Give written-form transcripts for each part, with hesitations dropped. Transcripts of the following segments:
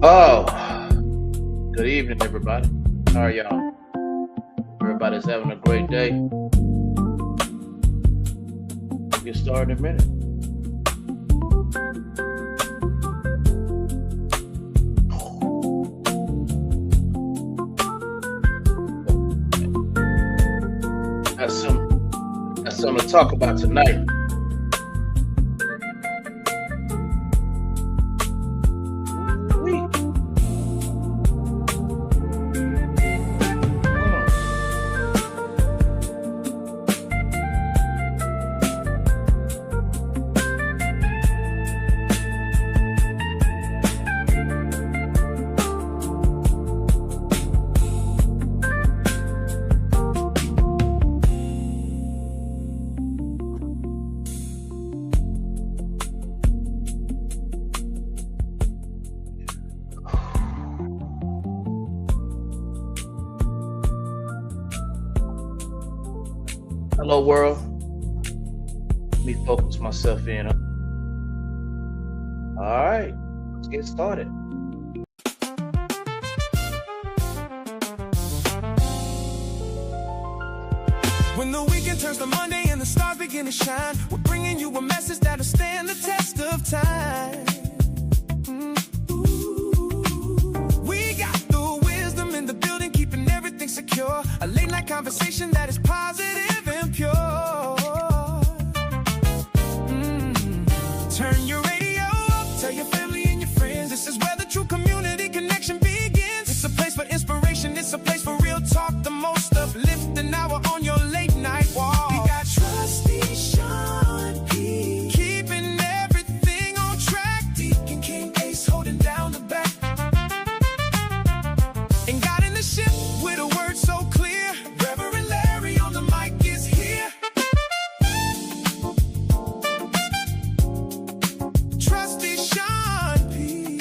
Oh, good evening, everybody. How are y'all? Everybody's having a great day. We'll get started in a minute. Got something to talk about tonight. Ooh-wee. Mm. Hello, world. Let me focus myself in. All right, let's get started. When the weekend turns to Monday and the stars begin to shine, we're bringing you a message that'll stand the test of time. We got the wisdom in the building, keeping everything secure. A late night conversation that is positive and pure. Turn your radio up, tell your family and your friends. This is where the true community connection begins. It's a place for inspiration, it's a place for real talk. The most uplifting hour on your late night walk. We got Trusty Sean P, keeping everything on track. Deacon King Ace holding down the back, and God in the ship with a word so clear. Reverend Larry on the mic is here. Trusty Sean P,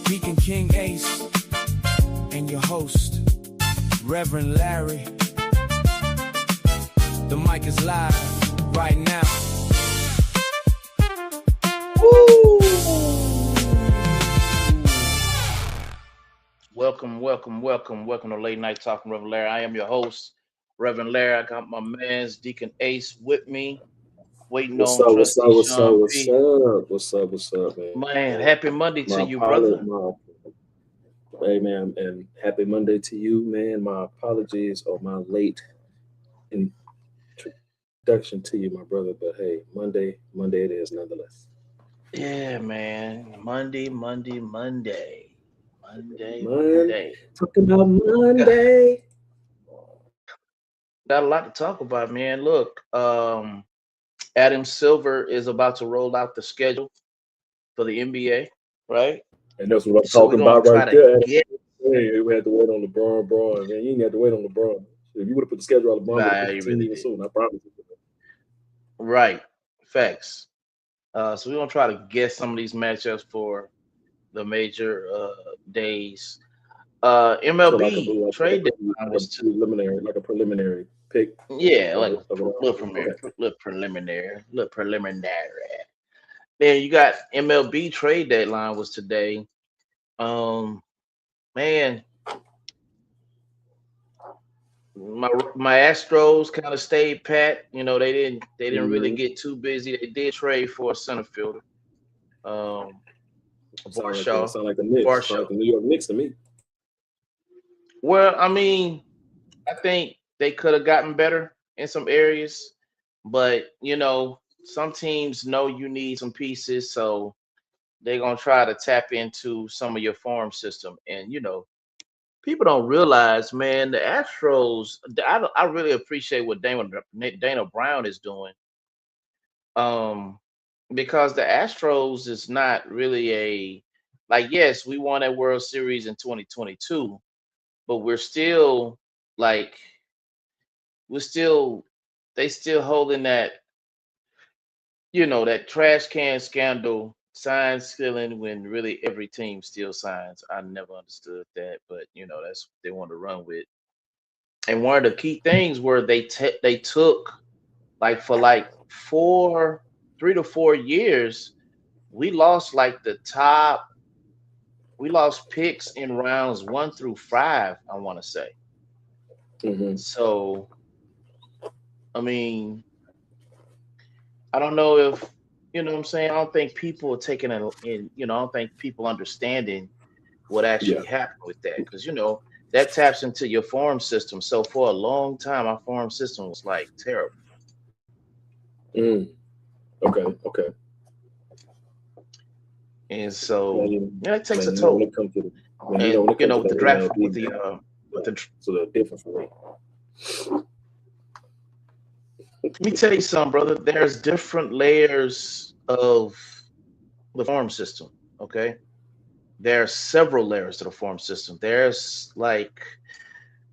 Deacon King Ace, and your host, Reverend Larry. The mic is live right now. Woo! Welcome to Late Night Talking Reverend Larry. I am your host, Reverend Larry. I got my man's Deacon Ace with me, waiting What's on up? What's up? Trustee What's up? Sean What's P. up? What's up? What's up, man? Man, happy Monday to My you, brother. apologies, hey man, and happy Monday to you, man. My apologies on my late introduction to you, my brother. But hey, Monday it is nonetheless. Yeah, man. Monday. Man, talking about Monday. Got a lot to talk about, man. Look, Adam Silver is about to roll out the schedule for the NBA, right? And that's what I'm So we're talking gonna about try right to there. get Hey, we had to wait on LeBron, man. You ain't had to wait on LeBron. If you would have put the schedule on LeBron, would have nah, put the you team really even did. soon. I promise you. Right. Facts. So we're gonna try to guess some of these matchups for the major days. So like a MLB trade deadline was to preliminary pick yeah, of like it. Of it all. Okay. little preliminary. Then you got MLB trade deadline was today. Um, man, my Astros kind of stayed pat. You know, they didn't really Mm-hmm. get too busy. They did trade for a center fielder, um, Sound like the Varshaw. sound like the Knicks. Sound Varshaw. like the New York Knicks to me. Well, I mean, I think they could have gotten better in some areas, but some teams know you need some pieces, so they're gonna try to tap into some of your farm system. And people don't realize, man, the Astros. I really appreciate what Dana Brown is doing, um, because the Astros is not really a like. Yes, we won a World Series in 2022, but like we're still they still holding that trash can scandal, sign stealing when really every team still signs. I never understood that, but that's what they want to run with. And one of the key things were they took like for like four. 3 to 4 years, we lost like the top. We lost picks in rounds 1 through 5. I want to say. Mm-hmm. So I mean, I don't know if you know what I'm saying. I don't think people are taking it in. I don't think people understanding what Yeah. actually happened with that because that taps into your farm system. So for a long time, our farm system was like terrible, Mm. Okay. Okay. and Man, so it takes a man, when toll. it comes to And when it comes to with the that draft, MLB, man, with yeah, the, it's a little different for me. let me tell you something, brother. There's different layers of the farm system. Okay, there are several layers to the farm system. There's like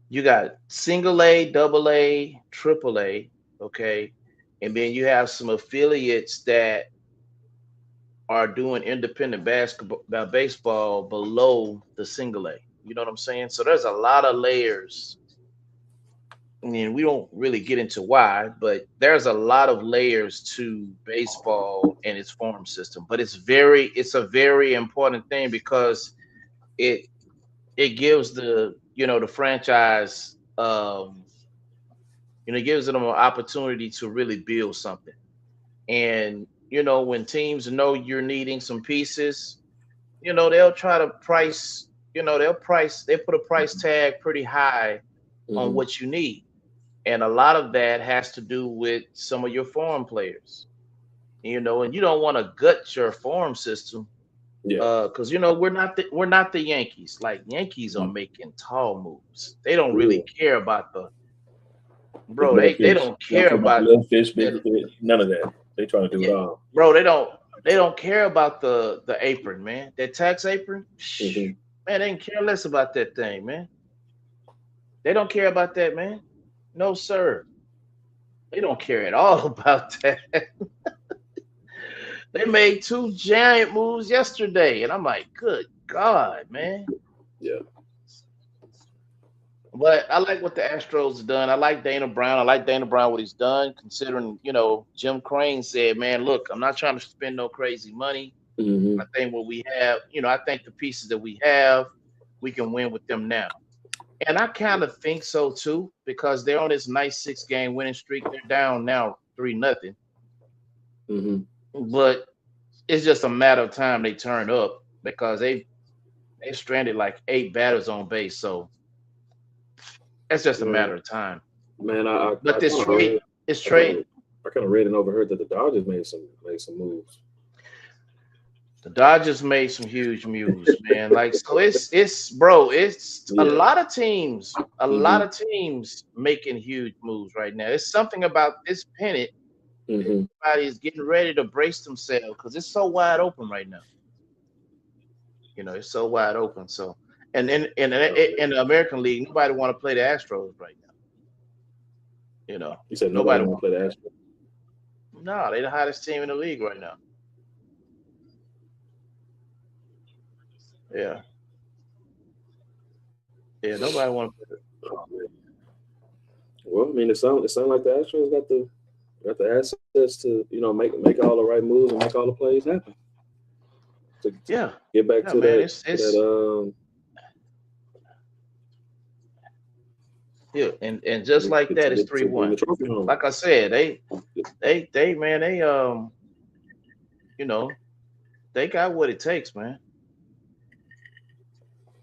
you got single A, double A, triple A. Okay, and then you have some affiliates that are doing independent basketball, baseball below the single A. You know what I'm saying? So there's a lot of layers. I mean, we don't really get into why, but there's a lot of layers to baseball and its farm system. But it's a very important thing because it it gives the franchise it gives them an opportunity to really build something. And when teams know you're needing some pieces, they'll try to price, they put a price tag pretty high on Mm-hmm. what you need. And a lot of that has to do with some of your foreign players, and you don't want to gut your farm system Yeah. because we're not the Yankees. Like Yankees are Mm-hmm. making tall moves. They don't really Real. care about the There's bro. no They fish. don't They don't care care about the about little fish, big the fish, none of that. They trying to do it yeah, all. bro. They don't care about the apron, man. That tax apron, Mm-hmm. man. They can care less about that thing, man. They don't care about that, man. No, sir. They don't care at all about that. They made two giant moves yesterday, and I'm like, good God, man. Yeah. But I like what the Astros have done. I like Dana Brown. I like Dana Brown what he's done, considering Jim Crane said, "Man, look, I'm not trying to spend no crazy money. Mm-hmm. I think what we have, I think the pieces that we have, we can win with them now." And I kind of think so too, because they're on this nice 6 game winning streak. They're down now 3-0, Mm-hmm. but it's just a matter of time they turn up because they stranded like 8 batters on base. So it's just a Man, matter of time. man, I But this kind of trade, heard, this I kind trade, of, I kind of read and overheard that the Dodgers made some moves. the Dodgers made some huge moves, man. Like so, it's bro, it's a Yeah. lot of teams, Mm-hmm. making huge moves right now. It's something about this pennant. Mm-hmm. Everybody is getting ready to brace themselves because it's so wide open right now. It's so wide open. So, and Oh, man. in the American League, nobody want to play the Astros right now. You said nobody Nobody want to want. play the Astros. No, they the hottest team in the league right now. Yeah, yeah, nobody want to. Oh, man. Well, I mean, it sound like the Astros got the assets to make all the right moves and make all the plays happen to Yeah, get back yeah, man. to that It's yeah, and just like that, it's three to bring one. the trophy home. Like I said, they man, you know, they got what it takes, man.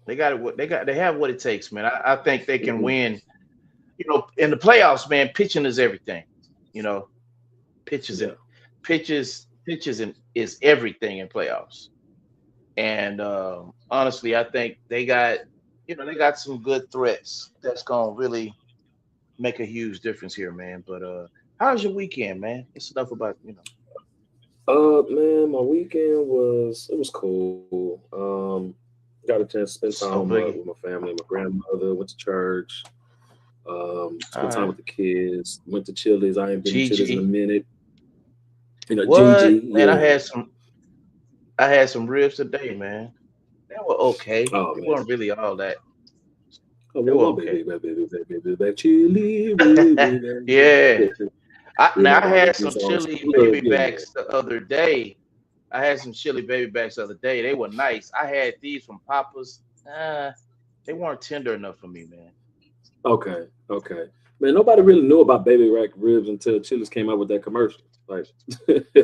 They have what it takes, man. I think they can Mm-hmm. win. In the playoffs, man, pitching is everything. You know, pitches Yeah. and pitches and is everything in playoffs. And honestly, I think they got some good threats that's gonna really make a huge difference here, man. But how's your weekend, man? It's enough about. Man, my weekend was cool. Got a chance to spend time So with boogie. my family, my grandmother. Went to church. All Spent time right. with the kids. Went to Chili's. I ain't been to Chili's in a GG. minute. What? Gigi, Man, I yeah. had some I had some ribs today, man. They were okay. Oh They man, weren't really all that. oh They well, were my okay. baby, chili, baby, baby. Yeah. Now my I body had some keeps on chili still baby getting there. backs the other day. I had some chili baby backs the other day. They were nice. I had these from Papa's. They weren't tender enough for me, man. Okay, okay. Man, nobody really knew about baby rack ribs until Chili's came out with that commercial. Like,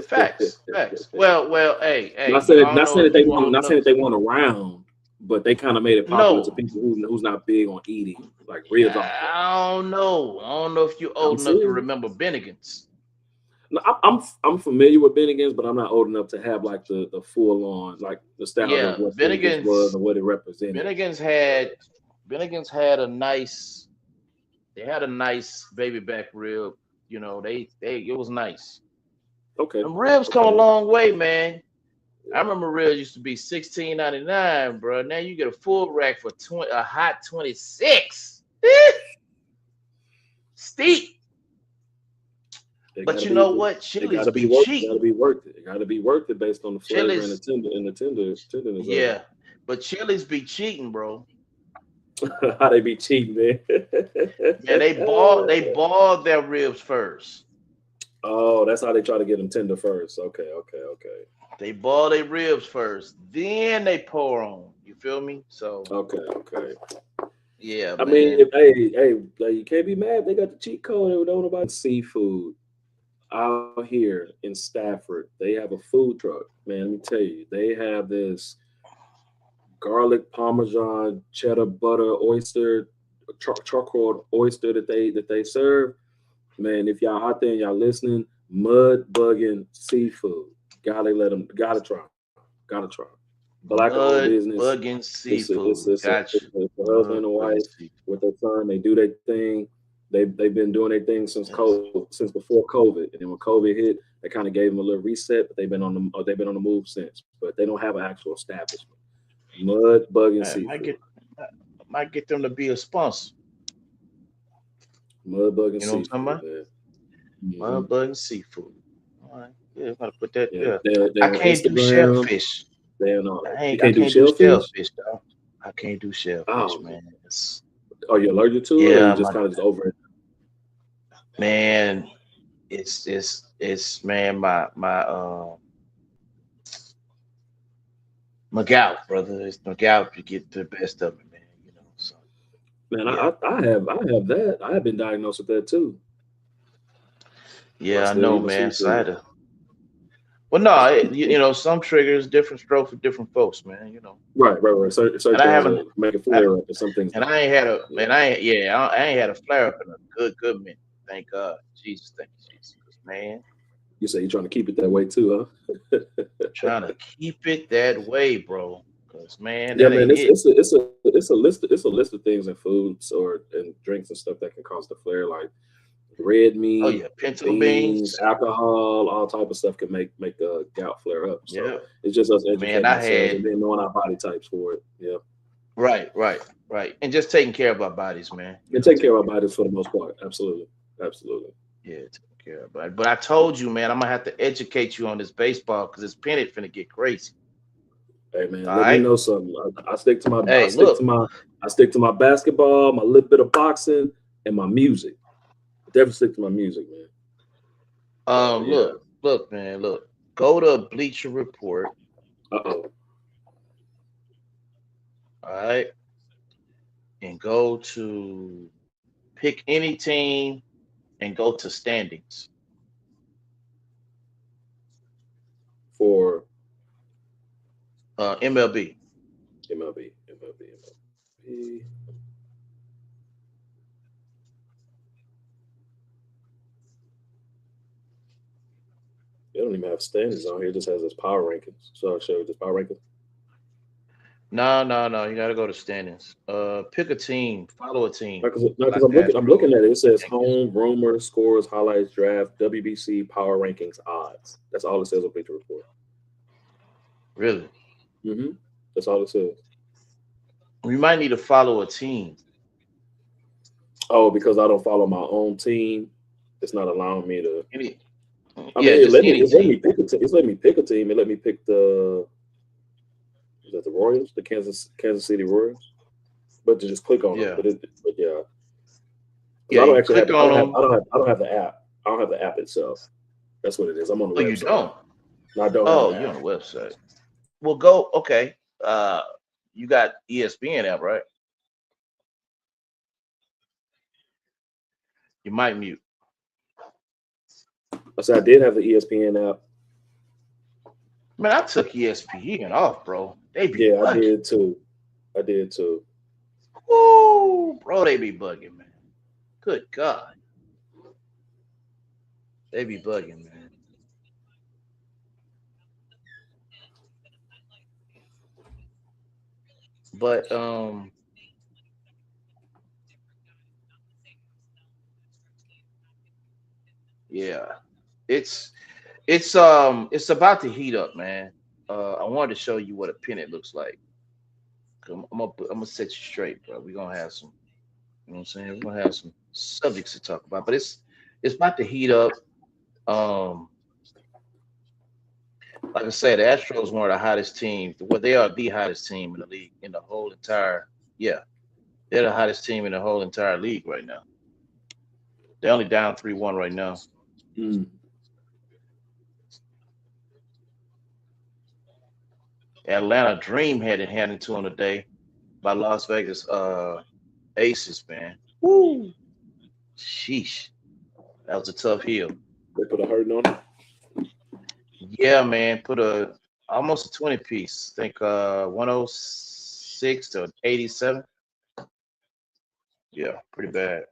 Facts, facts. Well, hey, not you know, I saying don't not know saying if that they you want old not enough. saying that they want around, but they kind of made it popular to No, people who's not big on eating like ribs off the. I don't know. I don't know if you're I'm old enough to serious. remember Bennigan's. No, I'm familiar with Bennigan's, but I'm not old enough to have like the full on like nostalgia of Yeah, what Bennigan's was and what it represented. Bennigan's had Bennigan's had a nice. They had a nice baby back rib. You know, they it was nice. Okay, Them ribs come a okay. long way, man. I Yeah. remember ribs used to be $16.99, bro. Now you get a full rack for a hot 26. Steep. It But gotta you be know what? it Chili's gotta be be worth it. Gotta cheating. be worth it. It gotta be worth it based on the flavor and Chili's, the tenderness of yeah. But Chili's be cheating, bro. it. How they be cheating, man. Man, they boiled their ribs first. Oh, that's how they try to get them tender first. Okay, okay, okay. They boil their ribs first. Then they pour on. You feel me? So Okay, okay. yeah, I mean, man. like, you can't be mad. They got the cheat code. They don't know about seafood out here in Stafford. They have a food truck. Man, let me tell you, they have this garlic parmesan cheddar butter oyster charcoal oyster that they serve. Man, if y'all out there and y'all listening, mud bugging seafood. Gotta try. Gotta try. Black owned Mud business. bugging It's a, it's, seafood. it's, a, Gotcha. it's a husband Mud and a bugging wife seafood. with their son. They do their thing. They've been doing their thing since Yes. since before COVID. And then when COVID hit, they kind of gave them a little reset, but they've been on the move since. But they don't have an actual establishment. Mud bugging I might seafood. might get them to be a sponsor. Mud bugging You know what I'm talking seafood, about? man. Mud bugging seafood. All right. Yeah, I'm gonna put that. Yeah, Yeah. they're I on can't do Instagram. shellfish. They're on. You I can't do can't do shellfish. shellfish, dog. I can't do shellfish, Oh, man. are you allergic to it, or you Yeah, just kind of just over it? man. It's man, my gout, brother. It's my gout. You get the best of it, man. You know. So Man, yeah, I have that. I have been diagnosed with that too. But I yeah, I still know, eat my man. So I had seafood. to. Well, no, you know, some triggers, different stroke for different folks, man. You know, Right. Certain and I things haven't, will make it I, flare up, and some things and don't. I ain't had a, Yeah. and I ain't, yeah, I ain't had a flare up in a good minute. Thank God, Jesus, thank you, Jesus, 'cause, man. You say you're trying to keep it that way too, huh? Trying to keep it that way, bro. Cause man, Yeah, that man. ain't it. It's a list of things in foods or and drinks and stuff that can cause the flare, like red Oh meat, yeah, pinto beans, beans. alcohol, all type of stuff can make a gout flare up. So Yeah, it's just us man, educating I ourselves had and then knowing our body types for it. Yeah, right, and just taking care of our bodies, man. You and know, taking care taking of our care. bodies for the most part. Absolutely, absolutely. Yeah, taking care of. But I told you, man, I'm gonna have to educate you on this baseball because this pennant finna get crazy. Hey man, All let me right. know something. I stick to my Hey, look. I stick to my basketball, my little bit of boxing, and my music. Definitely stick to my music, man. So yeah. Look, man, look. Go to Bleacher Report. Uh-oh. All right, and go to pick any team and go to standings. For MLB. MLB. It don't even have standings on here. It just has its power rankings. So I'll show you this power rankings. No. You gotta go to standings. Pick a team. Follow a team. Because Like the I'm looking Astros. at it. It says Yankees. home, rumors, scores, highlights, draft, WBC, power rankings, odds. That's all it says on Picture Report. Really? That's all it says. We might need to follow a team. Oh, because I don't follow my own team, it's not allowing me to. Any, I yeah, mean, just any it's let me team. pick a team. It's let me pick a team. It let me pick the is that the Royals, the Kansas City Royals. But to just click on them, Yeah. but yeah, because Yeah, I don't you actually have click on them. I don't have the app. I don't have the app itself. That's what it is. I'm on the Oh, you website. don't? No, I don't have Oh, the you on app. the website. Well, go. Okay. You got ESPN app, right? You might mute. I said I did have the ESPN app. Man, I took ESPN off, bro. They be Yeah, I bugging. did too. I did too. Woo, bro, they be bugging, man. Good God, they be bugging, man. But yeah, it's it's about to heat up, man. I wanted to show you what a pennant looks like. I'm gonna set you straight, bro. We're gonna have some, you know what I'm saying? We're gonna have some subjects to talk about, but it's about to heat up. Um, like I said, the Astros one of the hottest teams. Well, they are the hottest team in the league in the whole entire. Yeah, they're the hottest team in the whole entire league right now. They're only down 3-1 right now. Mm. Atlanta Dream had it handed to them today by Las Vegas Aces, man. Woo! Sheesh. That was a tough hill. They put a hurting on it. Yeah, man. Put a almost a 20 piece. I think 106 to 87. Yeah, pretty bad.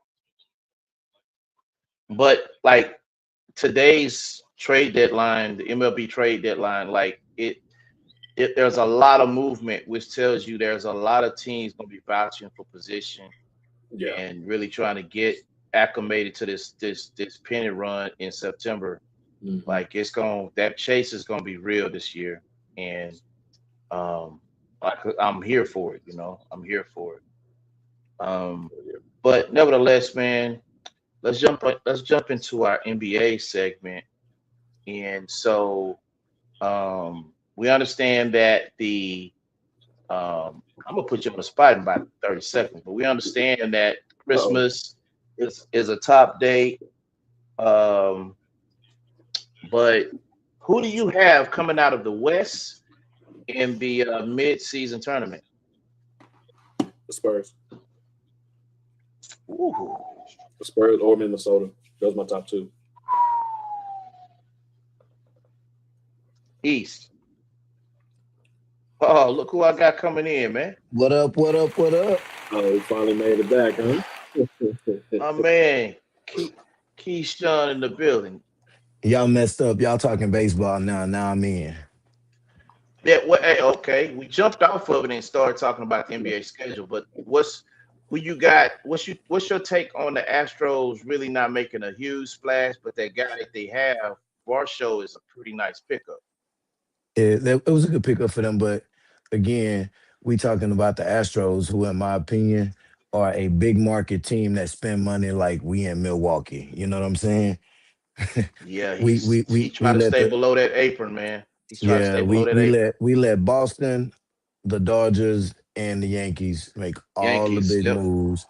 But like today's trade deadline, the MLB trade deadline, like there's a lot of movement, which tells you there's a lot of teams gonna be vouching for position Yeah. and really trying to get acclimated to this pennant run in September. Hmm. Like it's going that chase is gonna be real this year, and um, like I'm here for it. You know, I'm here for it. Um, but nevertheless, man, let's jump into our NBA segment, and so we understand that I'm gonna put you on the spot in about 30 seconds, but we understand that Oh, Christmas is a top date. Um, but who do you have coming out of the West in the mid-season tournament? the Spurs. Ooh, The Spurs or Minnesota. Those are my top two. East. Oh, look who I got coming in, man. What up? What up? What up? Oh, we finally made it back, huh? My man, Keyshawn in the building. Y'all messed up. Y'all talking baseball now. Now I'm in. Yeah, well, hey, okay. We jumped off of it and started talking about the NBA schedule, but what's who you got? What's your take on the Astros really not making a huge splash, but that guy that they have, Varsho, is a pretty nice pickup. It was a good pickup for them, but again, we talking about the Astros, who, in my opinion, are a big market team that spend money like we in Milwaukee. You know what I'm saying? Yeah, we we he we try we to let stay the below that apron, man. He's trying to yeah stay below that apron. we let Boston, the Dodgers, and the Yankees make all the Yankees, big yep. moves,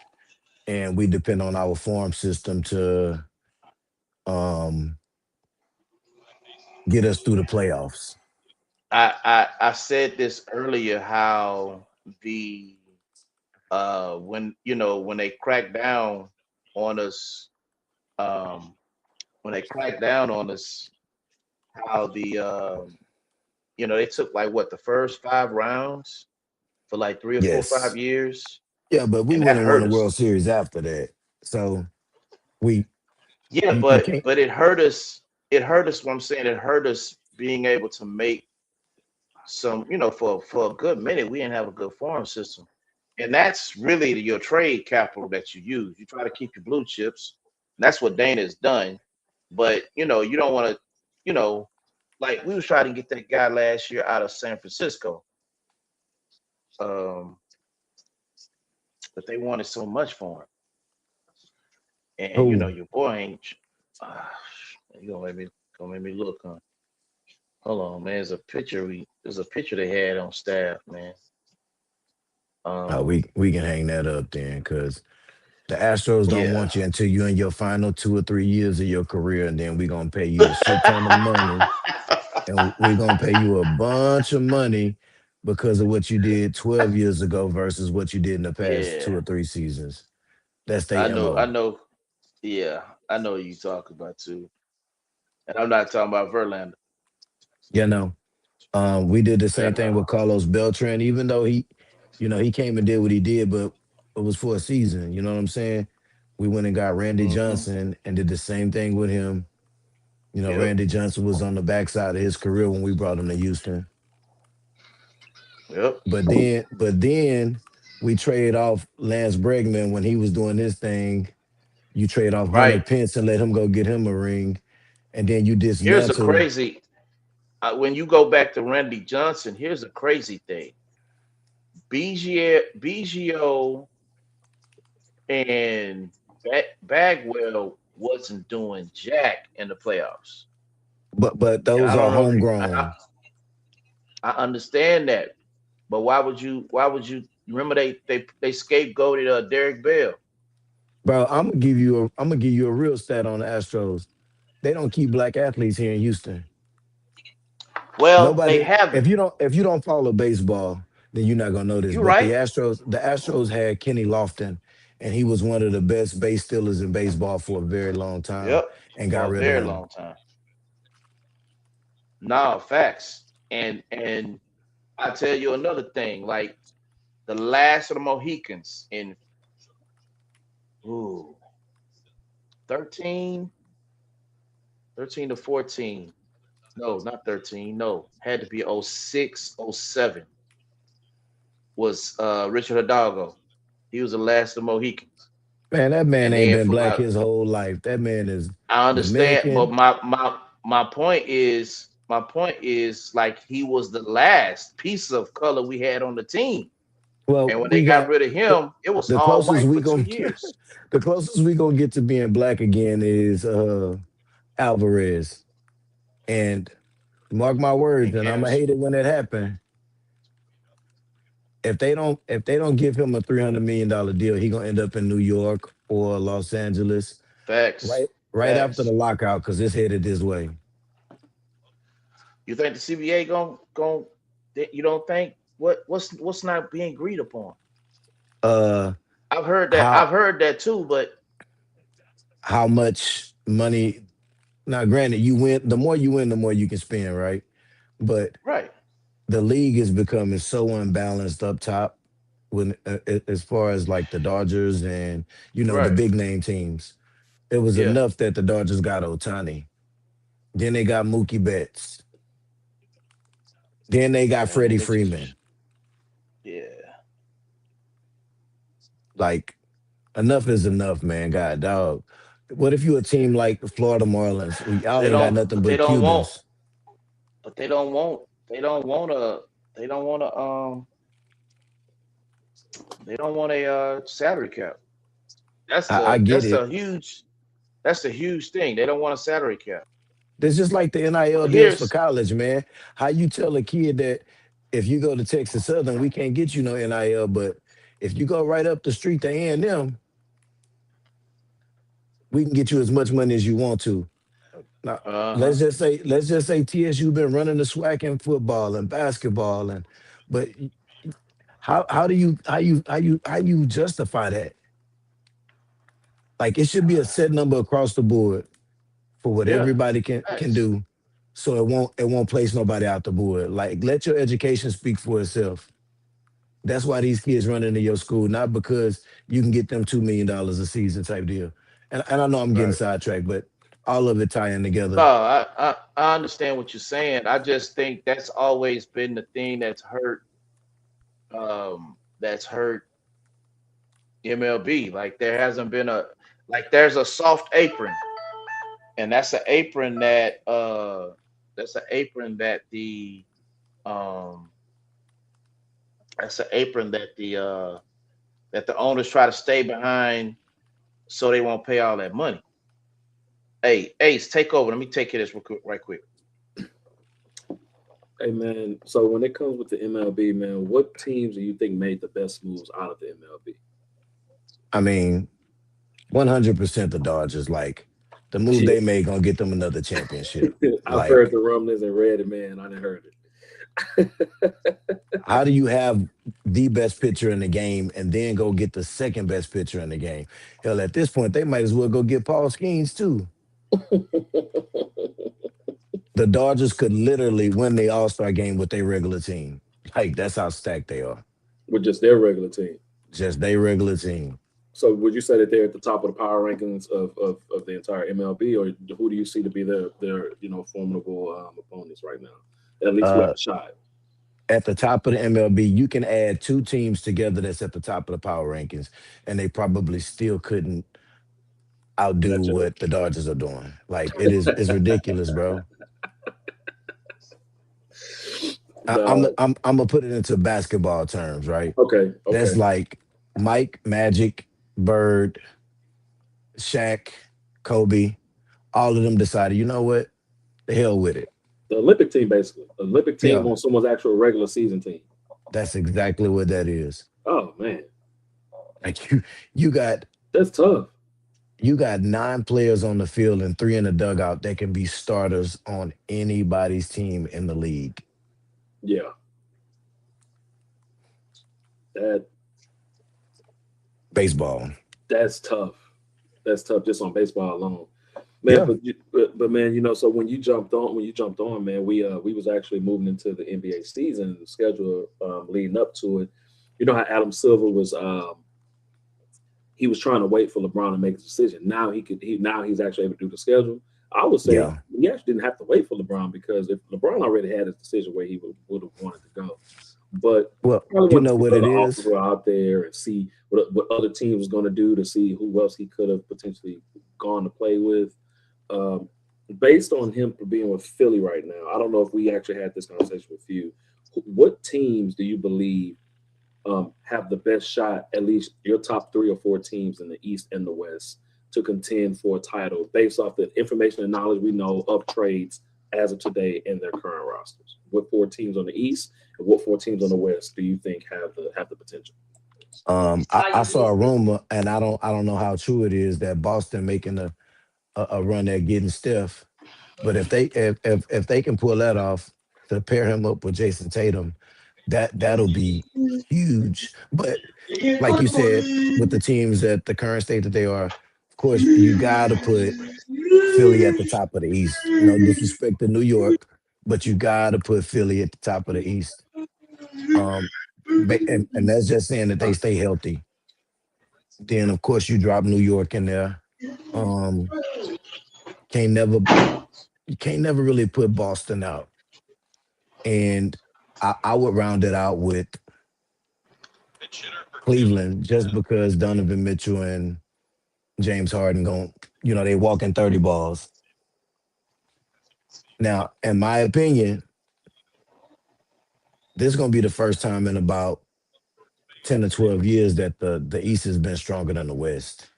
and we depend on our farm system to um get us through the playoffs. I said this earlier how the when when they crack down on us um when they crack down on us how they took like what the first 5 rounds for like 3 or 4 5 Yes. years, Yeah, but we and went that and won hurt the World us. Series after that. So we Yeah, you but can't. it hurt us. It hurt us. What I'm saying, it hurt us being able to make some, for a good minute, we didn't have a good farm system. And that's really your trade capital that you use. You try to keep your blue chips. And that's what Dana has done. But, you don't want to, you know, like we was trying to get that guy last year out of San Francisco. Um, but they wanted so much for him. And Oh, your boy ain't uh, you gonna make me look, huh? Hold on, man. There's a picture they had on staff, man. Um, we can hang that up then, cause The Astros don't Yeah. want you until you're in your final 2 or 3 years of your career, and then we're gonna pay you a shit ton of money, and we're gonna pay you a bunch of money because of what you did 12 years ago versus what you did in the past Yeah. 2 or 3 seasons. That's I their know. I MO. know. Yeah. I know what you talk about too. And I'm not talking about Verlander. You know, we did the Yeah. same thing No. with Carlos Beltran, even though he came and did what he did, but it was for a season. You know what I'm saying? We went and got Randy Hmm. Johnson and did the same thing with him. Yep. Randy Johnson was on the backside of his career when we brought him to Houston. Yep. But then we trade off Lance Bregman when he was doing his thing. You trade off Hunter Right. Pence and let him go get him a ring, and then you Here's a dismantle. crazy. When you go back to Randy Johnson, here's a crazy thing. BGO and Bagwell wasn't doing jack in the playoffs. But And those I are don't know if homegrown. I understand that, but why would you remember they scapegoated Derek Bell? Bro, I'm gonna give you a real stat on the Astros. They don't keep black athletes here in Houston. Well, they Nobody, haven't. if you don't follow baseball, then you're not gonna know this. You're But the right. Astros had Kenny Lofton, and he was one of the best base stealers in baseball for a very long time, Yep. and got For a rid of very him. long time. No, facts. And I tell you another thing, like the last of the Mohicans in ooh, 13, 13 to 14. No, not 13. No, had to be 06, 07 was Richard Hidalgo. He was the last of the Mohicans. Man, that man And ain't then been for black about his whole life. That man is I understand, but Dominican. my point is like he was the last piece of color we had on the team. Well, And when they we got got rid of the, him, it was the all closest white we for two gonna years. the closest we gonna get to being black again is Alvarez. And mark my words, And and I'm gonna Cam's hate it when it happens. If they don't give him a $300 million deal, he gonna end up in New York or Los Angeles facts. right after the Facts. lockout because it's headed this way. You think the CBA gon' you don't think what's not being agreed upon? Uh, I've heard that. how I've heard that too, but how much money? Now, granted, you win. The more you win, the more you can spend, right? But right. the league is becoming so unbalanced up top when as far as like the Dodgers and the Right. big name teams. It was Yeah. enough that the Dodgers got Otani. Then they got Mookie Betts. Then they got And Freddie then they Freeman. just yeah. Like enough is enough, man. God dog. What if you a team like the Florida Marlins? Y'all They ain't got don't nothing but they but don't want Cubans. but they don't want a they don't want a they don't want a salary cap. That's I the get that's it. a huge that's the huge thing. They don't want a salary cap. It's just like the NIL But deals for here's college, man. How you tell a kid that if you go to Texas Southern, we can't get you no NIL, but if you go right up the street to A&M, we can get you as much money as you want to. Now, uh-huh. let's just say TSU been running the swag in football and basketball, but how do you justify that? Like it should be a set number across the board for what Yeah. everybody can Facts. do, so it won't place nobody out the board. Like let your education speak for itself. That's why these kids run into your school, not because you can get them $2 million a season type deal. And I know I'm getting Right. sidetracked, but all of it tying No, together. I understand what you're saying. I just think that's always been the thing that's hurt MLB. Like there hasn't been a like there's a soft apron, and that's an apron that um that's an apron that the owners try to stay behind so they won't pay all that money. Hey, Ace, take over. Let me take care of this real quick, right quick. Hey man, so when it comes with the MLB, man, what teams do you think made the best moves out of the MLB? I mean, 100% the Dodgers. Like the move Shit. they made gonna get them another championship. I've heard Like, the rumblings and read it, man. I didn't heard it. how do you have the best pitcher in the game and then go get the second best pitcher in the game? Hell, at this point, they might as well go get Paul Skeens too. The Dodgers could literally win the All-Star game with their regular team. Like that's how stacked they are. With just their regular team. Just their regular team. So would you say that they're at the top of the power rankings of the entire MLB, or who do you see to be their formidable opponents right now? At least who have Uh, a shot. at the top of the MLB, you can add two teams together that's at the top of the power rankings, and they probably still couldn't outdo Match up. what the Dodgers are doing. Like it's ridiculous, bro. No. I'm gonna put it into basketball terms, right? Okay. That's Okay. like Mike, Magic, Bird, Shaq, Kobe. All of them decided, you know what? The hell with it. The Olympic team, basically. Olympic team Yeah, on someone's actual regular season team. that's exactly what that is. Oh man, Like you got that's tough. you got nine players on the field and three in the dugout that can be starters on anybody's team in the league. Yeah, that Baseball. that's tough. That's tough just on baseball alone, man. Yeah. But man, so when you jumped on, man, we was actually moving into the NBA season, the schedule leading up to it. You know how Adam Silver was he was trying to wait for LeBron to make a decision. Now he's actually able to do the schedule. I would say Yeah. he actually didn't have to wait for LeBron because if LeBron already had his decision where he would have wanted to go, but Well, probably you want to know see what it other is? offers were out there and see what other teams was going to do to see who else he could have potentially gone to play with. Um, Based on him being with Philly right now, I don't know if we actually had this conversation with you. What teams do you believe have the best shot, at least your top 3 or 4 teams in the East and the West, to contend for a title based off the information and knowledge we know of trades as of today in their current rosters? What 4 teams on the East and what 4 teams on the West do you think have the potential? I saw a rumor, and I don't know how true it is that Boston making a run at getting Steph. But if they can pull that off to pair him up with Jason Tatum, that'll be huge. But like you said, with the teams at the current state that they are, of course, you gotta put Philly at the top of the East. No disrespect to New York, but you gotta put Philly at the top of the East. Um, and that's just saying that they stay healthy. Then of course you drop New York in there. Um, can't never you can't never really put Boston out. And I would round it out with Cleveland just because Donovan Mitchell and James Harden going, they walking 30 balls. Now, in my opinion, this is gonna be the first time in about 10 to 12 years that the East has been stronger than the West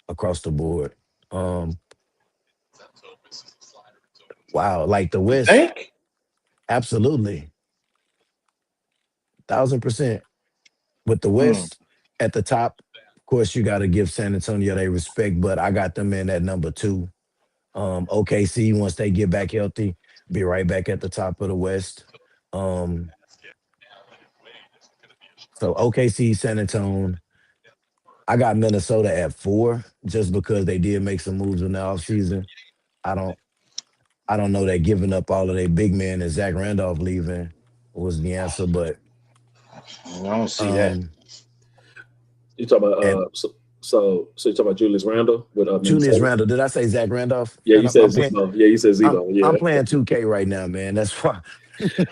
across the board. Um, wow, like the You West, think? absolutely, 1,000%. With the Mm. West at the top, of course, you got to give San Antonio their respect, but I got them in at number two. OKC, once they get back healthy, be right back at the top of the West. Um, so OKC, San Antonio, I got Minnesota at four just because they did make some moves in the offseason. I don't I don't know that giving up all of their big men and Zach Randolph leaving was the answer, but I don't see that. um You talk about and so you talk about Julius Randle with Julius Minnesota. Randle, did I say Zach Randolph? Yeah, And you said Zebo. Yeah, you said I'm Zebo. Yeah. I'm playing 2K right now, man. That's why.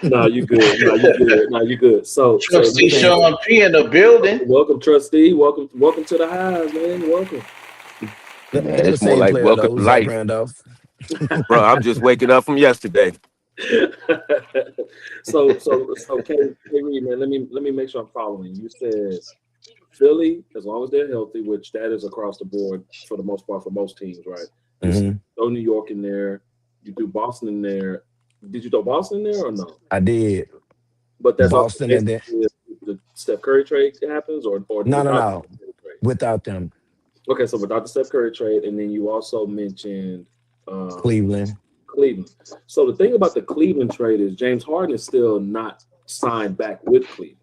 No, you good. No, you good. No, you good. So Trustee playing Sean P in the building. welcome, trustee. Welcome to the highs, man. Welcome. Man, they're the it's more same like player welcome though, to Zach life. Randolph. Bro, I'm just waking up from yesterday. so K Reed, man, let me make sure I'm following. You said Philly, as long as they're healthy, which that is across the board for the most part for most teams, right? You Mhm. throw New York in there, you do Boston in there. Did you throw Boston in there or no? I did But that's also Boston and then basically if the Steph Curry trade happens or no, no, without no. the Curry trade. Without them. Okay, so without the Steph Curry trade, and then you also mentioned Cleveland. Cleveland. So the thing about the Cleveland trade is James Harden is still not signed back with Cleveland.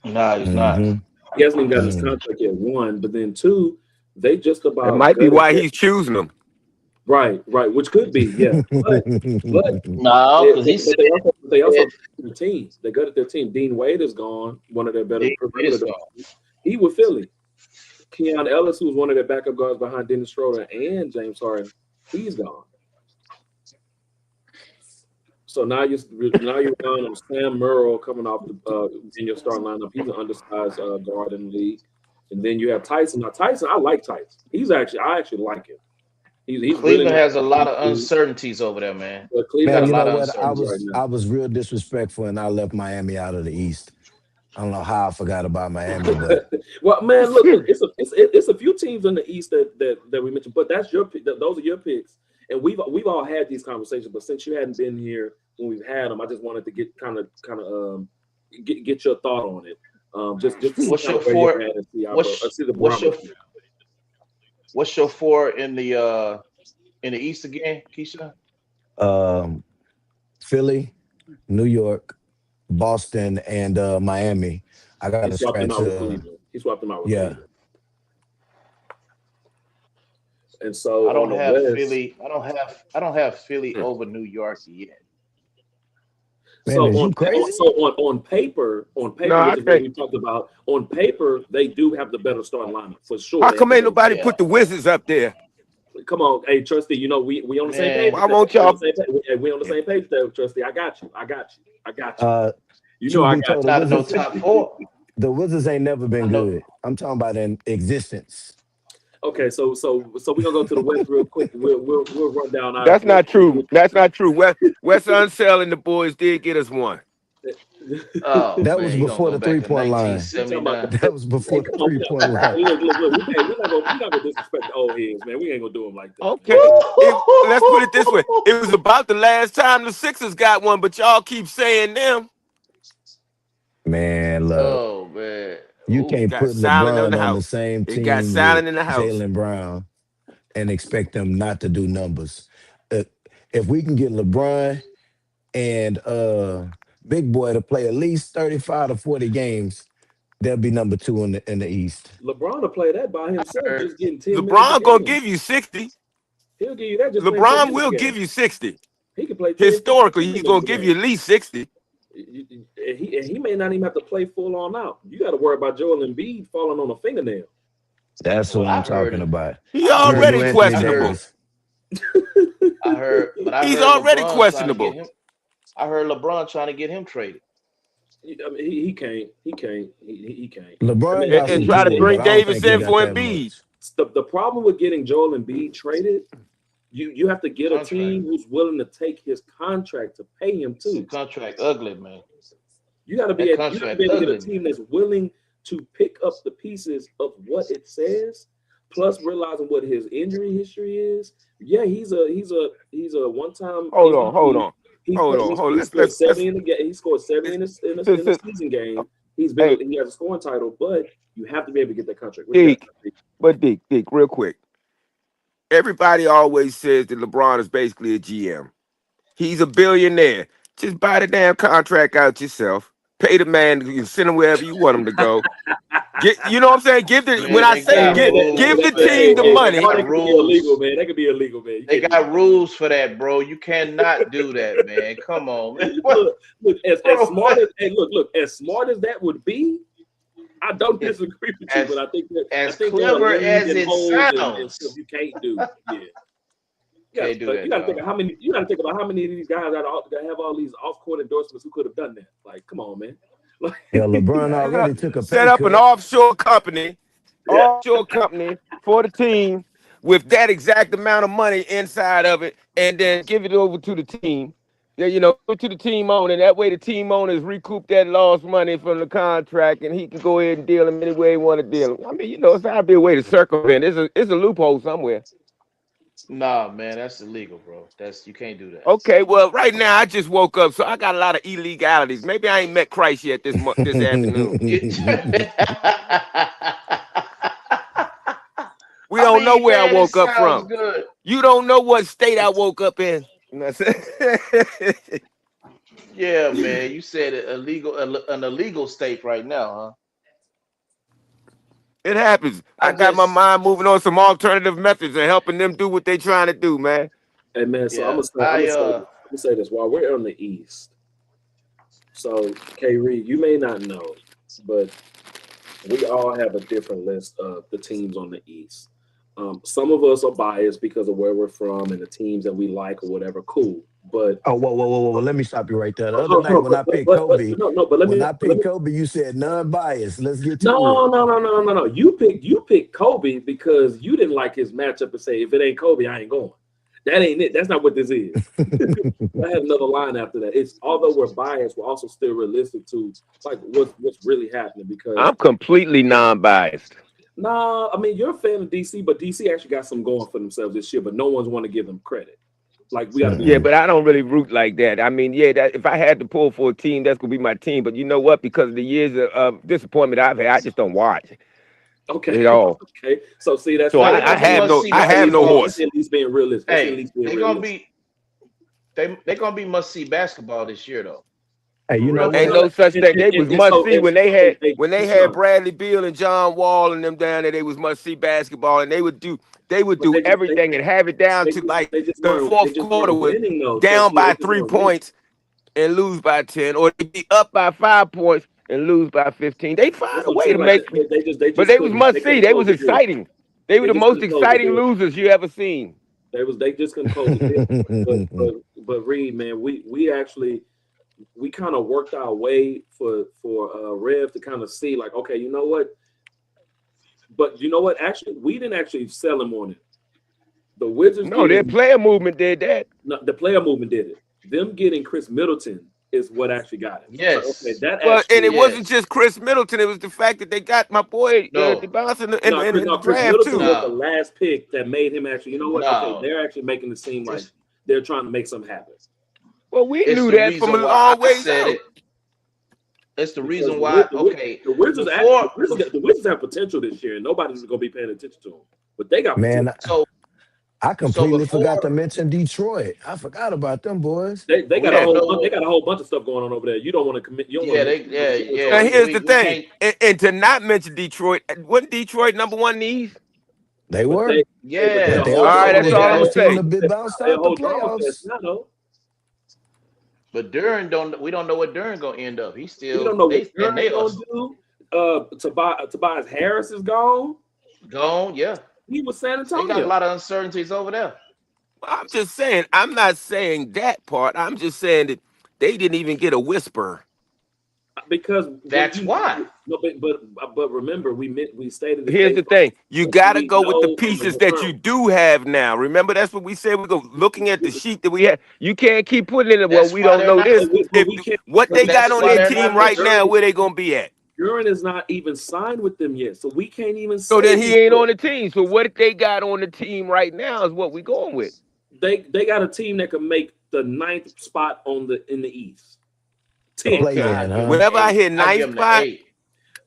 No, he's not. hmm He hasn't even got his contract yet. One, but then two, they just That about might be gutted why their- he's choosing them. right, which could be, yeah. But No, because he said they also their team. They gutted their team. Dean Wade is gone, one of their better Dean Wade is perimeter guards. He with Philly. Keon Ellis, who was one of their backup guards behind Dennis Schroeder and James Harden, he's gone. So now you're down on Sam Merrill coming off in your starting lineup. He's an undersized guard in the league. And then you have Tyson. Now Tyson, I like Tyson. I actually like him. He's Cleveland really has a lot of uncertainties over there, man. But Man, Cleveland you got a know lot of what? I uncertainty was right now. I was real disrespectful, and I left Miami out of the East. I don't know how I forgot about Miami, but Well, man, look, it's a few teams in the East that we mentioned, but that's your pick. Those are your picks, and we've all had these conversations. But since you hadn't been here when we've had them, I just wanted to get get your thought on it. Just to see What's kind your of where four? you're at and see how What's your four in the East again, Keisha? um, Philly, New York, Boston, and Miami. I got he to swapped them scratch. out with Cleveland. He swapped them out with Yeah, Cleveland. And so I don't on the have West, Philly. I don't have Philly over New York yet. man, so is you on crazy? on paper, No, which I is what can't. we talked about. On paper, they do have the better starting lineup for sure. How They come have ain't the nobody Yeah, put the Wizards up there? Come on, hey Trusty, you know we on the same page. man. Why won't y'all? We on the same page there, Trusty. I got you. Uh, You know truth I be got told, Not in no top four. the Wizards ain't never I been know. good. I'm talking about in existence. you. Okay, so we're gonna go to the West real quick. We'll run down our That's not true. That's not true. Wes Unseld and the boys did get us one. Oh That was man, you gonna before go the back to 3-point line. We talking about 1979? the That was hey, before the come on, 3-point line. look. We're not gonna disrespect the old heads, man. We ain't gonna do them like that, man. Okay. Let's put it this way. It was about the last time the Sixers got one, but y'all keep saying them. Man, look, Oh man. you Ooh. can't Got put silent in the LeBron on the house. same It got team with silent in the house. Jalen Brown and expect them not to do numbers. Uh, if we can get LeBron and Big Boy to play at least 35 to 40 games, they'll be number two in the East. LeBron will play that by himself, Heard. just getting 10 minutes a LeBron gonna game. give you 60. He'll give you that just playing 10 LeBron minutes will a give game. you 60. He can play 10, 15, Historically, 20 he's gonna minutes a give game. you at least 60. And he may not even have to play full on out. You got to worry about Joel Embiid falling on a fingernail. That's Well, what I'm talking about. He I heard. already New Anthony I heard. questionable. Davis. But I He's heard already LeBron trying to get questionable. him. I heard LeBron trying to get him traded. I mean, he can't. He can't. He can't. I LeBron mean, got And some try to pull, bring but I don't Davis think he in got for that Embiid. much. the problem with getting Joel Embiid traded, you have to get a Contract. team who's willing to take his contract to pay him The too. contract ugly, man. You got to be That able, contract to get a ugly. team that's willing to pick up the pieces of what it says, plus realizing what his injury history is. Yeah, he's a one-time Hold MVP. on. Hold on. He scored Let's 70 in the game. He scored 70 in the season game. He has a scoring title, but you have to be able to get that contract. Deke, real quick. Everybody always says that LeBron is basically a GM. He's a billionaire. Just buy the damn contract out yourself. Pay the man. You can send him wherever you want him to go. You know what I'm saying? Man, they got rules. give the man. team the They money. got That could be rules. illegal, man. That could be illegal, man. They got rules for that, bro. You cannot do that, man. Come on, man. Look, as Bro, smart as as smart as that would be, I don't disagree with you, but I think that as there are clever leagues as and it holes and sounds. stuff you can't do. Yeah. Can't do that, You got to think dog. of how many. You got to think about how many of these guys that have all these off-court endorsements who could have done that. Like, come on, man. Like, Yeah, LeBron already took a Set pay up an cut. offshore company for the team with that exact amount of money inside of it, and then give it over to the team. Yeah, go to the team owner. That way, the team owners recoup that lost money from the contract, and he can go ahead and deal him any way he want to deal him. I mean, it's got to be a way to circumvent. It's a loophole somewhere. Nah, man, that's illegal, bro. You can't do that. Okay, well, right now I just woke up, so I got a lot of illegalities. Maybe I ain't met Christ yet this afternoon. We don't know where I man, it woke up sounds from. good. You don't know what state I woke up in. You know what I'm saying? Yeah, man. You said an illegal state right now, huh? It happens. I I got my just, mind moving on some alternative methods and helping them do what they trying to do, man. Hey man, so yeah, I'm gonna say this while we're on the East. So K Reed, you may not know, but we all have a different list of the teams on the East. Some of us are biased because of where we're from and the teams that we like or whatever. Cool, but Oh, whoa, whoa, whoa, whoa. Let me stop you right there. The other hold night on, when I picked but Kobe, no, no, but when I picked Kobe, you said non-biased. Let's get to it. no. You picked Kobe because you didn't like his matchup and say if it ain't Kobe, I ain't going. That ain't it. That's not what this is. I have another line after that. It's although we're biased, we're also still realistic to like what's really happening because I'm completely non-biased. nah, I mean you're a fan of DC, but DC actually got some going for themselves this year, but no one's want to give them credit. Like we got to be Yeah, real. Mm-mm. but I don't really root like that. I mean, yeah, that if I had to pull for a team, that's gonna be my team. But you know what? Because of the years of disappointment I've had, I just don't watch Okay, it all. okay. So see, that's So they I gonna be have must no see I have no basketball. that's horse. at least being realistic. That's at Hey, least being they gonna realistic. be they gonna be must see basketball this year though. Hey, For you know real, Ain't for what? no real. such thing. They was And must so see when they hey, had hey, when they had Keyshawn, Bradley Beal and John Wall and them down there. They was must see basketball, and they would but do everything and have it down to like the they fourth just quarter weren't was winning though. down Trustee, they by just three weren't winning. points and lose by 10, or they be up by 5 points and lose by 15. They find That's a what I'm way to saying. Like make, they but just they was couldn't must see. They close was the deal. exciting. They were They the just most couldn't close the exciting deal. losers you ever seen. They just couldn't close the deal. But Reed, man, we actually we kind of worked our way for Rev to kind of see like, okay, you know what? But you know what? Actually, we didn't actually sell him on it. The Wizards No, their getting player movement did that. no, the player movement did it. Them getting Chris Middleton is what actually got him. It's like, okay, Yes, that Well, and actually it wasn't yes. just Chris Middleton. It was the fact that they got my boy No, DeBounce no, in the Chris draft Middleton too. was the no, last pick that made him actually, you know what? Okay, no. they're actually making it seem like It's they're trying to make something happen. Well, we it's knew the that from a reason why long I ways said out. it. It's the Because reason why. Okay, before, The Wizards have potential this year, and nobody's going to be paying attention to them. But they got potential. Man, so I so completely forgot to before mention Detroit. I forgot about them boys. They got we a don't whole know they what. got a whole bunch of stuff going on over there. You don't want to commit. You don't want Yeah, to they mention yeah too much Now on yeah. it. here's the We thing, can't. and to not mention Detroit, wasn't Detroit number one in the East? They But were, they're but a Yeah, they whole All right, also that's was they're the all a I'm last whole team saying. to be bounced they're a out the whole drama fest playoffs. now though. but Duran don't. We don't know what Duran gonna end up. He's We don't still know what they and Curry they are gonna do. Tobias Harris is gone. gone. Yeah, He was San they got a Antonio lot of uncertainties over there. I'm just saying. I'm not saying that part. I'm just saying that they didn't even get a whisper. because when That's you why. no, but remember we stated this Here's based the on thing: you what got to we go with the know and pieces the that you current. do have now. Remember, that's what we said. We go looking at the sheet that we have. You can't keep putting in it. Well, That's we why don't they're know not. this. But If we can't. what But they we got That's on can't why their they're because team not the right dirt. now, where they gonna be at? Duran is not even signed with them yet, so we can't even So say then he ain't Detroit. on the team. So what they got on the team right now is what we going with. They got a team that can make the ninth spot on the in the East. A 10th. play I in, give them huh? the Whenever I eight. hear I ninth give them the spot, eight.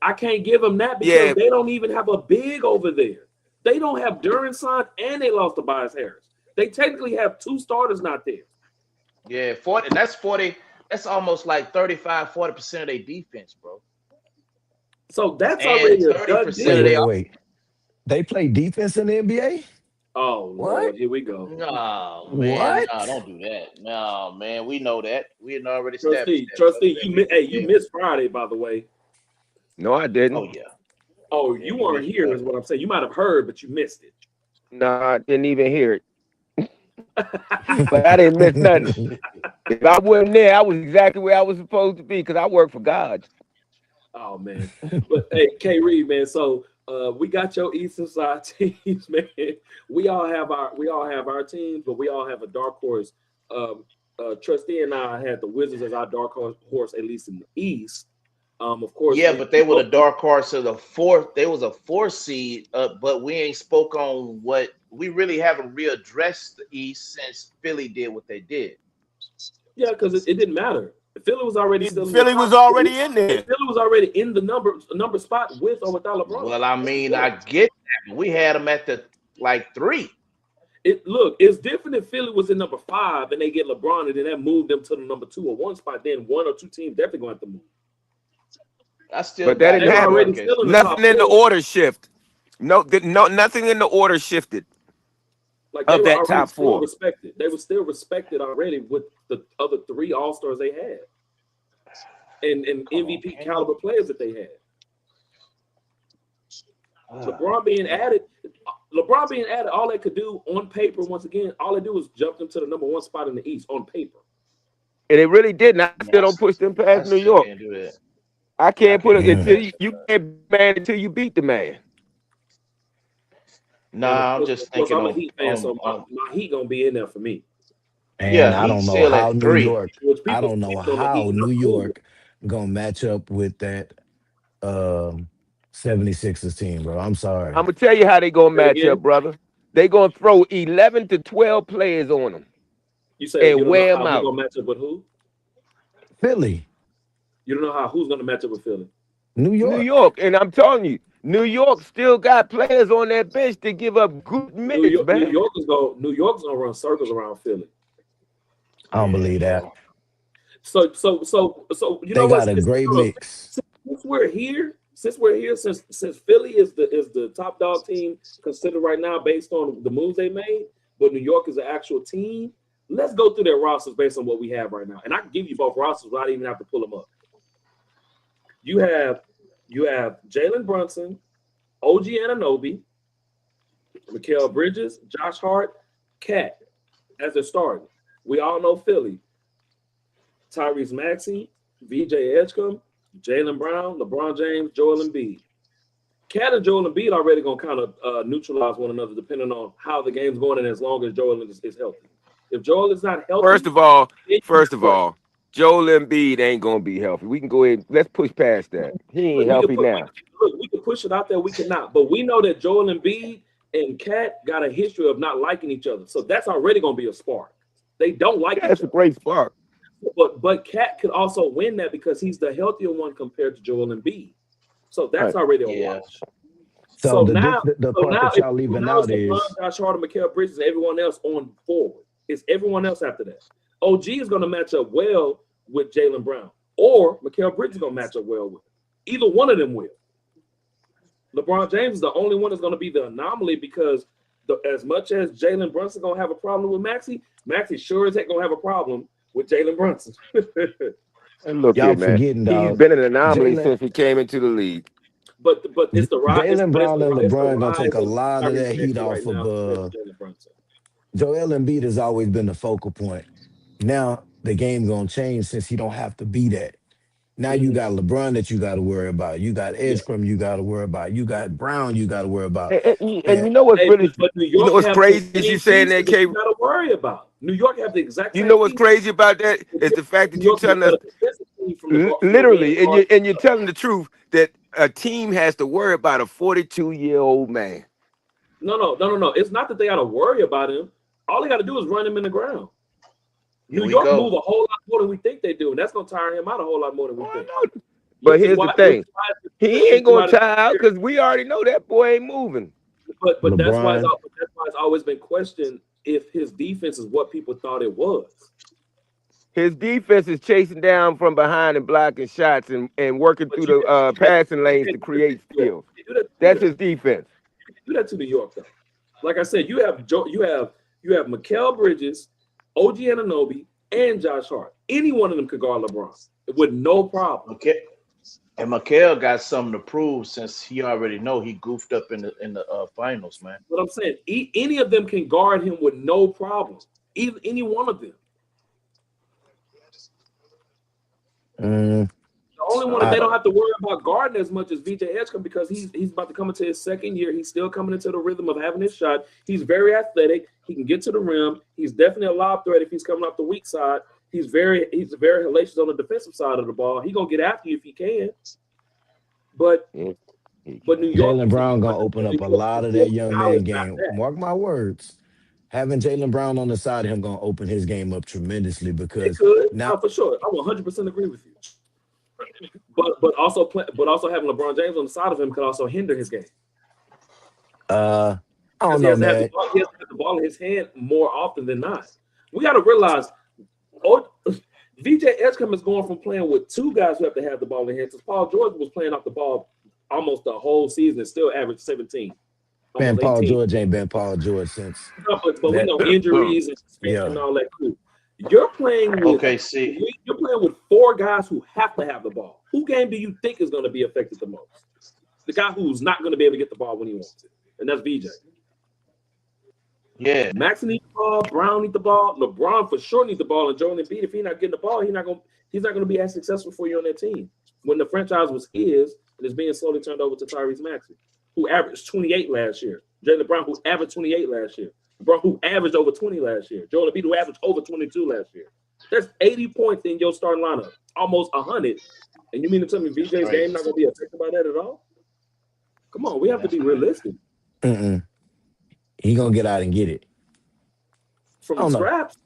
I can't give them that because yeah, they don't even have a big over there. They don't have Duran signed and they lost to Tobias Harris. They technically have two starters not there. Yeah, 40. And that's 40. That's almost like 35, 40% of their defense, bro. So that's And already a done 30% Wait, of deal. their. wait, wait. They play defense in the NBA? Oh What? Lord, here we go. No, man. What? No, don't do that. No, man. We know that. We had already established that, brother. Trustee, That we hey, yeah. you missed Friday, by the way. no, I Oh didn't. yeah. Oh, Yeah, you you weren't missed here, is Friday. what I'm saying. You might have heard, but you missed it. No, I didn't even hear it. But I didn't miss nothing. If I wasn't there, I was exactly where I was supposed to be because I work for God. Oh man, but hey, K Reed, man. So we got your Eastern side teams, man. We all have our teams, but we all have a dark horse. Trustee and I had the Wizards as our dark horse, at least in the East. Of course, Yeah, but they were the dark horse of the fourth. They was a fourth seed, but we ain't spoke on what we really haven't readdressed the East since Philly did what they did. yeah, because it didn't matter. Philly was already still in the Philly was top. already in there. Philly was already in the number spot with or without LeBron. Well, I mean, I get that. But we had them at the like 3. It's different if Philly was in number 5 and they get LeBron and then that moved them to the number 2 or 1 spot. Then 1 or 2 teams definitely going to have to move. I still But that got didn't happen. already still in the Nothing top in the 4. order shift. No, nothing in the order shifted Like they of were that already top still 4. respected. They were still respected already with the other 3 All-Stars they had. And MVP caliber players that they had. LeBron being added, all they could do on paper, once again, all they do is jump them to the number 1 spot in the East on paper. And it really didn't. I still don't push them past New York. Can't do that. I can't put it can't until you can't man until you beat the man. Nah, I'm just thinking I'm a Heat fan, so my Heat gonna be in there for me. And Yeah, I don't he's know still how at New 3. York. Which I people don't know sleep on the how Heat. New I'm cool. York gonna match up with that 76ers team, bro. I'm sorry. I'm gonna tell you how they gonna match again? up, brother. They gonna throw 11 to 12 players on them You say and you don't wear know them how out. who's gonna match up with who? Philly, You don't know how who's gonna match up with Philly. New York. New York, and I'm telling you, New York still got players on that bench to give up good minutes, man. New York's gonna run circles around Philly. I don't believe that. So you know They what? got a great mix. Since we're here, since Philly is the top dog team considered right now based on the moves they made, but New York is an actual team. Let's go through their rosters based on what we have right now, and I can give you both rosters without even have to pull them up. You have Jalen Brunson, OG Anunoby, Mikal Bridges, Josh Hart, Cat as they're starting. We all know Philly. Tyrese Maxey, VJ Edgecombe, Jaylen Brown, LeBron James, Joel Embiid. Cat and Joel Embiid already going to kind of neutralize one another depending on how the game's going and as long as Joel is healthy. If Joel is not healthy... First of all, Joel Embiid ain't gonna be healthy. We can go ahead. Let's push past that. He ain't healthy now. We can push it out there. We cannot. But we know that Joel Embiid and Cat got a history of not liking each other. So that's already going to be a spark. They don't like each other. That's a great spark. But Cat could also win that because he's the healthier one compared to Joel Embiid. So that's already a watch. So the now part that y'all leaving out is Josh Hart and Mikal Bridges and everyone else on forward. It's everyone else after that. OG is going to match up well with Jaylen Brown, or Mikal Bridges is going to match up well with him. Either one of them will. LeBron James is the only one that's going to be the anomaly because as much as Jalen Brunson going to have a problem with Maxey sure as heck going to have a problem with Jalen Brunson. And look, y'all here, man, forgetting, dog. he's been an anomaly since he came into the league. But it's the right. Jaylen Brown and LeBron gonna take a lot of that Tyrese heat Maxey off right now of Jalen Brunson. Joel Embiid has always been the focal point. Now the game gonna change since he don't have to be that. Now you got LeBron that you got to worry about. You got Edgecombe you got to worry about. You got Brown you got to worry about. And you know what's really, but New York you know what's crazy is you saying that, K. You got to worry about. New York have the exact same. You know what's crazy about that is the fact that you're telling us literally, and you're telling the truth that a team has to worry about a 42-year-old man. No. It's not that they got to worry about him. All they got to do is run him in the ground. New York move a whole lot more than we think they do, and that's gonna tire him out a whole lot more than we think. But here's the thing: he ain't gonna tire out because we already know that boy ain't moving. But that's why it's always been questioned if his defense is what people thought it was. His defense is chasing down from behind and blocking shots and working through the passing lanes to create skills. That's his defense. Do that to New York, though. Like I said, you have Mikal Bridges, OG Anunoby, and Josh Hart. Any one of them could guard LeBron with no problem. Okay. And Mikal got something to prove since he already know he goofed up in the finals, man. What I'm saying, any of them can guard him with no problem. Even any one of them. The only one that they don't have to worry about guarding as much as VJ Edgecombe because he's about to come into his second year. He's still coming into the rhythm of having his shot. He's very athletic. He can get to the rim. He's definitely a lob threat if he's coming off the weak side. He's very hellacious on the defensive side of the ball. He's gonna get after you if he can. But New York, Jaylen Brown gonna open up a lot of that young man game. Mark my words. Having Jaylen Brown on the side of him gonna open his game up tremendously because now for sure, I 100% agree with you. But also having LeBron James on the side of him could also hinder his game. I because don't he know, has to have the man. ball. He has to have the ball in his hand more often than not. We got to realize, VJ Edgecombe is going from playing with two guys who have to have the ball in hands. Paul George was playing off the ball almost the whole season and still averaged 17, Man, almost Paul 18. George ain't been Paul George since No, but we that. know injuries and suspension and Yeah. all that. Cool. You're playing with Okay, see, you're playing with four guys who have to have the ball. Who game do you think is going to be affected the most? The guy who's not going to be able to get the ball when he wants it, and that's VJ. yeah, Max needs the ball. Brown needs the ball. LeBron for sure needs the ball. And Joel Embiid, if he's not getting the ball, he's not going to be as successful for you on that team. When the franchise was his and is being slowly turned over to Tyrese Maxey, who averaged 28 last year. Jaylen Brown, who averaged 28 last year. LeBron, who averaged over 20 last year. Joel Embiid, who averaged over 22 last year. That's 80 points in your starting lineup, almost 100. And you mean to tell me VJ's game not going to be affected by that at all? Come on, we have to be realistic. Mm-mm. He gonna get out and get it. From I don't the know. scraps,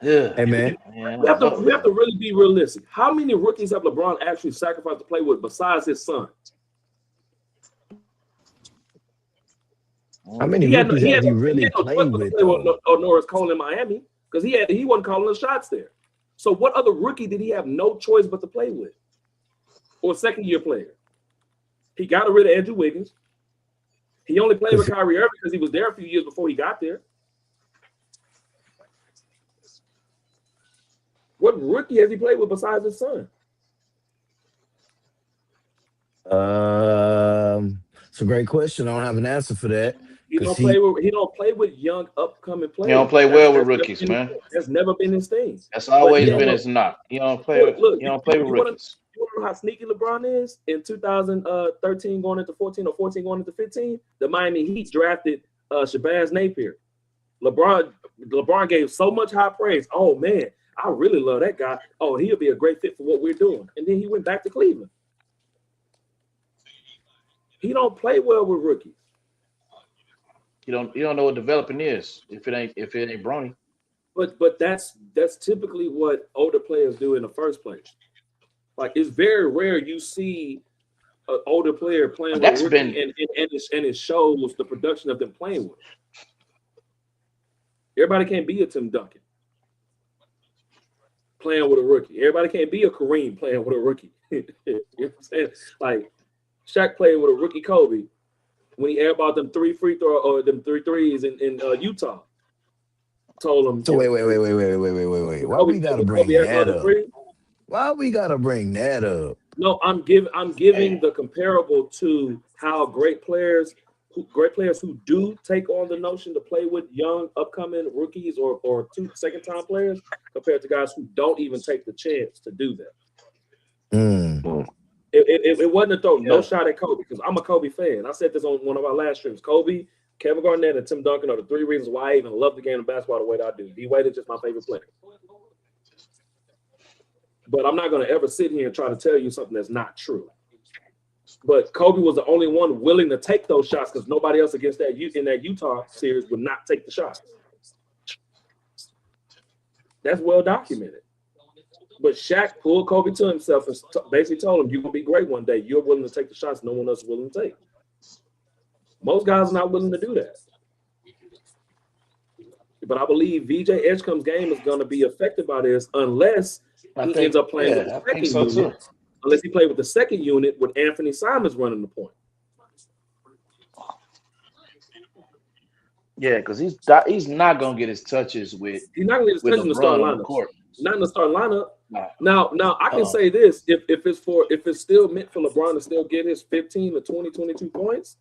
yeah. Hey, man. Man, we have to really be realistic. How many rookies have LeBron actually sacrificed to play with besides his son? How many rookies has he really played with, though? Norris Cole in Miami because he wasn't calling the shots there. So what other rookie did he have no choice but to play with? Or a second-year player? He got rid of Andrew Wiggins. He only played with Kyrie Irving because he was there a few years before he got there. What rookie has he played with besides his son? It's a great question. I don't have an answer for that. He don't play with young upcoming players. He don't play well with rookies, man. That's never been his thing. That's always But been his knock. You don't play. Look, You don't play with you wanna rookies. know how sneaky LeBron is? In 2013 going into 14 or 14 going into 15, the Miami Heat drafted Shabazz Napier. LeBron gave so much high praise. Oh man, I really love that guy. Oh, he'll be a great fit for what we're doing. And then he went back to Cleveland. He don't play well with rookies. You don't know what developing is if it ain't Bronny. But that's typically what older players do in the first place. Like it's very rare you see an older player playing with a rookie and it shows the production of them playing with. Everybody can't be a Tim Duncan playing with a rookie. Everybody can't be a Kareem playing with a rookie. You know what I'm saying? Like Shaq played with a rookie Kobe when he airballed them three free throw or them 3 threes in Utah. Told him. So wait. Why we gotta bring that up? Why we gotta bring that up? No, I'm giving the comparable to how great players who do take on the notion to play with young upcoming rookies or second time players compared to guys who don't even take the chance to do that. It wasn't to throw no shot at Kobe because I'm a Kobe fan. I said this on one of our last streams. Kobe, Kevin Garnett, and Tim Duncan are the 3 reasons why I even love the game of basketball the way that I do. D-Wade is just my favorite player. But I'm not going to ever sit here and try to tell you something that's not true. But Kobe was the only one willing to take those shots because nobody else against that in that Utah series would not take the shots. That's well documented. But Shaq pulled Kobe to himself and basically told him, "You're gonna be great one day. You're willing to take the shots no one else is willing to take." Most guys are not willing to do that. But I believe VJ Edgecombe's game is going to be affected by this unless he ends up playing with the second unit. Unless he played with the second unit with Anthony Simons running the point. Yeah, because he's not gonna get his touches with. He's not gonna get his touches in the starting lineup. Not in the starting lineup. Nah. Now I can say this: if it's still meant for LeBron to still get his 15 to 20, 22 points,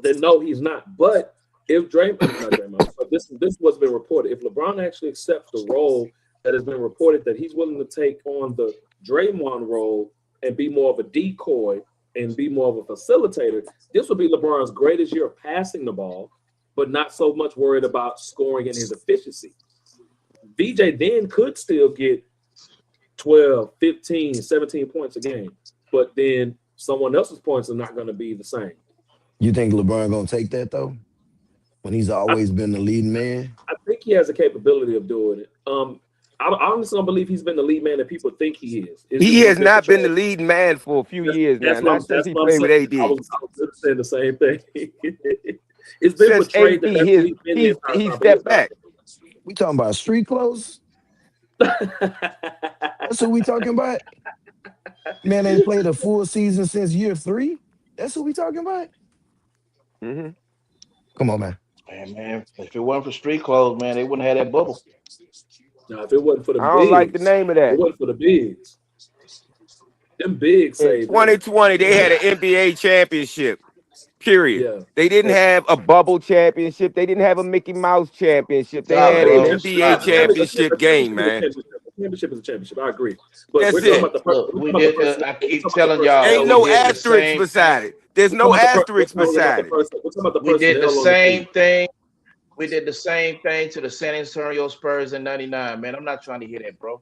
then no, he's not. But if but this what's been reported. If LeBron actually accepts the role that has been reported that he's willing to take on the Draymond role and be more of a decoy and be more of a facilitator, this will be LeBron's greatest year of passing the ball, but not so much worried about scoring and his efficiency. VJ then could still get 12, 15, 17 points a game, but then someone else's points are not going to be the same. You think LeBron going to take that, though? When he's always been the leading man? I think he has the capability of doing it. I honestly don't believe he's been the lead man that people think he is. It's He just has been not been the portrayed. leading man for a few years now. Not since That's he what I'm played with saying. AD. I was just saying the same thing. It's been Since portrayed AD, that's what he's been the entire he time, but he stepped has back. We talking about street clothes? not. That's what we talking about? Man ain't played a full season since year 3. That's what we talking about? Mm-hmm. Come on, man. Man, if it wasn't for street clothes, man, they wouldn't have that bubble. Now, if it wasn't for I them don't like the bigs, name of if it that. wasn't for the bigs. Them bigs In saved them. 2020, they had an NBA championship. Period. Yeah. They didn't have a bubble championship. They didn't have a Mickey Mouse championship. They Stop, had Okay, an bro. NBA Stop, man. championship game, man. A championship is a championship. I agree. But we're That's talking it. about the Look, we're we talking about the did. person. I We're keep talking about the telling y'all, Ain't personnel. we no did the asterisks same. beside it. There's We're no talking about the asterisks we're talking about beside the it. person. We're talking about the We did the personnel on the same team. thing. We did the same thing to the San Antonio Spurs in '99, man. I'm not trying to hear that, bro.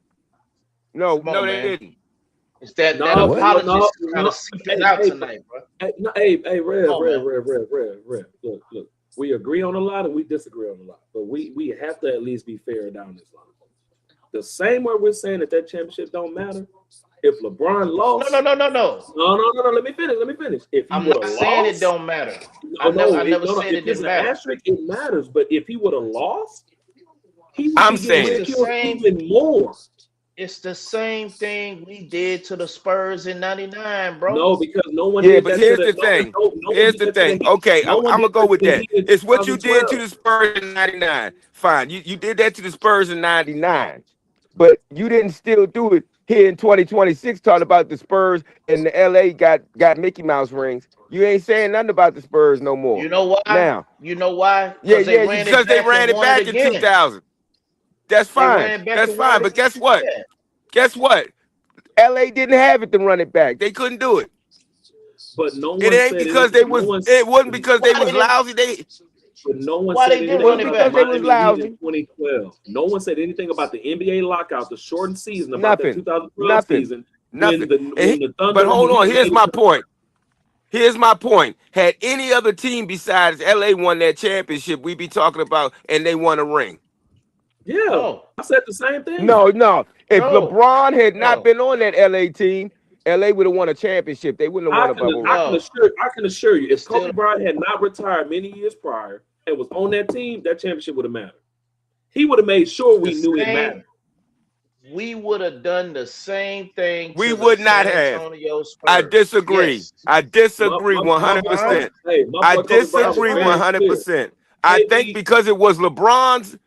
No, Come no, on, they man. didn't. It's that What? apology No, kind no. of seeping out tonight, bro. Hey, Come on, man. Rev. Look. We agree on a lot and we disagree on a lot, but we have to at least be fair down this line. The same way we're saying that championship don't matter. If LeBron lost, No. no. Let me finish. If he I'm would not have saying it lost, don't matter. I never said If it it's didn't an matter. asterisk, it matters. But if he would have lost, he would I'm be getting saying It's it. the ridiculed same. even more. It's the same thing we did to the Spurs in '99, bro. No, because no one Yeah, did but that to here's the the thing. no one Here's did the that to the thing. Heat. Okay, No one I'm gonna did go that to with the that. Heat in It's what you did 2012. to the Spurs in '99. Fine, you did that to the Spurs in '99, but you didn't still do it here in 2026. Talking about the Spurs and the LA got Mickey Mouse rings. You ain't saying nothing about the Spurs no more. You know why? Now, You know why? yeah, Because they yeah, ran it because they back ran and it won it back in again. 2000. That's They fine. ran it back That's and won fine. it But guess again. what? Yeah. Guess what? LA didn't have it to run it back. They couldn't do it. But no It one ain't said because anything. they was. It wasn't because they Why was they didn't? lousy. But no one Why said they didn't anything Was run it it about the because back? they was Miami Heat in lousy? 2012. No one said anything about the NBA lockout, the shortened season, about that Nothing. 2012 Nothing. season Nothing. when the Thunder But and the hold Heat on. Here's made my each other. point. Here's my point. Had any other team besides LA won that championship, we'd be talking about, and they won a ring. Yeah, No, I said the same thing. No. If no, LeBron had not no, been on that LA team, LA would have won a championship. They wouldn't have won a bubble ring. no. I can assure you, It's if Kobe still Bryant had not retired many years prior and was on that team, that championship would have mattered. He would have made sure the we knew it same. mattered. We would have done the same thing We to the would not San have. Antonio I Spurs. disagree. Yes, I disagree My boy, 100%. my I boy Kobe Bryant was disagree very clear. 100%. I think KB, because it was LeBron's,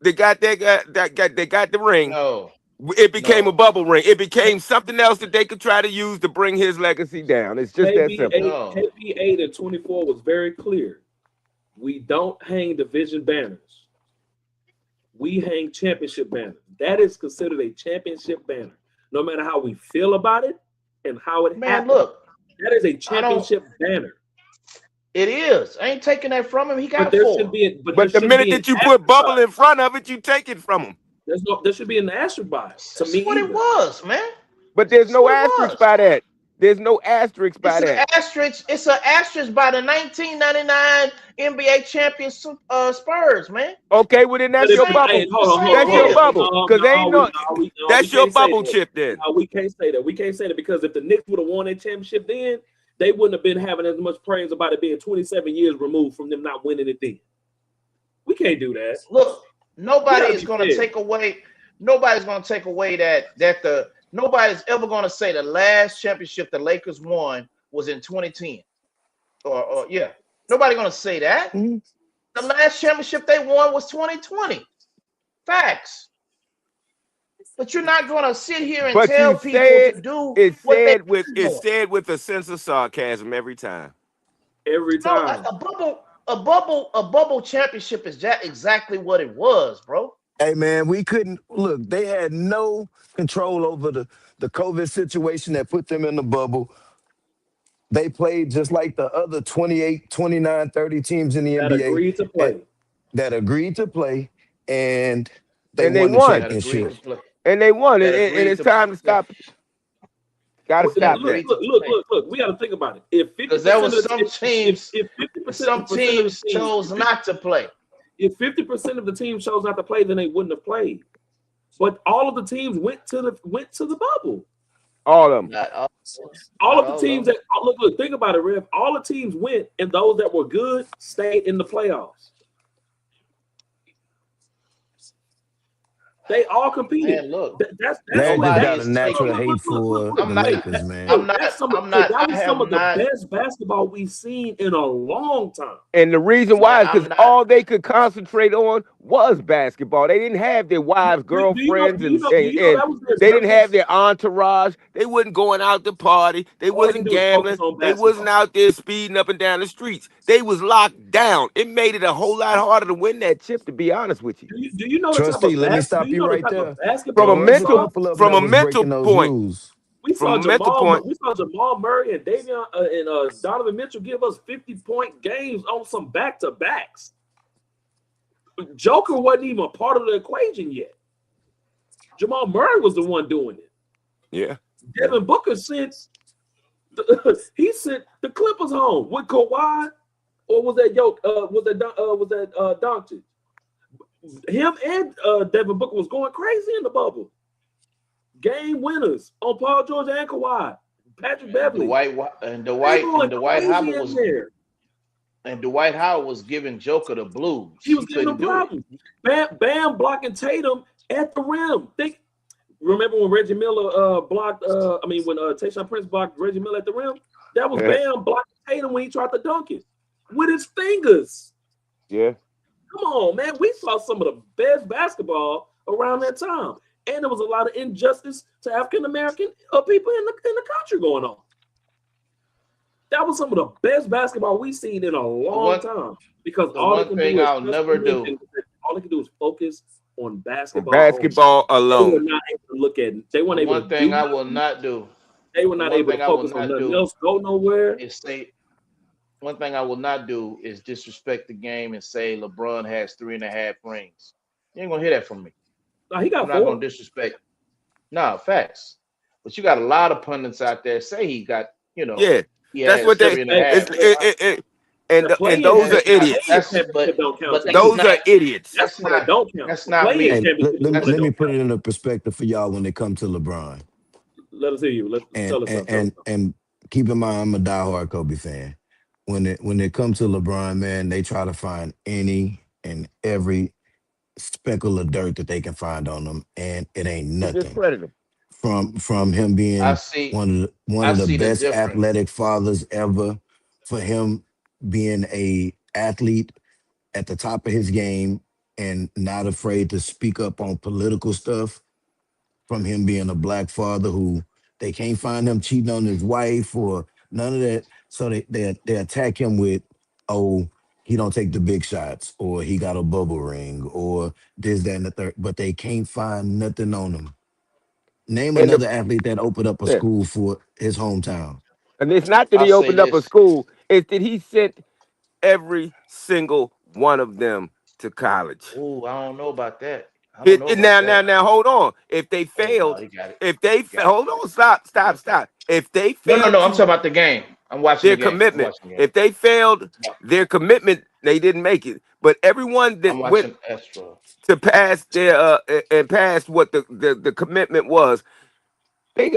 they got the ring. no, It became a no, bubble ring. It became something else that they could try to use to bring his legacy down. It's just that simple. no. KB 8 and 24 was very clear. We don't hang division banners. We hang championship banners. That is considered a championship banner. No matter how we feel about it and how it Man, happened, look, that is a I don't. championship banner. It is. I ain't taking that from him. He But got there four. should be, but there But the should minute be an that you put asterisk by bubble it. in front of it, you take it from them. There should be an asterisk by it. To That's me, what it either. was, man. But there's That's no what it asterisk was. by that. There's no asterisk It's by an that. asterisk. It's an asterisk by the 1999 NBA champion Spurs, man. Okay, well then But that's if your we, bubble. hey, hold on, That's your Deal. bubble. Cause ain't no. we That's your can't say bubble that. chip then. No, we can't say that. We can't say that because if the Knicks would have won that championship then, they wouldn't have been having as much praise about it being 27 years removed from them not winning it then. We can't do that. Look, nobody gotta is be going to fair. take away. Nobody's going to take away that nobody's ever going to say the last championship the Lakers won was in 2010. Or yeah, nobody going to say that. Mhm. The last championship they won was 2020. Facts. But you're not going to sit here and But tell you people said to do it's what they it's doing. said with a sense of sarcasm every time. Every No, time. a bubble championship is exactly what it was, bro. Hey man, we couldn't look. They had no control over the COVID situation that put them in the bubble. They played just like the other 28, 29, 30 teams in the That NBA agreed to play. that agreed to play, and they And they won the won. That agreed championship. to play. And they won. That And agreed it's to time to play. stop. Gotta Look, stop agreed that. to play. look. We got to think about it. If 50% Because there of was the some teams, if 50% some of the teams teams chose not to play. if 50% of the team chose not to play, then they wouldn't have played. but all of the teams went to the bubble. All of them. Not all, All not of the all of teams them. that look, think about it, Rev. All the teams went, and those that were good stayed in the playoffs. They all competed. Man, look, That's Larry just nobody got a is natural taking. hate for I'm the not. Lakers, man. I'm not. That's some I'm not. that I was have some of the not. best basketball we've seen in a long time. And the reason Man, why is I'm because not. all they could concentrate on was basketball. They didn't have their wives, Do you know? girlfriends, Do you know? Do you know and that was their they didn't have purpose? their entourage. They wasn't going out to party. They All they can wasn't do is focus gambling. on They wasn't basketball. out there speeding up and down the streets. They was locked down. It made it a whole lot harder to win that chip, to be honest with you. Do you know the type Trustee, of let me do stop you you know the right type of there. From basketball a There we was a mental, saw? couple of them from that a was mental breaking those point, rules. We saw from a mental Jamal. point. We saw Jamal Murray and Davion and Donovan Mitchell give us 50-point games on some back-to-backs. Joker wasn't even a part of the equation yet. Jamal Murray was the one doing it. Yeah. Devin Booker sent he sent the Clippers home with Kawhi, or was that Doncic? Him and Devin Booker was going crazy in the bubble. Game winners on Paul George and Kawhi. Patrick Beverly. Dwight Howard was there. and Dwight Howard was giving Joker the blues. He was giving them problems. Bam blocking Tatum at the rim. Remember when Reggie Miller blocked? When Tayshaun Prince blocked Reggie Miller at the rim? That was Bam blocking Tatum when he tried to dunk it with his fingers. Yeah. Come on, man. We saw some of the best basketball around that time. And there was a lot of injustice to African American people in the country going on. That was some of the best basketball we've seen in a long time. Because all they can do is focus on basketball. Basketball alone. They were not able to look at. They weren't able to do. One thing I will not do. They were not able to focus on nothing else. Go nowhere. One thing I will not do is disrespect the game and say LeBron has 3.5 rings. You ain't gonna hear that from me. No, he got I'm not 4. gonna disrespect. No, facts. But you got a lot of pundits out there say he got, Yeah, he that's has what they. 3.5. And those are idiots. Those are idiots. That's not. Don't count. That's not me. Hey, let me put it in a perspective for y'all when it comes to LeBron. Let us hear you. Tell us something. And keep in mind, I'm a diehard Kobe fan. When it comes to LeBron, man, they try to find any and every speckle of dirt that they can find on him, and it ain't nothing. From him being one of the best athletic fathers ever, for him being a athlete at the top of his game and not afraid to speak up on political stuff, from him being a black father who they can't find him cheating on his wife or none of that. So they attack him with, oh, he don't take the big shots, or he got a bubble ring, or this, that, and the third. But they can't find nothing on him. Name another athlete that opened up a school for his hometown. And it's not that he opened up a school, it's that he sent every single one of them to college. Oh, I don't know about that. Now, hold on. If they failed, hold on, stop. If they failed, no, I'm talking about the game. I'm watching their commitment. If they failed their commitment, they didn't make it. But everyone that went to pass their and passed what the commitment was, they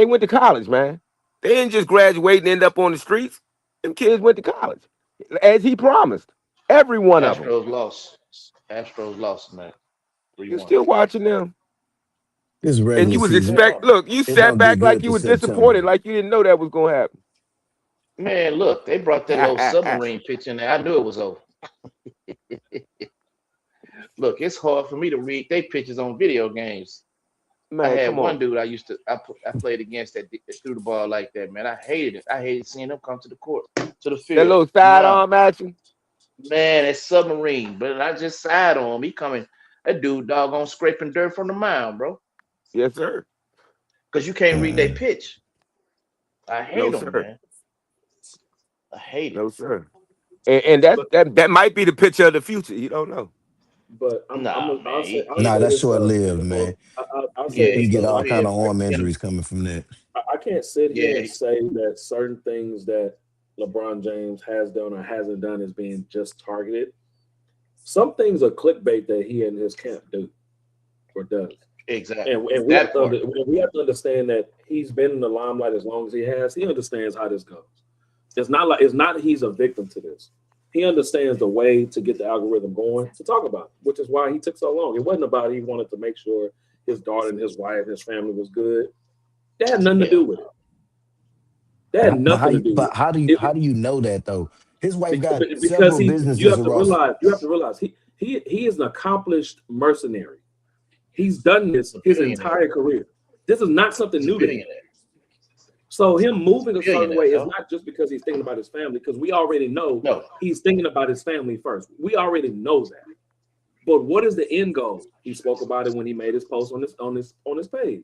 went to college, man. They didn't just graduate and end up on the streets. Them kids went to college, as he promised. Every one of them. Astros lost, man. You're still watching them. This and you was look, you sat back like you were disappointed, like you didn't know that was gonna happen. Man, look, they brought that little submarine pitch in there. I knew it was over. Look, it's hard for me to read they pitches on video games. Man, I had one dude I played against that threw the ball like that, man. I hated it. I hated seeing him come to the court, to the field. That little sidearm action. Man, that submarine. But I just side on him. He coming. That dude doggone scraping dirt from the mound, bro. Yes, sir. Because you can't read that pitch. I hate him, man. I hate it. No, sir. And that might be the picture of the future. You don't know. But that's short lived, man. You get all kind of arm injuries coming from that. I can't sit here and say that certain things that LeBron James has done or hasn't done is being just targeted. Some things are clickbait that he and his camp do or does. Exactly. And we have to understand that he's been in the limelight as long as he has. He understands how this goes. It's not he's a victim to this. He understands the way to get the algorithm going to talk about it, which is why he took so long. It wasn't about he wanted to make sure his daughter and his wife, his family was good. That had nothing to do with it. That had nothing to do with it. But how do you know that though? His wife got because several businesses. You have to realize he is an accomplished mercenary. He's done this his entire career. This is not something new to him. So him moving a certain way is not just because he's thinking about his family, because we already know he's thinking about his family first. We already know that. But what is the end goal? He spoke about it when he made his post on his page.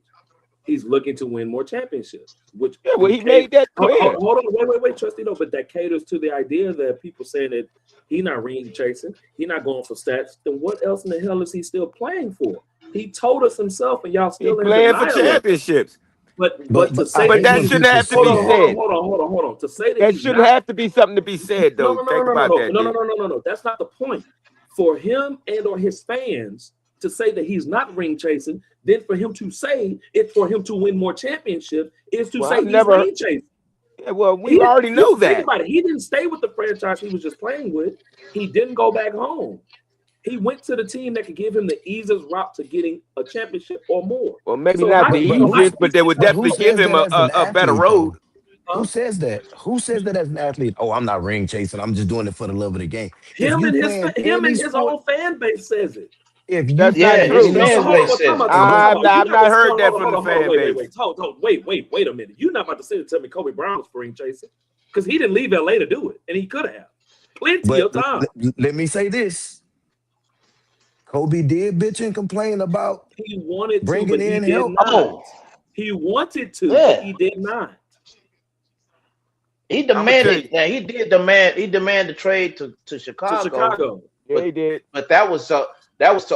He's looking to win more championships. Which he made that clear. Hold on, wait, Trusty, though. But that caters to the idea that people saying that he's not ring chasing, he's not going for stats. Then what else in the hell is he still playing for? He told us himself, and y'all still playing for championships. But that shouldn't have to be said. Hold on. To say that shouldn't have to be something to be said, though. No. That's not the point. For him and or his fans to say that he's not ring chasing, then for him to say it's for him to win more championships is to say he's ring chasing. Yeah, well, we already know that. He didn't stay with the franchise he was just playing with. He didn't go back home. He went to the team that could give him the easiest route to getting a championship or more. Well, maybe not the easiest, but they would definitely give him a better road. Who says that? Who says that as an athlete? Oh, I'm not ring chasing. I'm just doing it for the love of the game. Him and his own fan base says it. That's not true. I've not heard that from the fan base. Wait a minute. You're not about to sit and tell me Kobe Bryant was ring chasing, because he didn't leave LA to do it, and he could have plenty of time. Let me say this. Kobe did bitch and complain about he wanted bringing to, in help. He wanted to, but he did not. He demanded. Yeah, he did demand. He demanded trade to Chicago. Yeah, he did. But that was to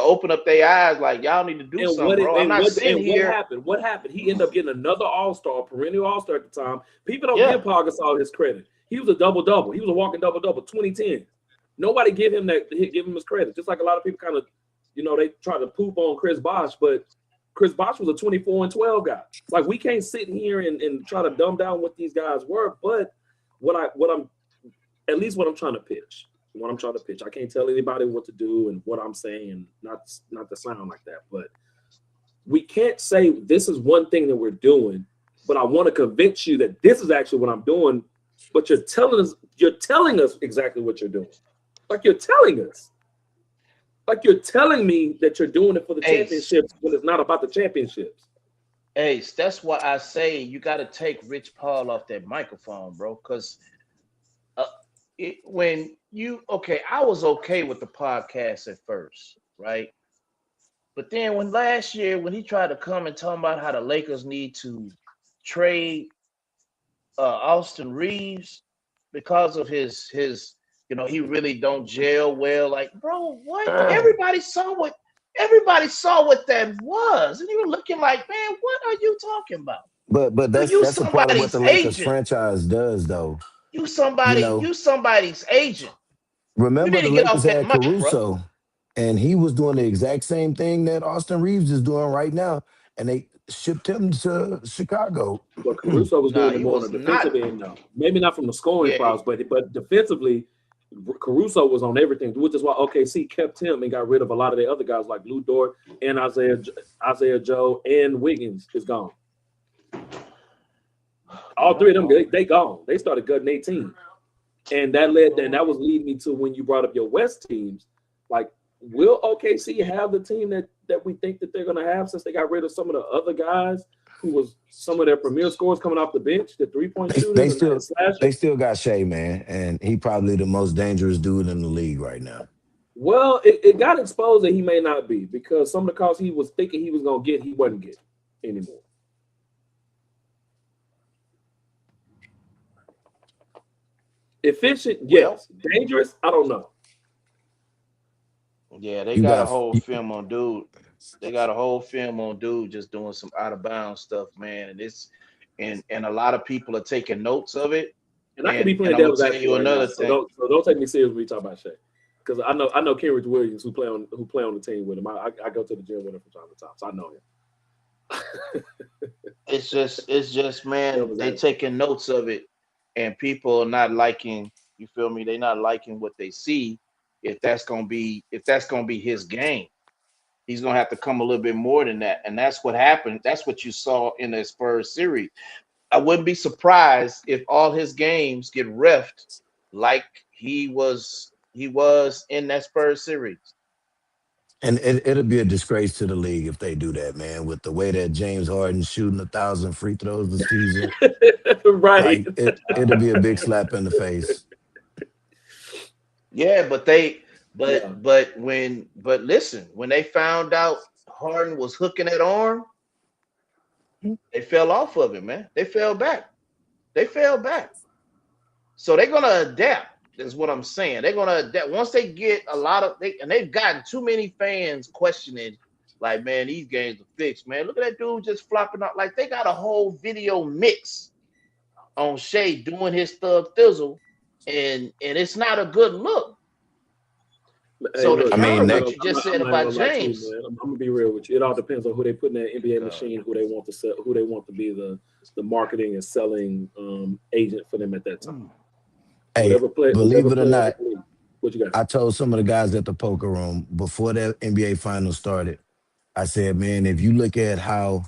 open up their eyes. Like, y'all need to do something, bro. I'm not sitting here. What happened? He ended up getting another All-Star, perennial All-Star at the time. People don't give Paul Gasol his credit. He was a double-double. He was a walking double-double. 2010. Nobody give him his credit. Just like a lot of people kind of, they try to poop on Chris Bosh, but Chris Bosh was a 24-12 guy. Like, we can't sit here and try to dumb down what these guys were. But what I'm trying to pitch. I can't tell anybody what to do and what I'm saying, not to sound like that. But we can't say this is one thing that we're doing, but I want to convince you that this is actually what I'm doing. But you're telling us exactly what you're doing. Like, you're telling us. Like, you're telling me that you're doing it for the championships when it's not about the championships. Ace, that's why I say you got to take Rich Paul off that microphone, bro. Because I was okay with the podcast at first, right? But then last year when he tried to come and talk about how the Lakers need to trade Austin Reeves because of his he really don't gel well. Like, bro, what? Everybody saw what that was, and you were looking like, man, what are you talking about? But that's a part of what the Lakers franchise does, though. You somebody's agent. Remember, the Lakers had Caruso, and he was doing the exact same thing that Austin Reeves is doing right now, and they shipped him to Chicago. But Caruso was doing it more on the defensive end, though. Maybe not from the scoring fouls, but defensively, Caruso was on everything, which is why OKC kept him and got rid of a lot of the other guys like Lou Dort and Isaiah Joe and Wiggins is gone. All three of them, they gone. They started gutting 18. And that was leading me to when you brought up your West teams. Like, will OKC have the team that we think that they're going to have, since they got rid of some of the other guys who was some of their premier scorers coming off the bench, the 3-point shooters? They still got Shea, man, and he probably the most dangerous dude in the league right now. Well, it got exposed that he may not be, because some of the calls he was thinking he was going to get, he wasn't getting anymore. Efficient, yes. Dangerous, I don't know. Yeah, they got a whole film on dude. They got a whole film on dude just doing some out of bounds stuff, man. And it's and a lot of people are taking notes of it. And I could be playing devil's advocate. Another thing. So don't take me serious when we talk about Shea, because I know Kenrich Williams who play on the team with him. I go to the gym with him from time to time, so I know him. It's just That man, was they that. taking notes of it, and people are not liking. You feel me? They not liking what they see. If that's gonna be his game, he's gonna have to come a little bit more than that, and that's what happened. That's what you saw in the Spurs series. I wouldn't be surprised if all his games get refed like he was in that Spurs series. And it'll be a disgrace to the league if they do that, man. With the way that James Harden's shooting 1,000 free throws this season, Right. like it'll be a big slap in the face. Yeah, but they Yeah. but listen, when they found out Harden was hooking that arm, they fell off of it, man. They fell back. They fell back. So they're gonna adapt. Is what I'm saying. They're gonna adapt once they get a lot of they've gotten too many fans questioning, like, man, these games are fixed, man. Look at that dude just flopping out. Like they got a whole video mix on Shea doing his thug thizzle, and it's not a good look. Hey, So to look, I counter mean, what that you just I'm said not even about gonna lie to you, James, man. I'm gonna be real with you. It all depends on who they put in that NBA God, machine, who they want to sell, who they want to be the marketing and selling agent for them at that time. mm, hey, believe Whatever it or player. not, What you got? I told some of the guys at the poker room before that NBA finals started. I said, man, if you look at how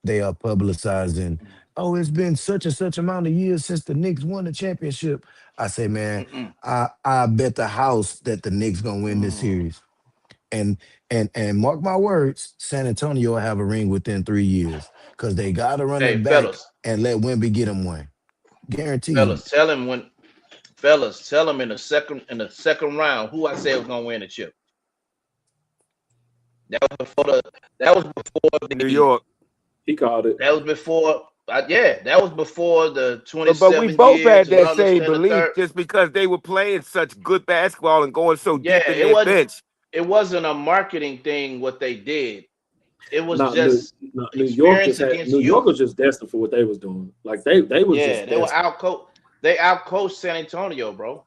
they are publicizing, oh, it's been such and such amount of years since the Knicks won the championship. I say, man, mm-mm, I bet the house that the Knicks gonna win this mm. series. And and mark my words, San Antonio will have a ring within 3 years because they gotta run Hey, it back fellas, and let Wemby get him one. fellas, Guaranteed. tell him when, fellas, tell him in the second round who I said was gonna win the chip. That was before the that was before New the York. He called it. that was before yeah, that was before the But we 27 both years had and that all this same and the belief third. just because they were playing such good basketball and going so Yeah, deep in their bench. it wasn't a marketing thing what they did. It was Not New, just not New York experience just had against New York youth. was just destined for what they was doing. Like they was Yeah, just they were destined. outcoached San Antonio, bro.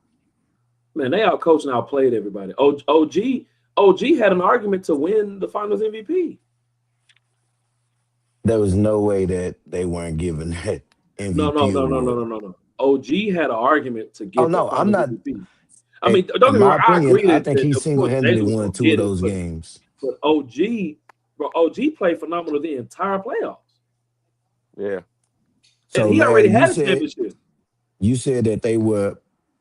Man, they outcoached and outplayed everybody. OG had an argument to win the Finals MVP. There was no way that they weren't giving that No, no, MVP no, no, no, award. no, no, no. OG had an argument to Oh get that no, I'm Finals not. MVP. I Hey, mean, don't in get me my wrong. I opinion, agree I that, think he of course single-handedly James was won going to two of get it, those games. but OG played phenomenal the entire playoffs, Yeah. and So he Larry, already had a championship. you said that they were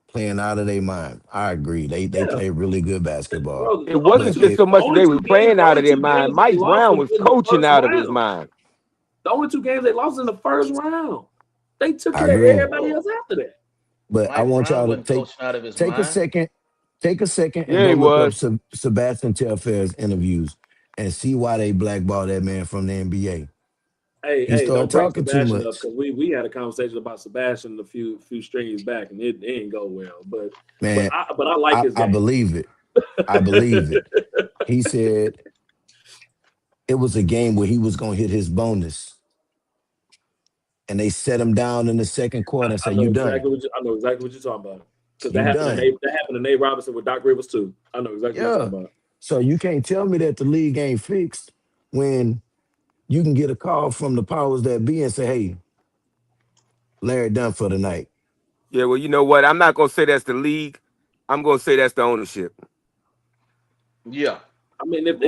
playing out of their mind. I agree. They Yeah, played really good basketball. bro. It wasn't But just if so much that they was playing The out of only their two mind. games that they Mike lost Brown was was in the coaching first out of his round. mind. The only two games they lost in the first round. They took I care of agree, everybody else Whoa, after that. but I Mike want Brown y'all to wasn't coaching out of his take a mind. second, take a second and Yeah, go he look up was. Sebastian Telfair's interviews and see why they blackballed that man from the NBA. He Hey, started don't bring talking too Sebastian up much. because we had a conversation about Sebastian a few streams back, and it didn't go well. Man, But I like his I game. believe it. I believe it. He said it was a game where he was gonna hit his bonus, and they set him down in the second quarter and said, "You done? I know exactly what you're talking about because You done?" That happened to Nate Robinson with Doc Rivers too. I know exactly what you're Yeah. talking about. So you can't tell me that the league ain't fixed when you can get a call from the powers that be and say, "Hey, Larry done for the night." Yeah, well, you know what? I'm not gonna say that's the league. I'm gonna say that's the ownership. Yeah, I mean management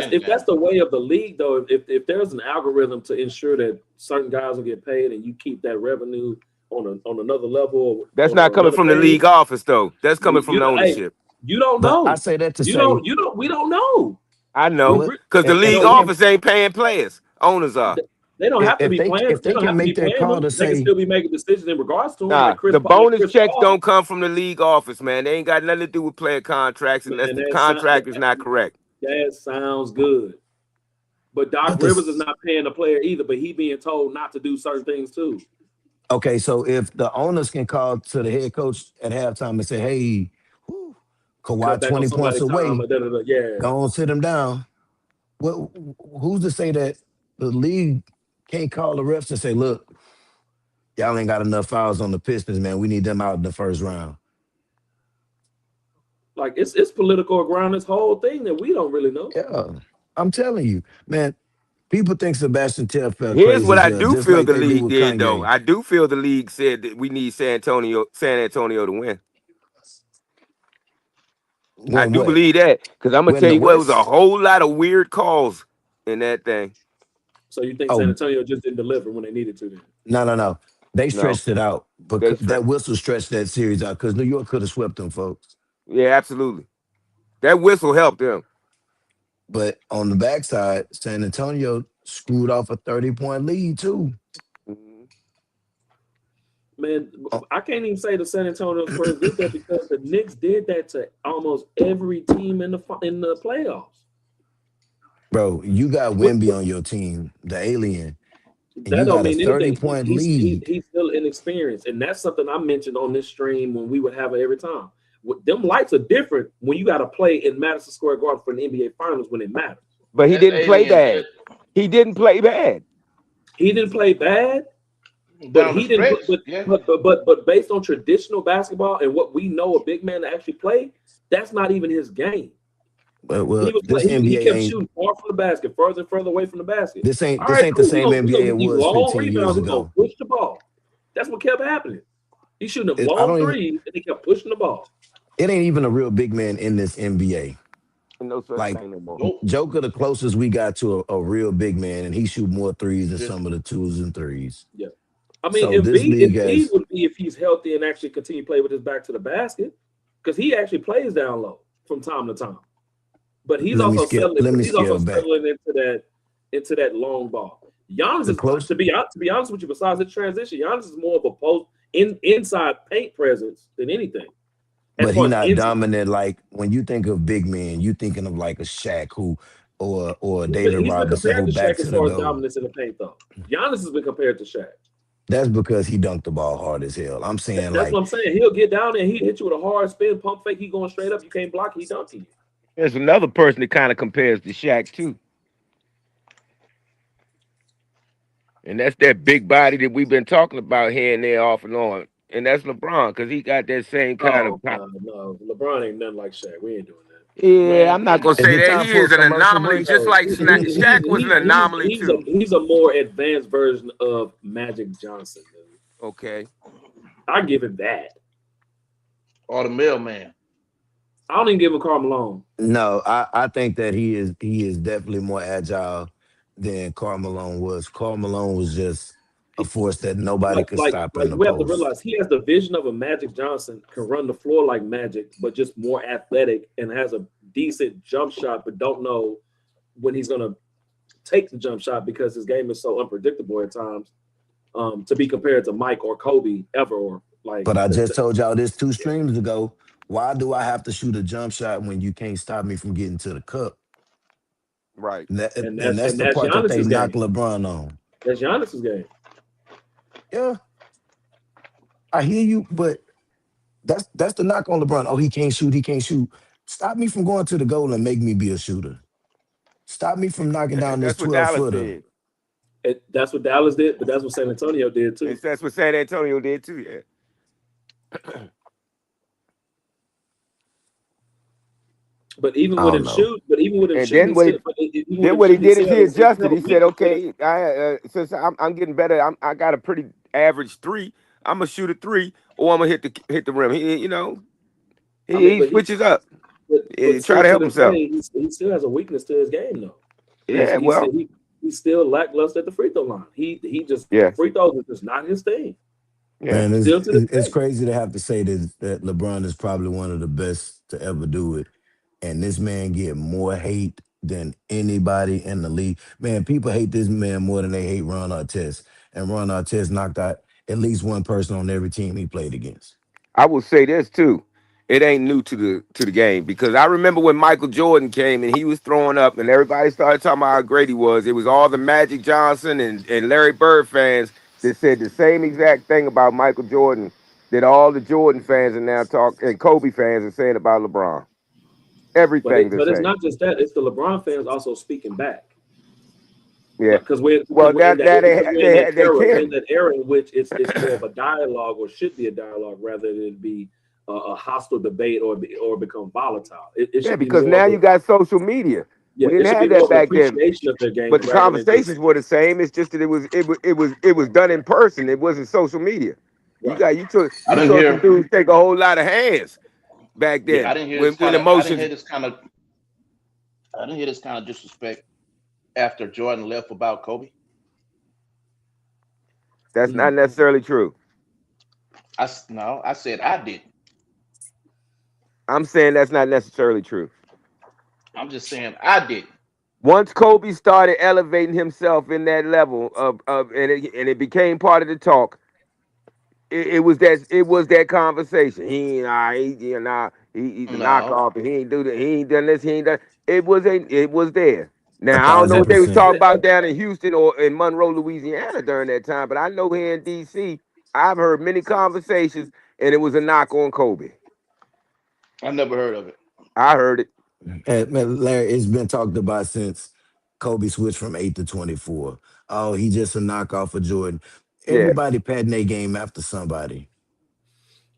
in the if that's game. the way of the league though, if there's an algorithm to ensure that certain guys will get paid and you keep that revenue on another level That's not or coming another from the page, league office though. That's coming from the hey, ownership. you don't But I know. say that to say, We don't know. I We know what re- because the if league no, they we can office ain't paying players. Owners are. they don't have to be playing. if They they don't can have to make be that paying call them. to They can say, still be making decisions in regards to them, Nah, the like bonus Chris checks Paul. don't come from the league office, man. They ain't got nothing to do with player contracts unless Man, the contract is not correct. that sounds good. But Doc but Rivers is this not paying the player either, but he being told not to do certain things too. okay, so if the owners can call to the head coach at halftime and say, "Hey, whew, Kawhi Cut back on 20 points somebody's time. away, Yeah. go on sit him down." What who's to say that the league can't call the refs and say, "Look, y'all ain't got enough fouls on the Pistons, man. We need them out in the first round." Like it's political around this whole thing that we don't really know. Yeah. I'm telling you, man. People think Sebastian Tell felt Here's crazy what as I hell, do just feel like the they do league with did, though. Kanye. I do feel the league said that we need San Antonio to win. I When do what? believe that because I'm gonna When tell the you what, it was a West? whole lot of weird calls in that thing. So you think San Oh, Antonio just didn't deliver when they needed to? Then no. They No, stretched it out, they because that straight. whistle stretched that series out because New York could have swept them folks. Yeah, absolutely. That whistle helped them. But on the backside, San Antonio screwed off a 30-point lead too. Mhm. man, Oh, I can't even say the San Antonio Spurs did that because the Knicks did that to almost every team in the playoffs. bro, you got What, Wemby on your team, the alien, and that you don't got a mean 30 anything. point lead. He's still inexperienced, and that's something I mentioned on this stream when we would have it every time. Them lights are different when you got to play in Madison Square Garden for an NBA Finals when it matters. But he That's didn't play alien. bad. He didn't play bad. He didn't play bad, but Down the he didn't. stretch, yeah. But based on traditional basketball and what we know a big man to actually play, that's not even his game. But He well, was this he NBA kept ain't shooting far from the basket, further and further away from the basket. this ain't All this right, ain't the cool. same We NBA gonna it get these was long 15 years rebounds. We're gonna ago. push the ball. That's what kept happening. He's shooting them I long don't even threes, and they kept pushing the ball. it ain't even a real big man in this NBA. No such Like thing no more. Nope. Joker, the closest we got to a real big man, and he shoot more threes than Yeah. some of the twos and threes. Yeah, I mean, So this league Embiid has, would be if he's healthy and actually continue to play with his back to the basket, because he actually plays down low from time to time. But he's let me also scale settling. let But me he's also scale back. settling into that long ball. Giannis The is close, to be honest with you. Besides the transition, Giannis is more of a inside paint presence than anything. As but he far as not inside, dominant. Like when you think of big men, you thinking of like a Shaq who or David he's been Robinson compared who to back Shaq as to the far as goal. dominance in the paint, though. Giannis has been compared to Shaq. That's because he dunked the ball hard as hell. I'm saying That's what like I'm saying. He'll get down there and he hit you with a hard spin, pump fake. He going straight up. You can't block. He dunking you. There's another person that kind of compares to Shaq too, and that's that big body that we've been talking about here and there, off and on, and that's LeBron because he got that same kind Oh of. God, no. LeBron ain't nothing like Shaq. We ain't doing that. Yeah, Man, I'm not come gonna on. is say it that time he for a is an commercial anomaly, break? just No, like Shaq was an anomaly too. he's a more advanced version of Magic Johnson. Dude. Okay, I give him that. Or the mailman. I don't even give him Karl Malone. No, I think that he is definitely more agile than Karl Malone was. Karl Malone was just a He- force that nobody could stop in like the we have to post. realize he has the vision of a Magic Johnson, can run the floor like Magic, but just more athletic and has a decent jump shot, but don't know when he's gonna take the jump shot because his game is so unpredictable at times. To be compared to Mike or Kobe ever, or like But I just told y'all this two streams ago. Why do I have to shoot a jump shot when you can't stop me from getting to the cup? right. And that's and the that's part that they Giannis's knock game. LeBron on. That's Giannis's game. Yeah, I hear you, but that's the knock on LeBron. Oh, he can't shoot. He can't shoot. Stop me from going to the goal and make me be a shooter. Stop me from knocking down this That's what 12 Dallas footer. did. That's what Dallas did, but that's what San Antonio did too. That's what San Antonio did too. Yeah. But I don't know. even with him And shooting, then what he even with then him what he shooting, did is he he still adjusted. have a He said, weakness with it. "Okay, since I'm getting better, I got a pretty average three. I'm gonna shoot a three, or I'm gonna hit the rim." I mean, He switches up. but He try still to to help this himself. day, he still has a weakness to his game though. Yeah, well, He's still lackluster at the free throw line. He just yeah, free throws is just not his thing. yeah. Man, Still to this it's day. crazy to have to say that LeBron is probably one of the best to ever do it. And this man get more hate than anybody in the league. Man, people hate this man more than they hate Ron Artest. And Ron Artest knocked out at least one person on every team he played against. I will say this too. It ain't new to the game because I remember when Michael Jordan came and he was throwing up and everybody started talking about how great he was. It was all the Magic Johnson and Larry Bird fans that said the same exact thing about Michael Jordan that all the Jordan fans are now talking and Kobe fans are saying about LeBron. Everything the But it's same. not just that. It's the LeBron fans also speaking back. Yeah. Because Well, they we're in can. that era in which it's more of a dialogue or should be a dialogue rather than be a hostile debate or become volatile. It Yeah, should be because more now of you got social media. Yeah, We didn't it should have be more that of an back then. appreciation of their But game the rather than just conversations were the same. It's just that it was done in person. It wasn't social media. right. I You didn't saw some hear. dudes take a whole lot of hands back Yeah, I then didn't hear this when kind of. I didn't emotions. hear this kind of. I didn't hear this kind of disrespect after Jordan left about Kobe. That's Mm. not necessarily true. No, I said I didn't. I'm saying that's not necessarily true. I'm just saying I didn't. Once Kobe started elevating himself in that level and it became part of the talk, it was that conversation. He ain't he's a No, knockoff and he ain't do that. He ain't done this. He ain't done. It was there. A Now I don't know That, what they was 1,000%. talking about down in Houston or in Monroe, Louisiana during that time, but I know here in D.C. I've heard many conversations and it was a knock on Kobe. I never heard of it. I heard it. Man, Larry, it's been talked about since Kobe switched from 8 to 24. Oh, he just a knockoff of Jordan. Yeah, Everybody patting their game after somebody.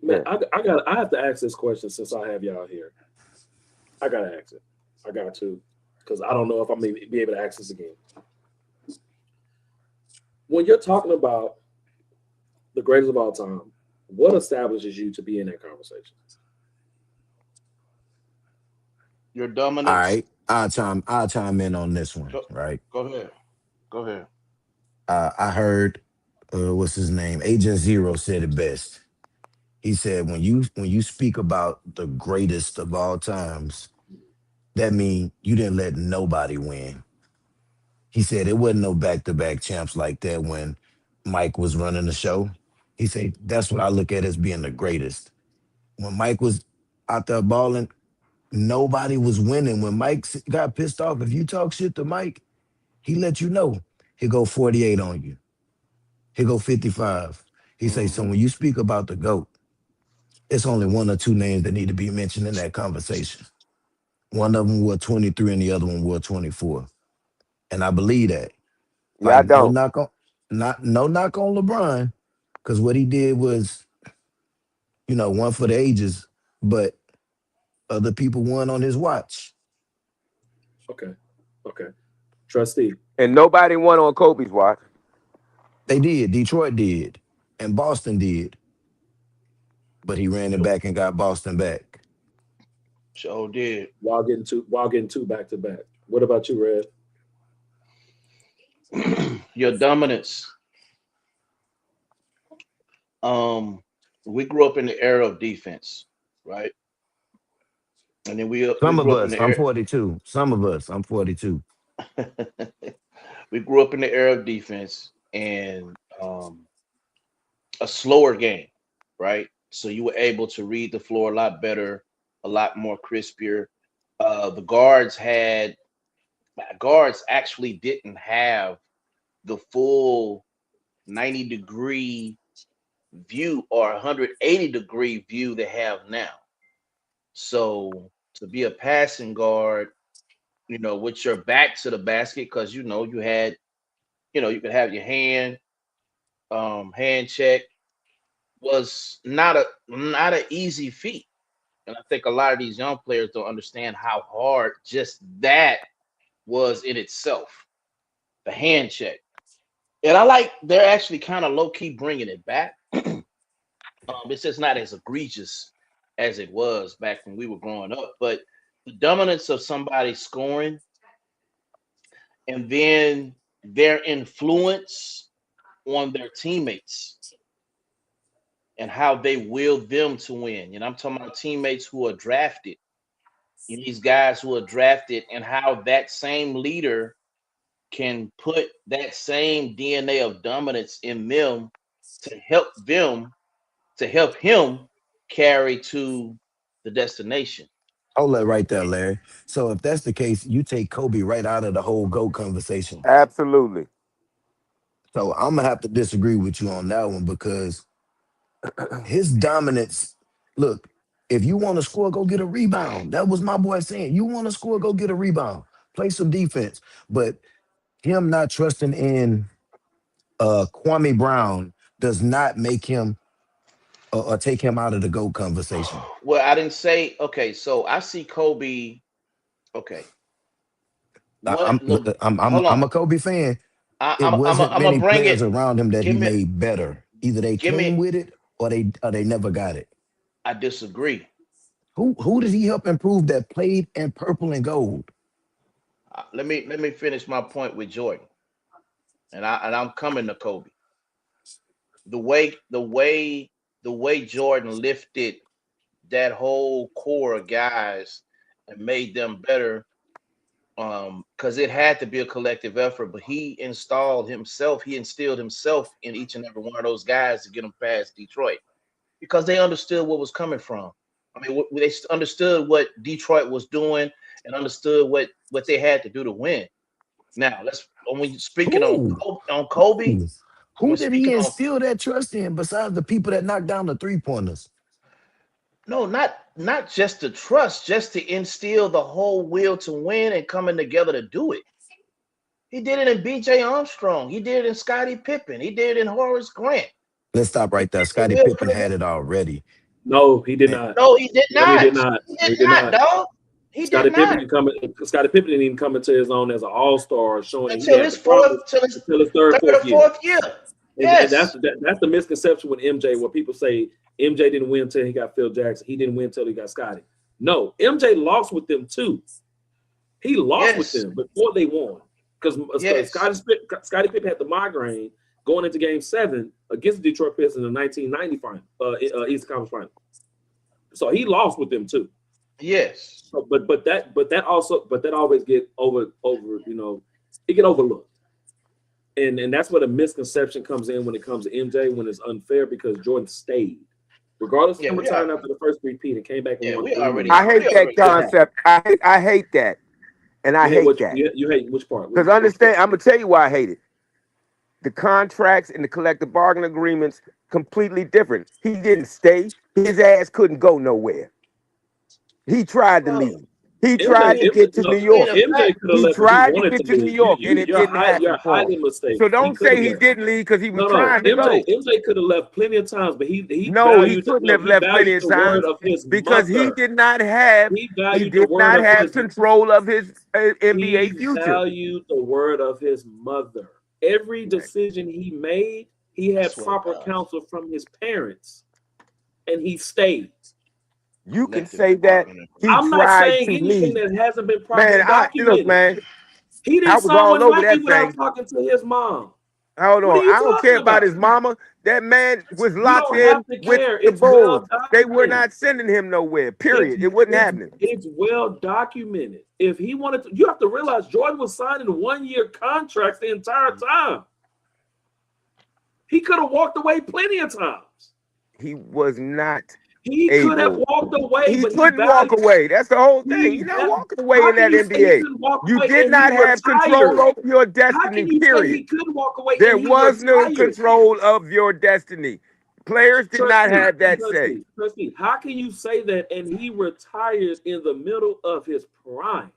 man, yeah. I have to ask this question since I have y'all here. I gotta ask it. I got to, because I don't know if I'm gonna be able to ask this again. When you're talking about the greatest of all time, what establishes you to be in that conversation? Your All dominance. right. I'll chime in on this one, Go, right? go ahead. Go ahead. I heard what's his name? Agent Zero said it best. He said when you speak about the greatest of all times, that means you didn't let nobody win. He said it wasn't no back-to-back champs like that when Mike was running the show. He said that's what I look at as being the greatest. When Mike was out there balling, nobody was winning. When got pissed off, if you talk shit to Mike, he let you know. He'll go 48 on you. He'll go 55. He say, so Hmm. when you speak about the GOAT, it's only one or two names that need to be mentioned in that conversation. One of them wore 23 and the other one wore 24. And I believe that. Yeah, I Like don't. no knock on LeBron, because what he did was, one for the ages, but other people won on his watch. Okay, okay, trustee. And nobody won on Kobe's watch. They did. Detroit did. And Boston did. But he ran it back and got Boston back. So did. While getting two back to back. What about you, Red? Your dominance. Um, we grew up in the era of defense, right? And then we Some of grew up in us, the I'm era. 42. Some of us, I'm 42. We grew up in the era of defense and a slower game, right? So you were able to read the floor a lot better, a lot more crispier. The guards actually didn't have the full 90-degree view or 180-degree view they have now. So to be a passing guard, with your back to the basket, because you could have your hand check was not an easy feat. And I think a lot of these young players don't understand how hard just that was in itself, the hand check. And I like they're actually kind of low key bringing it back. It's just not as egregious as it was back when we were growing up. But the dominance of somebody scoring and then their influence on their teammates and how they will them to win. I'm talking about teammates who are drafted, these guys who are drafted, and how that same leader can put that same DNA of dominance in them to help him carry to the destination. Hold that right there, Larry. So if that's the case, you take Kobe right out of the whole GOAT conversation. Absolutely. So I'm gonna have to disagree with you on that one because his dominance, look, if you want to score, go get a rebound. That was my boy saying. You want to score, go get a rebound. Play some defense. But him not trusting in Kwame Brown does not make him or take him out of the GOAT conversation. Well, I didn't say okay. So I see Kobe. Okay, what? I'm Hold a on. Kobe fan. It wasn't I'm gonna many bring players it. around him that he Give me, made better. Either they give came me. with it or they never got it. I disagree. Who did he help improve that played in purple and gold? Let me finish my point with Jordan, and I'm coming to Kobe. The way the way the way Jordan lifted that whole core of guys and made them better, because it had to be a collective effort. But he instilled himself in each and every one of those guys to get them past Detroit because they understood what was coming from. I mean, they understood what Detroit was doing and understood what they had to do to win. Now, let's when we speaking Who? On Kobe, Who? when Who we did he speaking on instill that trust in besides the people that knocked down the 3 pointers? no, not just to trust, just to instill the whole will to win and coming together to do it. He did it in B.J. Armstrong. He did it in Scottie Pippen. He did it in Horace Grant. Let's stop He right there. did it in Scottie Will Pippen Pullman. had it already. No, he did And not. No, he did No, he did not. not. He No, did he did not, not. dog. He did Scottie Pippen not didn't come. Scottie Pippen didn't even come into his own as an all star, showing he until had his the promise until his third, third fourth or year. fourth year. And Yes, that's the misconception with MJ, where people say MJ didn't win until he got Phil Jackson. He didn't win until he got Scotty. No, MJ lost with them too. He lost with yes, them before they won because yes, Scottie Pippen had the migraine going into Game 7 against the Detroit Pistons in the 1990 final, Eastern Conference final. So he lost with them too. yes. So, but that always get over it get overlooked. And that's where the misconception comes in when it comes to MJ, when it's unfair because Jordan stayed. Regardless of Yeah, him retiring after the first repeat and came back and yeah, won we three already more. I hate we that already know. concept. I hate that, and I You hate hate what that you hate which part? because Which part? understand. I'm gonna tell you why I hate it. The contracts and the collective bargaining agreements completely different. He didn't stay. His ass couldn't go nowhere. He tried to Well, leave. He MJ, tried to get to New no, you mean York. the MJ fact? could have He left if he tried to wanted get to to New leave. York, and it didn't You're happen for him. highly So mistaken. He don't could have say he left. didn't leave because he was No, trying to MJ go. MJ could have left plenty of times, but he No, he valued couldn't have he left plenty valued of the word times of his because mother. He he valued the did word not of have his control of his NBA He future. valued the word of his mother. Every decision he made, he I had swear to proper God, counsel from his parents, and he stayed. You can collective say that bargaining he agreement. I'm not tried saying to anything leave. that hasn't been Man, properly I look, documented. man, He I didn't was sign all with over Nike that without thing. talking to his mom. Hold What are on. you I don't talking care about about? his mama. That man was You locked don't have in to with care. the It's well Bulls. They were documented. not sending him nowhere. It's Period. It wasn't it's happening. it's well documented. If he wanted to, you have to realize Jordan was signing 1 year contracts the entire time. He could have walked away plenty of times. He was not He could have able. walked away, He but he couldn't walk valued. away. That's the whole thing. He You're not va- walking away How in can that you say he NBA. couldn't walk You away did and he not have control retired? over your How can destiny. you say Period. he couldn't walk away and There he was no retired? control of your destiny. Players did Trust not me, have that trust say. me, trust me. How can you say that and he retired in the middle of his prime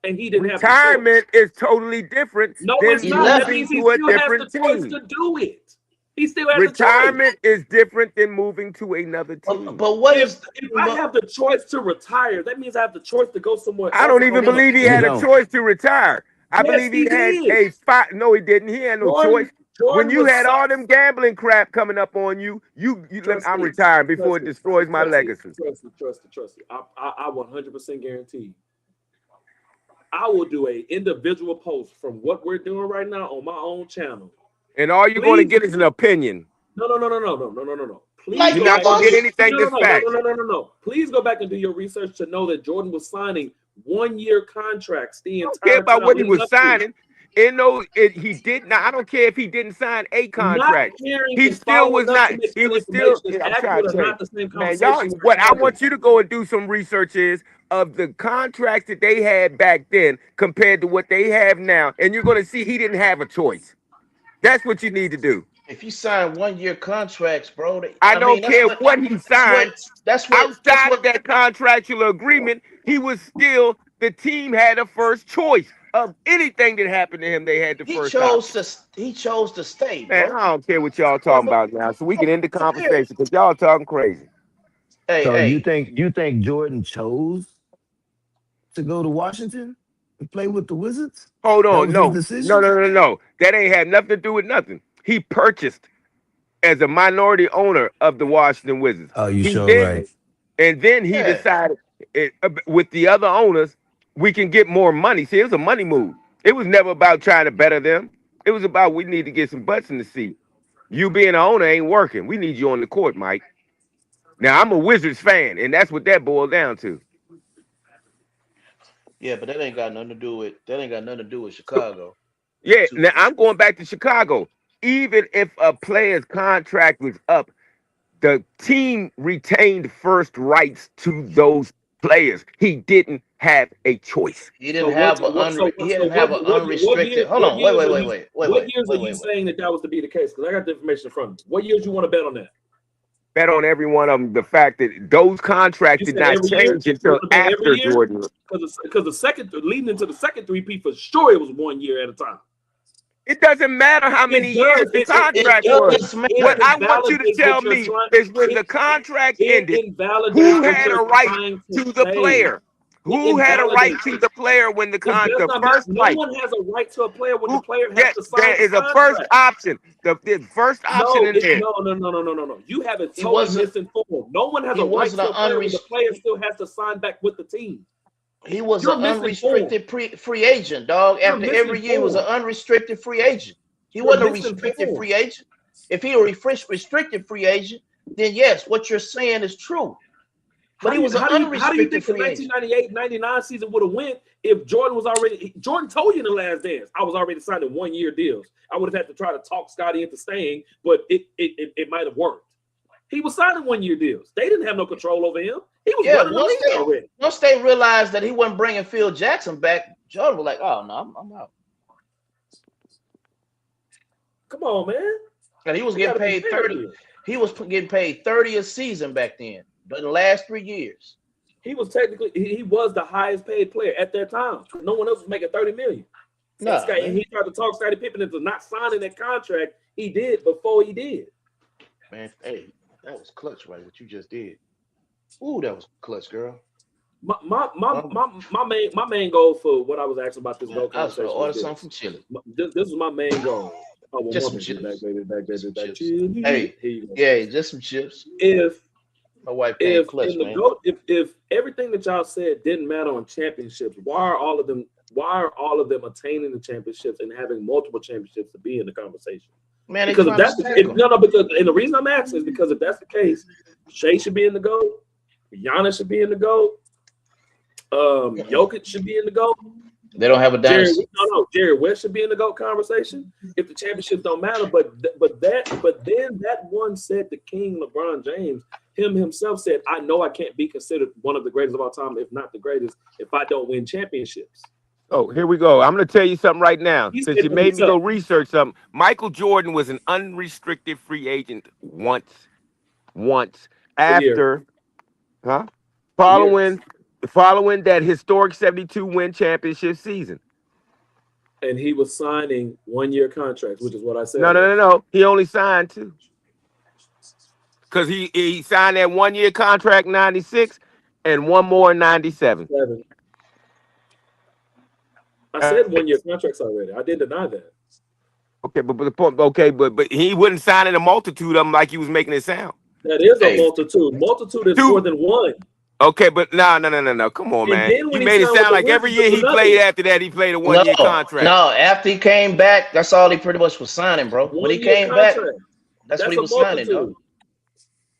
and he didn't have the choice? Retirement is totally different No, it's than He not. That left. moving means he to a still has the different choice team. to do it. He still has the choice. Retirement is different than moving to another team. But what If is? if I have the choice to retire, that means I have the choice to go somewhere I else don't and go even to a believe he you had a player. don't. choice to retire. I Yes, believe he he had did. a spot. No, he didn't. He had no choice. Jordan When Jordan you was had all them gambling crap coming up on you, trust I'm me, retiring before trust it me, destroys my trust me, legacy. trust me, trust me, trust me. I 100% guarantee you. I will do a individual post from what we're doing right now on my own channel. And all you're going to Please, get is an opinion. no. Please Like You're go not back you going and to get do was. anything that's facts. no. Please go back and do your research to know that Jordan was signing 1 year contracts the I don't care entire about time what he leading was up to it. signing. He did not. I don't care if he didn't sign a Not contract. caring He and still following was up not. to make He sure was still. information is I'm trying accurate to or tell you, not the same man. Y'all, conversation we're what I having. want you to go and do some research is of the contracts that they had back then compared to what they have now, and you're going to see he didn't have a choice. That's what you need to do. If you sign 1 year contracts, bro, I I mean don't care what he that's what signed. that's what that's Outside what of that contractual agreement, he was still the team had a first choice of anything that happened to him. They had the first option. he chose to stay, Man, bro. I don't care what y'all Point talking blank, about now, so we can end the period. conversation because y'all talking crazy. Hey, So hey, you think Jordan chose to go to Washington? He played with the Wizards. Hold That on, was his no, no, decision. no, no, no. That ain't had nothing to do with nothing. He purchased as a minority owner of the Washington Wizards. Oh, you He sure then right. and then he Yeah. decided with the other owners we can get more money. See, it was a money move. It was never about trying to better them. It was about we need to get some butts in the seat. You being an owner ain't working. We need you on the court, Mike. Now I'm a Wizards fan, and that's what that boiled down to. Yeah, but that ain't got nothing to do with Chicago. Them Yeah, two now teams. I'm going back to Chicago. Even if a player's contract was up, the team retained first rights to those players. He didn't have a choice. He So didn't what? have a What? So he what? So didn't have an what years? unrestricted. Hold What on, wait, years wait, are wait, you? wait, wait, What wait, years are wait, you wait, wait. saying that was to be the case? Because I got the information in front of me. What years you want to bet on that? Bet on every one of them. The fact that those contracts You did said not every year. change You until want to bet every after year? Jordan. Because the second leading into the second three-peat for sure it was 1 year at a time. It doesn't matter how many It years does. the It contract was. does What matter. I want you to Invalidates tell what you're me trying. is when the It contract it ended, invalidates who what had you're a right trying to to the say. player? It Who had a right invalidates to it. the player when It does the not matter. first No right? one has a right to a player when the Who? player has Yes, to sign there the is a first contract. option. The first option No, in it's there. no. You have it He totally wasn't. misinformed. No one has He a right wasn't to an a player when the unrestricted. player still has to sign back with the team. He was an You're misinformed. unrestricted free agent, dog. You're After every year, he was an misinformed. unrestricted free agent. He You're wasn't a restricted misinformed. free agent. If he were a restricted free agent, then yes, what you're saying is true. But he was an How do you unrestricted think the free agent. 1998-99 season would have went if Jordan was already Jordan told you in the last dance, I was already signing 1 year deals. I would have had to try to talk Scotty into staying, but it might have worked. He was signing 1 year deals. They didn't have no control over him. He was Yeah, running the league already. once they realized that he wasn't bringing Phil Jackson back, Jordan was like, "Oh no, I'm out." Come on, man. And he was We getting gotta be paid fair 30. here. He was getting paid 30 a season back then. In the last 3 years. He was technically he was the highest paid player at that time. No one else was making 30 million. No, And he tried to talk Scottie Pippen into not signing that contract. He did before he did. man. Hey, that was clutch, right? What you just did. Ooh, that was clutch, girl. My main goal for what I was asking about this Man, goal I was gonna conversation order was something from Chili. this was my main goal. Oh, one Just more some thing. chips. Back, Some chips. Chili. Hey, Here you go. yeah, just some chips. If My wife came if clutch, in the man. goat if everything that y'all said didn't matter on championships, why are all of them attaining the championships and having multiple championships to be in the conversation? Man, they Because if trying to that's stack if, them. no, because and the reason I'm asking is because if that's the case, Shea should be in the GOAT, Giannis should be in the GOAT, Jokic should be in the GOAT. They don't have a dynasty. Jerry West should be in the GOAT conversation if the championships don't matter. But then that one said the King LeBron James himself said, I know I can't be considered one of the greatest of all time, if not the greatest, if I don't win championships. Oh, here we go. I'm going to tell you something right now. He Since said you to made me go himself. research something, Michael Jordan was an unrestricted free agent once Year. after, huh? Following that historic 72 win championship season. And he was signing 1 year contracts, which is what I said. No. He only signed 2. Because he signed that 1 year contract in 96 and one more in 97. 7. I said 1 year contracts already. I didn't deny that. Okay, but the point, but he wouldn't sign in a multitude of them like he was making it sound. That is a Hey. multitude. Multitude is Two. more than one. Okay, but no. Come on, And man. then when You he made it signed with sound the like every Wizards, year it he was played nothing. after that, he played a 1 year contract. No, after he came back, that's all he pretty much was signing, bro. When he 1 year came back, contract. that's what he a was signing, multitude. dog.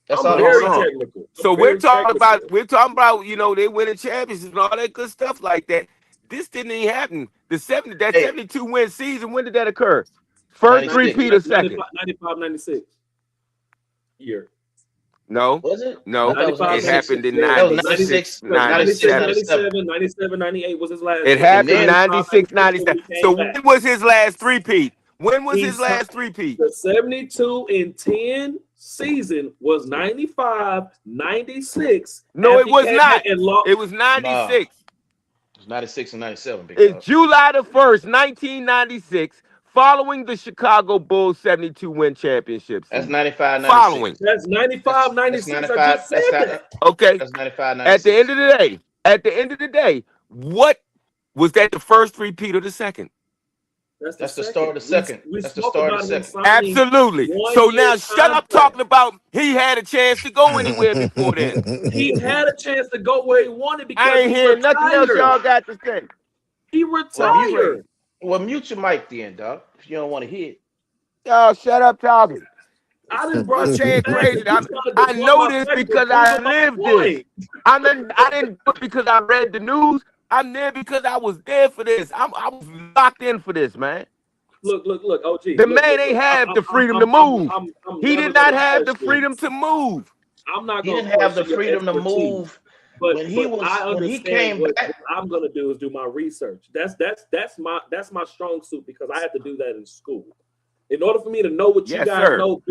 That's I'm all he very was Hold on. signing. technical. So I'm we're very talking technical. about, they winning championships and all that good stuff like that. This didn't even happen. That Hey, 72 win season, when did that occur? First 96. three-peat or second? 95, 96 year. No. Was it? No. I thought it was 95, It 96. happened in That was 96, 96, 96, 97. 97, 97, 98 was his last It year. And happened then 96, 96 when 97. he So came back. when was his last three-peat? When was his He's last three-peat? The 72 and 10 season was 95, 96. No, after it he was came not. back and lost. It was nah, 96. it was 96 and 97, big It's dog. July the 1st, 1996, following the Chicago Bulls 72 win championship That's season. 95, 96. Following. That's 95, That's 96. I 95. just said that. Okay. That's 95, At the 96. end of the day, what Was that the first repeat or the second? That's the That's the start of second. the second. We That's the spoke start of the about him second. signing Absolutely. So 1 year now shut up contract. talking about he had a chance to go anywhere before then. He had a chance to go where he wanted I because ain't he hearing nothing else retired. y'all got to say. He Well, mute. retired. Well, mute your mic then, dog. If you don't want to hear it. Y'all shut up talking. I didn't You brought you saying back crazy. because you trying to I debunk know my this fact and because I proving my lived this. point. I didn't do it because I read the news. I'm there because I was there for this. I was locked in for this, man. Look, OG, The man ain't look. have the freedom to move. I'm He never did gonna not have the question. freedom to move. I'm not He gonna didn't have the question your freedom to expertise. move But when he but was I when he understand came what back. I'm gonna do is do my research. That's my strong suit because I had to do that in school. In order for me to know what you Yes, guys sir. know,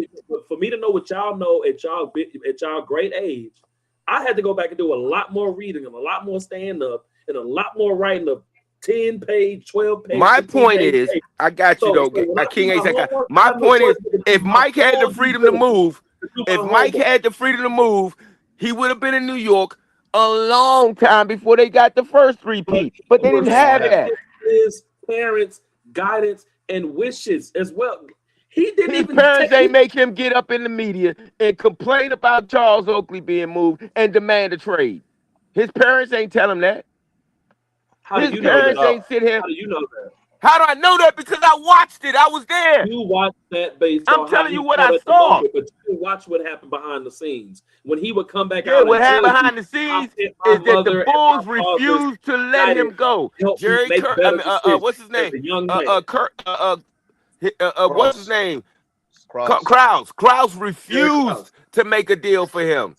for me to know what y'all know at y'all great age, I had to go back and do a lot more reading and a lot more stand up and a lot more writing of 10-page, 12-page, My 15 point page is, paper. I got you So though. when I do King my ain't said. homework, I My have no point choice is, but to do if my Mike had the full due freedom to diligence move, to do my if Mike homework. had the freedom to move, he would have been in New York a long time before they got the first But repeat. But he they didn't That ain't gonna have happen. that. respected his parents' guidance and wishes as well. He didn't His even take. parents ain't make him get up in the media and complain about Charles Oakley being moved and demand a trade. His parents ain't tell him that. How do His you know that? parents ain't sit here. How do you know that? How do I know that? Because I watched it. I was there. You watched that based I'm on how telling you he what felt I at the saw. moment, but you didn't watch what happened behind the scenes when he would come back Yeah, out what and tell happened you, behind the "I scenes sent my is that the mother and my Bulls father's refused to let him guidance go. help me Jerry make Kerr, I better mean, decisions what's his as name? a young man." Kurt, what's his Cross. name? Cross. Krause. Krause Jerry Krause. refused to make a deal for him.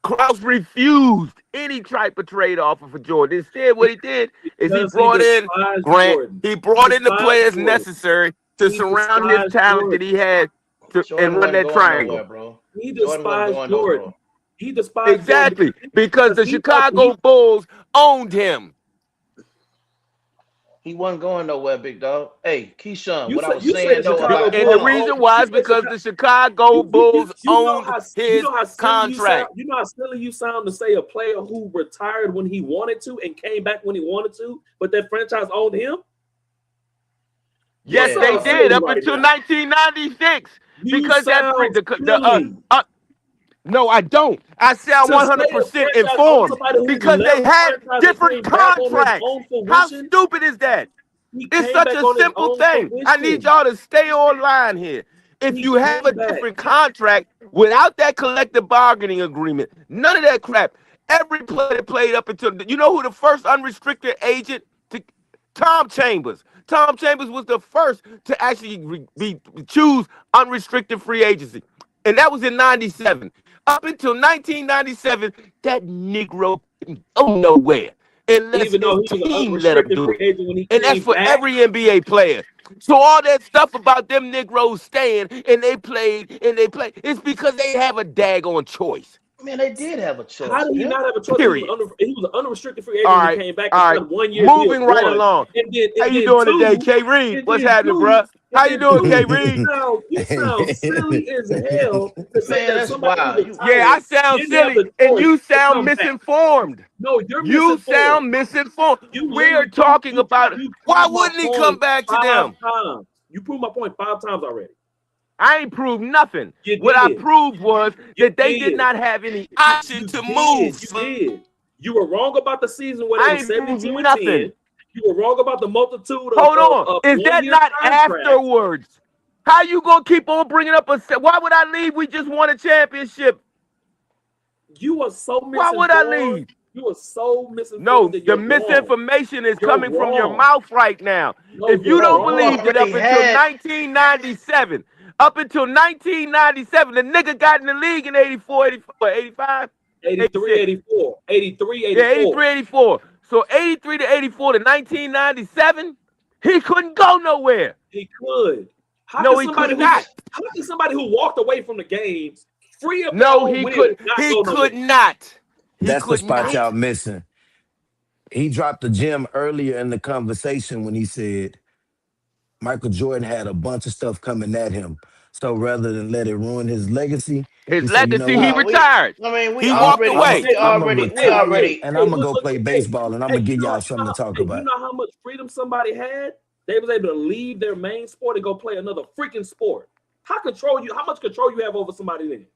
Krause refused any type of trade offer for Jordan. Instead, what he did is he Because he brought in despised Grant. Jordan. He He brought in the despised players Jordan. necessary to He surround his despised talent that Jordan. he had and Jordan run wasn't that going triangle. nowhere, bro. He Jordan wasn't despised going nowhere. Jordan. He despised Jordan Exactly, because because the he thought Chicago Bulls owned him. He wasn't going nowhere, big dog. Hey, Keyshawn, what I was you say saying the though Chicago about And the Bulls hold reason own why you is say because Chicago, the Chicago Bulls you know owned how his silly you sound. contract. You know how silly you sound to say a player who retired when he wanted to and came back when he wanted to, but that franchise owned him. You Yes, yeah, they sound dog. did silly up right until now. 1996 You because that sound the silly no, I don't. I sound to say a 100% franchise owns informed somebody who because they left the had franchise and different came back on his contracts. own How fruition. stupid is that? He It's came such back a on his simple own thing. I need fruition. y'all to stay online here. If He you have a came back. different contract without that collective bargaining agreement, none of that crap. Every player that played up until you know who the first unrestricted agent to Tom Chambers. Tom Chambers was the first to actually choose unrestricted free agency. And that was in 97. Up until 1997, that Negro couldn't go nowhere unless Even his though he was an team let him unrestricted do free it. agent when he And that's came for back. every NBA player. So all that stuff about them Negroes staying and they played, it's because they have a daggone choice. Man, they did have a How choice, did he pimp. not have a choice? Period. He was an unrestricted free agent All when he right, came back and all right. signed 1 year deals. Moving right One, along. and then How and you then doing today, two, K. Reed? and What's then happening, two, bruh? and How you then doing, two. K. You Reed? sound you sound silly as hell to say Man, that that's somebody who wild. Yeah, I retired sound didn't have silly, the and choice you to sound come back. misinformed. No, you're You misinformed. sound misinformed. You We're literally proved talking about it. you Why proved my wouldn't he come point back to 5 them? times. You proved my point 5 times already. I ain't proved nothing. You What I did. proved was You that they did did. not have any option You to move. did. You did. You were wrong about the season where they I were ain't proved 72 and 10. nothing. You were wrong about the multitude Hold on. of Is that 1 year not contracts. afterwards? How you gonna keep on bringing up a? Why would I leave? We just won a championship. You are so Why would I misinformed. leave? You are so misinformed No, that the you're wrong. misinformation is You're coming from your wrong. mouth right now. No, If you you're Bro, don't you believe wrong. that already up until had 1997, up until 1997, the nigga got in the league in 84, 84, 85, 83, 86. 84. 83, Yeah, 84. 83, 84. So 83 to 84 to 1997, he couldn't go nowhere. He could. How No, can he somebody could who not. how can somebody who walked away from the game, free of their No, own he will, could. not He go could nowhere? not. He That's the could spot not. y'all missing. He dropped the gem earlier in the conversation when he said Michael Jordan had a bunch of stuff coming at him. So rather than let it ruin his legacy, His he said, "You know legacy, he what? No, we. retired. I mean, we He I'm walked already, I'm a away. we I'm a already, we retire already. and I'm gonna look, go look, play hey, baseball and I'm hey, gonna give y'all something to talk you about." know how much freedom somebody had? They was able to leave their main sport and go play another freaking sport. How much control you have over somebody then?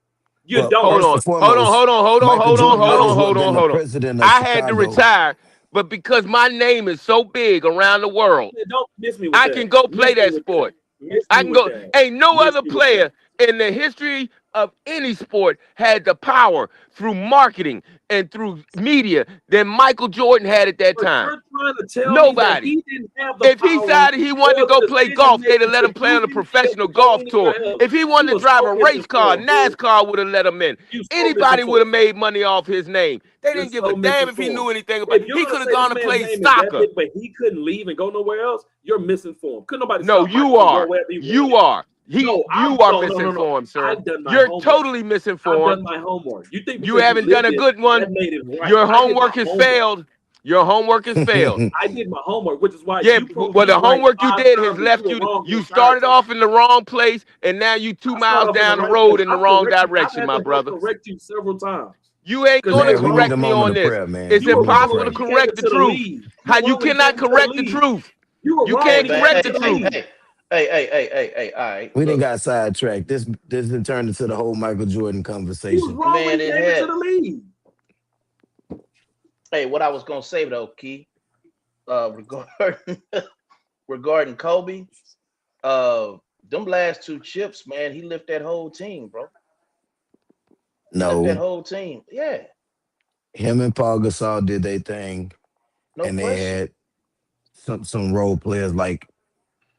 You Well, don't. Hold first and on, hold on, foremost, hold on, hold on, Michael hold on, You Jordan hold might on, as don't. well hold been on, the hold on. president of I had to Chicago. retire, but because my name is so big around the world, Don't miss me with I that. can go play Miss me that with that. sport. Miss I me can with go. that. Ain't no Miss other me with that. player in the history of any sport had the power through marketing and through media than Michael Jordan had at that But time. you're trying to tell me that Nobody. he didn't have the If he power decided he wanted to or go the play decision golf, they'd have making let to him play do on a anything else professional to go golf tour. anywhere else. If he You wanted to were drive so a race car, misinformed, dude. NASCAR would have let him in. You so Anybody would have misinformed. made money off his name. They You're didn't give a so damn if he misinformed. knew anything about If it. you're He gonna could have say this gone to man's play name is that soccer. big, but he couldn't leave and go nowhere else, you're misinformed. Couldn't nobody No, stop Michael you from going are. wherever he You wanted? are. No, You are no. misinformed, sir. I've done my You're homework. totally I've misinformed. done my homework. You think You because you haven't done lived a it, good that one. made it right? Your I did my homework has homework. failed. Your homework has failed. I did my homework, which is why Yeah, you proved well, me the right homework you 5 did has times and you left were you. wrong the You entire started time. off in the wrong place, and now you two I started miles off in the down the right place. road in the I've wrong corrected you. I've direction, had my to help brother. correct you several times You ain't because going you to Man, was we need wrong correct a when me you moment on of this. prayer, man. It's you were We're gonna wrong when impossible you to pray. came correct the into the truth. league. You How were you wrong when you cannot came into the correct the league. truth? You were You wrong Hey can't when you man, came correct into the the truth. league. hey. All right, We didn't look, got sidetracked. This didn't turn into the whole Michael Jordan He was conversation. wrong when man, he it came into the has. league. Hey, what I was gonna say though, Key, regarding regarding Kobe, uh, them last two chips, man, he lifted that whole team, bro. He lifted that No, whole team. Yeah, him and Paul Gasol did their thing, no and they question. had some role players. Like,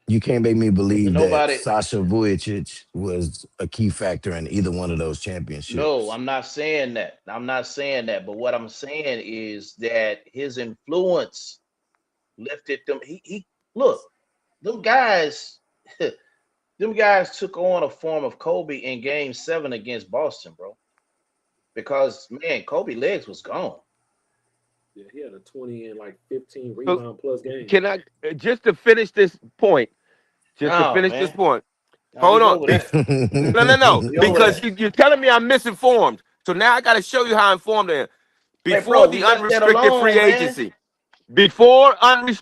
you can't make me believe that Nobody. Sasha Vujacic was a key factor in either one of those No, championships. I'm not saying that. I'm not saying that. But what I'm saying is that his influence lifted them. He look, them guys, them guys took on a form of Kobe in Game 7 against Boston, bro. Because man, Kobe legs was gone. Yeah, he had a 20 and like 15 So rebound plus game. can I just to finish this point? Just to No, finish this man. point. No, we Hold on. over that. No. We over Because that. you're telling me I'm misinformed. So now I got to show you how informed I am. Hey, Before bro, we the left that unrestricted free alone, man. agency, before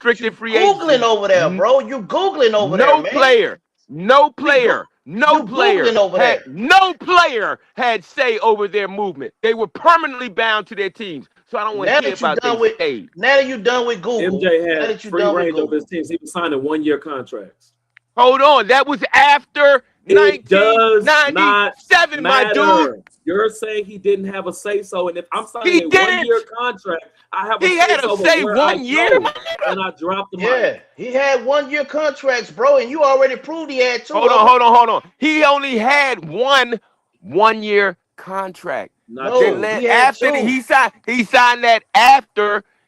But unrestricted you free googling agency, over there, bro. You googling over there, no man. player, no You go, player, no you player googling over had there. no player had say over their movement. They were permanently bound to their teams. So I don't want Now to hear that you about they done with, stayed. now that you done with Google, MJ now had that you free done with range over his Google, teams. He was signing 1 year contracts. Hold on, that was after It does not 1997, my dude. matter. You're saying he didn't have a say so, and if I'm signing He a 1 year didn't. contract, I have a He say had to so over say where I 1 year, go. my nigga. And I dropped the mic. yeah, he had 1 year contracts, bro, and you already proved he had two Hold of on, them. hold on. He only had one 1 year contract. Not Then No, true. he had after two,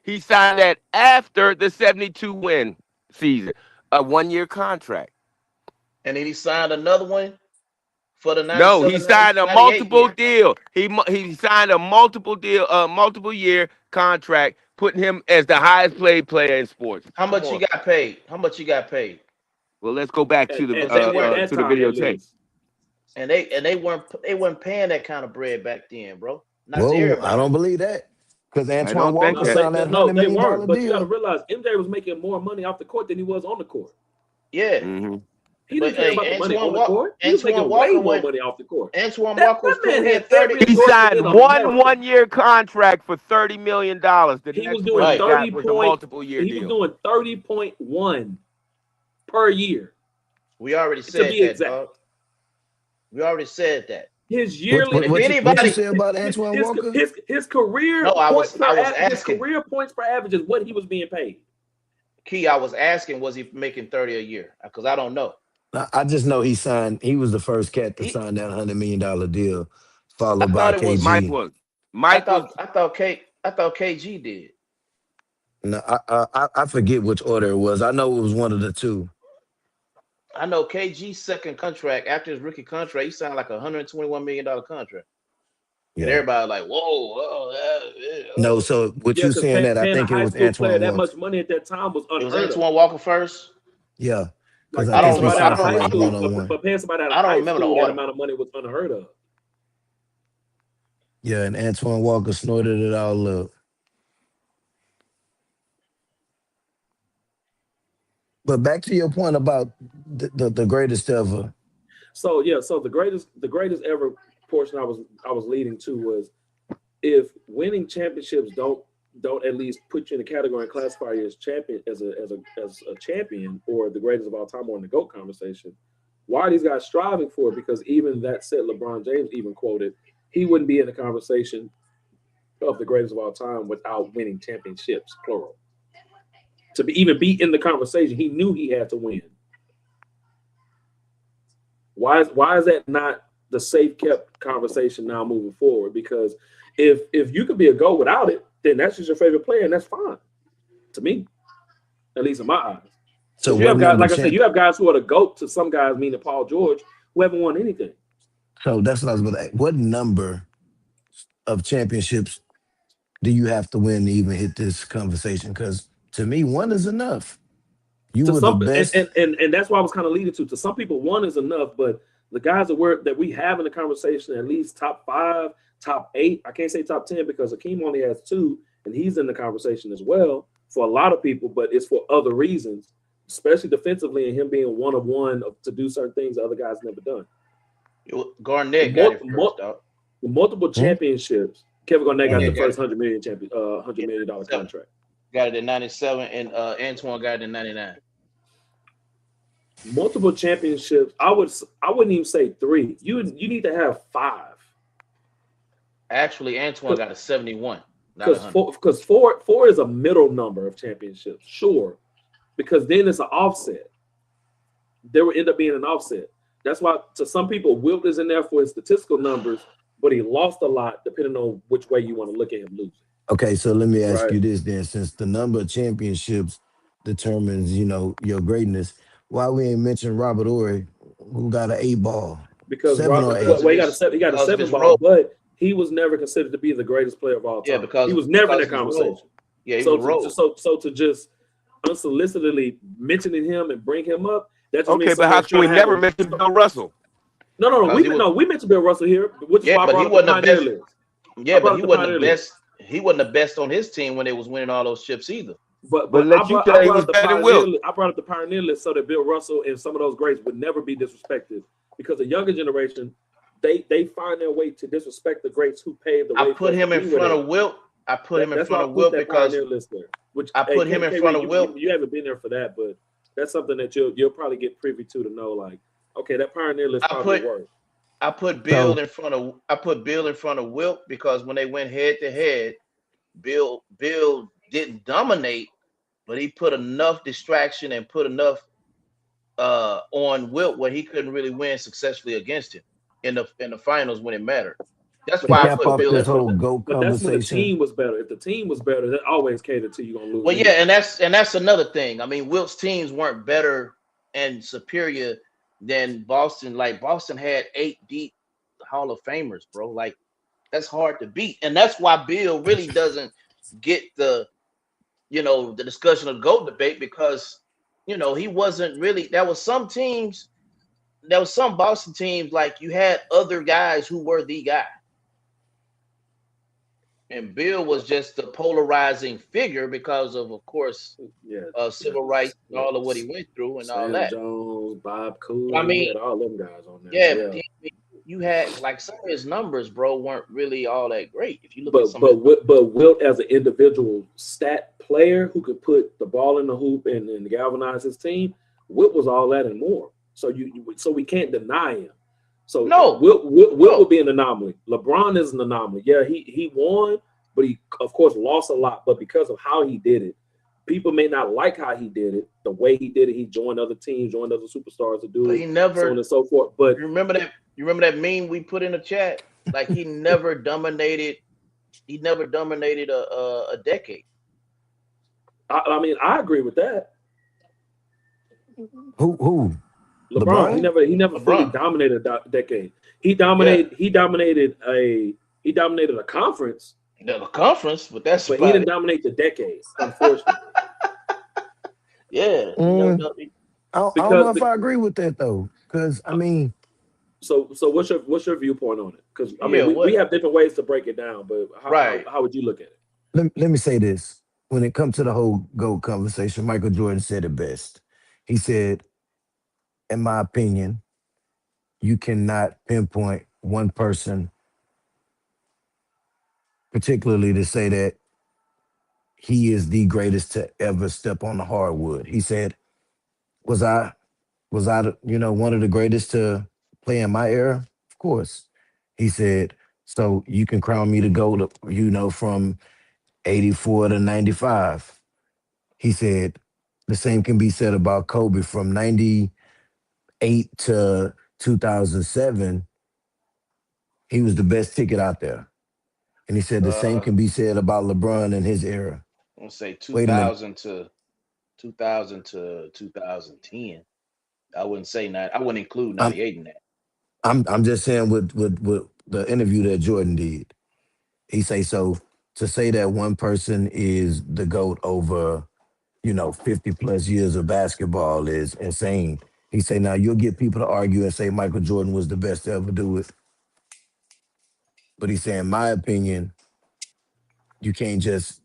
he signed that after the 72 win season, a 1 year contract. and then he signed another one for the No, he 97, signed a 98 multiple year. deal. He signed a multiple year contract, putting him as the highest paid player in sports. How Come much he on. got paid? How much he got paid? Well, let's go back At, to at Because the they that at weren't, that time, at videotape. least. and they weren't paying that kind of bread back then, bro. Not to Whoa, I everybody. don't believe that. Because I Antoine don't think Walker No, that. signed that no, $100 they million weren't. But you got to deal. realize MJ was making more money off the court than he was on the court. Yeah, Hmm. He but didn't care about hey, the money on the court. He was making Antoine way Walker more went. money off the court. Antoine That Walker was that man proving he had had every 30. He endorsement in signed one America. 1 year contract for $30 million. The He was next one doing he Right. 30 got was a point. multiple year He was deal. doing 30.1 per year We already to said be that, exact. dog. We already said that. His What yearly what And if what you what you anybody, say about Antoine Walker? his no, career I point was per I was his asking career points per average is what he was being paid. Key. I was asking, was he making 30 a year? Because I don't know. I just know he was the first cat to He, sign that $100 million deal, I followed by thought it was. Mike KG. was. Mike was. I thought KG did. No, I forget which order it was. I know it was one of the two. I know KG's second contract after his rookie contract, he signed like $121 million contract, and Yeah. everybody like, whoa, No, so with Yeah, you because saying that, I paying a think it high was school player Antoine that Walker. much money at that time was it was unheard of. Antoine Walker first. Yeah. because Like I I paying think don't we remember. somebody out saw of for high like school, 101. but paying somebody out of I don't high remember the school that order. amount of money was unheard of. Yeah, and Antoine Walker snorted it all up. But back to your point about the greatest ever. So yeah, so the greatest ever portion I was leading to was if winning championships don't at least put you in the category and classify you as champion as a champion or the greatest of all time or in the GOAT conversation, why are these guys striving for it? Because even that said, LeBron James even quoted, he wouldn't be in the conversation of the greatest of all time without winning championships, plural. To even be in the conversation, he knew he had to win. Why is that not the safe kept conversation now moving forward? Because if you could be a GOAT without it, then that's just your favorite player, and that's fine to me, at least in my eyes. So Because you what have guys, number like I said, champ? you have guys who are the GOAT to some guys, meaning Paul George, who haven't won anything. So that's what I was going to ask. What number of championships do you have to win to even hit this conversation? Because to me, one is enough. You To were the some, best. and that's why I was kind of leading to. To some people, one is enough, but the guys that we have in the conversation, at least top 5, top 8. I can't say top 10 because Akeem only has 2, and he's in the conversation as well for a lot of people, but it's for other reasons, especially defensively, and him being one of one to do certain things other guys never done. Garnett got Mul- it first, mul- dog. multiple Hmm? championships. Kevin Garnett got the Garnett got first it. $100 million Seven. contract. Got it in '97, and Antoine got it in '99. Multiple championships. I wouldn't even say 3. You need to have 5 Actually, Antoine got a 71, not because 100. four is a middle number of championships. Sure, because then it's an offset. There will end up being an offset. That's why to some people, Wilt is in there for his statistical numbers, but he lost a lot depending on which way you want to look at him losing. Okay, so let me ask Right? you this then. Since the number of championships determines, your greatness, why we ain't mention Robert Ory, who got an 8 ball, Because 7 or Robert, Because eight? of well, his he got a because of 7 his ball, role. but he was never considered to be the greatest player of all Yeah, time. He was never in because that of his conversation. role. Yeah, he So was a to role. so to just unsolicitedly mentioning him and bring him up, that just Okay, means but how somebody's can trying we to have never him. mention Bill Russell? No. Because he was. We mentioned Bill Russell here, which is Yeah, why I but he brought up the wasn't the Pioneer best. list. I Yeah, but brought he up the wasn't the Pioneer list. best. He wasn't the best on his team when they was winning all those chips either. But let you I tell he brought was up the better than Pioneer Wilt. list. I brought up the Pioneer list so that Bill Russell and some of those greats would never be disrespected because the younger generation they find their way to disrespect the greats who paved the I way for put us to him in be where front they of Wilt. I put him in That's why front I of put Wilt that because Pioneer list there. Which I put him in front of Wilt. you haven't been there for that, but that's something that you'll probably get privy to know. Like, okay, that Pioneer list I probably put worked. So I put Bill in front of Wilt because when they went head to head, Bill didn't dominate, but he put enough distraction and put enough on Wilt where he couldn't really win successfully against him in the finals when it mattered. That's But to why I that's cap put but off Bill in this front. whole GOAT but that's when the conversation, team was better. If the team was better, that always catered to you gonna lose Well, yeah, anyway. and that's another thing. I mean, Wilt's teams weren't better and superior than Boston. Like Boston had 8 deep Hall of Famers, bro. Like that's hard to beat, and that's why Bill really doesn't get the discussion of GOAT debate because he wasn't really. There was some teams, there was some Boston teams like you had other guys who were the guy. And Bill was just the polarizing figure because of course, Yeah, civil rights and yeah. all of what he went through and all Sam that. Jones, Bob I Cooley, you mean, had all them guys on there. yeah, but Yeah. then you had like some of his numbers, bro, weren't really all that great. If you look at some of his But Wilt as an individual stat player who could put the ball in the hoop and galvanize his team, Wilt was all that and more. So we can't deny him. So no, Wilt no, would be an anomaly. LeBron is an anomaly. Yeah, he won, but he of course lost a lot. But because of how he did it, people may not like how he did it, the way he did it. He joined other teams, joined other superstars to do but it, he so on never. and so forth. But You remember that? You remember that meme we put in the chat? Like he never dominated. He never dominated a decade. I mean, I agree with that. who LeBron, LeBron? he never fully LeBron. dominated a decade. He Yeah, dominated a conference, the conference, but that's but he about didn't it. dominate the decade, unfortunately. Yeah, he never Mm, done. I don't because know if I agree with that though, because I mean, so what's your viewpoint on it? Because I mean Yeah, we what? have different ways to break it down, but how, how Right. how would you look at it? let me say this: when it comes to the whole GOAT conversation, Michael Jordan said it best. He said, "In my opinion, you cannot pinpoint one person, particularly to say that he is the greatest to ever step on the hardwood." He said, "Was I one of the greatest to play in my era? Of course." He said, "So you can crown me the GOAT, from 84 to 95." He said, "The same can be said about Kobe from 98 to 2007. He was the best ticket out there." And he said, "The same Uh, can be said about LeBron in his era." let's say Wait a minute. 2000 to 2010. I wouldn't say that. I wouldn't include I'm 98 in that. I'm just saying with the interview that Jordan did. He say so to say that one person is the GOAT over 50 plus years of basketball is insane. He say now you'll get people to argue and say Michael Jordan was the best to ever do it, but he say in my opinion, you can't just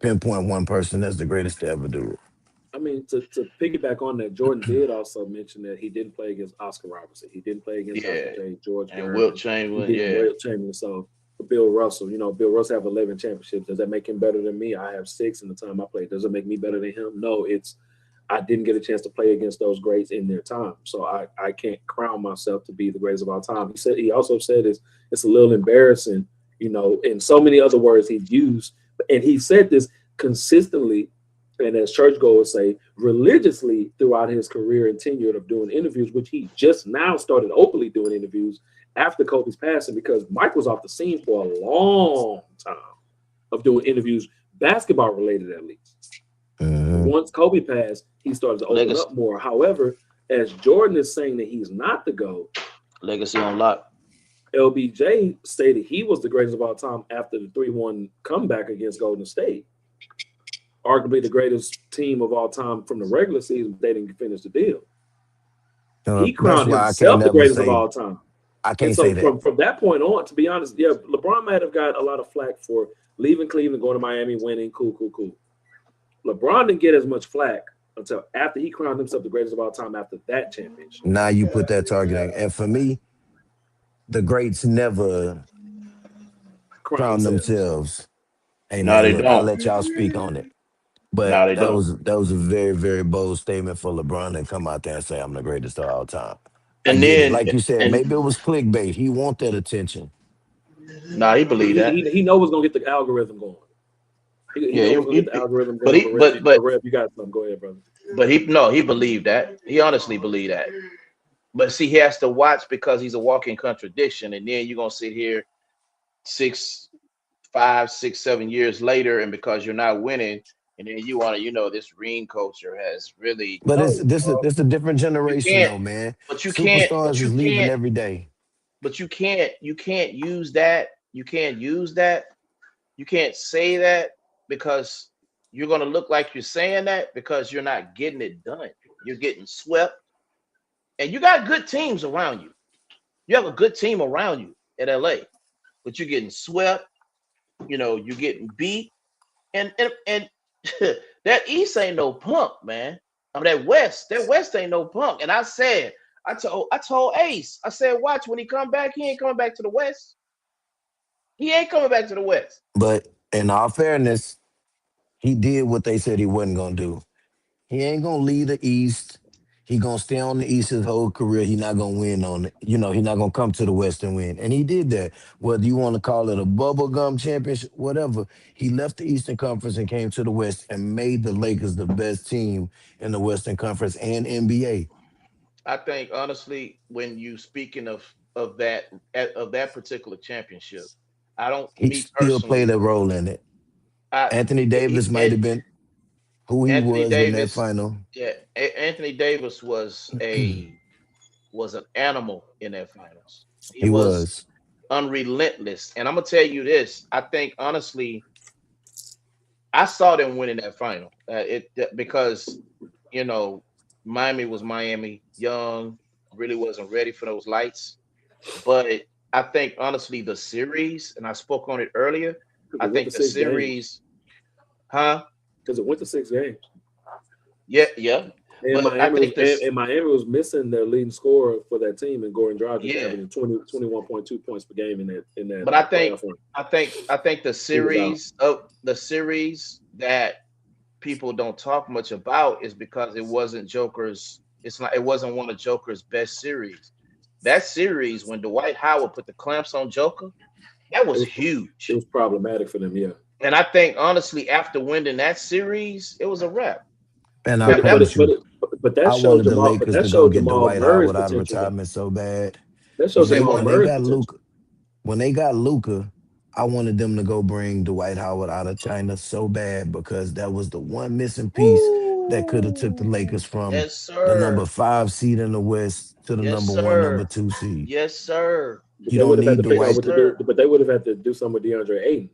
pinpoint one person as the greatest to ever do it. I mean, to piggyback on that, Jordan did also mention that he didn't play against Oscar Robertson. He didn't play against Dr. Yeah. J, George And Wilt Gervin. He Chamberlain, didn't yeah. Will Chamberlain. So Bill Russell, Bill Russell have 11 championships. Does that make him better than me? I have six in the time I played. Does it make me better than him? No, it's I didn't get a chance to play against those greats in their time. So I can't crown myself to be the greatest of all time. He also said it's a little embarrassing, in so many other words he used. And he said this consistently, and as churchgoers say, religiously throughout his career and tenure of doing interviews, which he just now started openly doing interviews after Kobe's passing, because Mike was off the scene for a long time of doing interviews, basketball related at least. Mhm. Once Kobe passed, he started to open Legacy, up more. However, as Jordan is saying that he's not the GOAT, legacy on lock. LBJ stated he was the greatest of all time after the 3-1 comeback against Golden State. Arguably the greatest team of all time from the regular season, they didn't finish the deal. He That's crowned why I can't himself the never greatest of say all time. I And can't say so that. from that point on, to be honest, yeah, LeBron might have got a lot of flack for leaving Cleveland, going to Miami, winning, cool. LeBron didn't get as much flack until after he crowned himself the greatest of all time after that championship. Now you put that target on. And for me, the greats never Crown crown themselves. themselves. Hey No, man, they look, I'll don't. let y'all speak on it. But No, they don't. that was a very, very bold statement for LeBron to come out there and say I'm the greatest of all time. I And get it. then, Like you said, and maybe it was clickbait. He want that attention. nah, he He believed that. he, he know what's gonna get the algorithm going. He Yeah, know what's gonna get the algorithm but going. he, But Rev, but Rev, you got something. Go ahead, brother. but he, no, he believed that. He honestly believed that. But see, he has to watch because he's a walking contradiction. And then you're gonna sit here six, 5, 6, 7 years later, and because you're not winning, and then you want to, this ring culture has really But it's no. this a different You generation can't, though, man. but you can't, Superstars but you is leaving can't, every day. but you can't use that. You can't use that. You can't say that because you're gonna look like you're saying that because you're not getting it done. You're getting swept, and you got good teams around you. You have a good team around you at LA, but you're getting swept. You're getting beat, and that East ain't no punk, man. I mean that West ain't no punk. And I told Ace, I said, watch when he come back, he ain't coming back to the West. He ain't coming back to the West. But in all fairness, he did what they said he wasn't gonna do. He ain't gonna leave the East. He gonna stay on the East his whole career. He not gonna win on it. He not gonna come to the West and win. And he did that. Whether you want to call it a bubblegum championship, whatever. He left the Eastern Conference and came to the West and made the Lakers the best team in the Western Conference and NBA. I think honestly, when you speaking of that particular championship, I don't He me still played personally, a role in it. I Anthony Davis might have been who he Anthony was in that Davis, final. yeah, Anthony Davis was an animal in that finals. He He was was. unrelentless. And I'm gonna tell you this. I think honestly, I saw them winning that final. Because you know Miami was Miami, young, really wasn't ready for those lights. But I think honestly, the series, and I spoke on it earlier. Because I it went to think the 6 games. series, huh? Because it went to 6 games. Yeah, yeah. And But I Miami was think this, and Miami was missing their leading scorer for that team, and Gordon Dragic yeah. averaging 21.2 points per game in that But I think, playoff run. I think He was out. the series that people don't talk much about is because it wasn't Joker's. It's not. It wasn't one of Joker's best series. That series when Dwight Howard put the clamps on Joker, that It was was it huge. was problematic for them, yeah. And I think honestly, after winning that series, it was a wrap. And I But That but promise was but you, but that I showed wanted the Jamal. But Lakers that to go showed get Jamal Dwight Murray's Howard out of potential, though. retirement so bad. That you showed say Jamal what? Murray's potential. When they got Luca, I wanted them to go bring Dwight Howard out of China so bad because that was the one missing piece that could have took the Ooh, Lakers from yes, the number sir. 5 seed in the West to the Yes, number one, number sir. 2 seed. Yes, sir. But You they would don't have had need to figure out Yes, what Dwight. to do. sir. But they would have had to do something with DeAndre Ayton.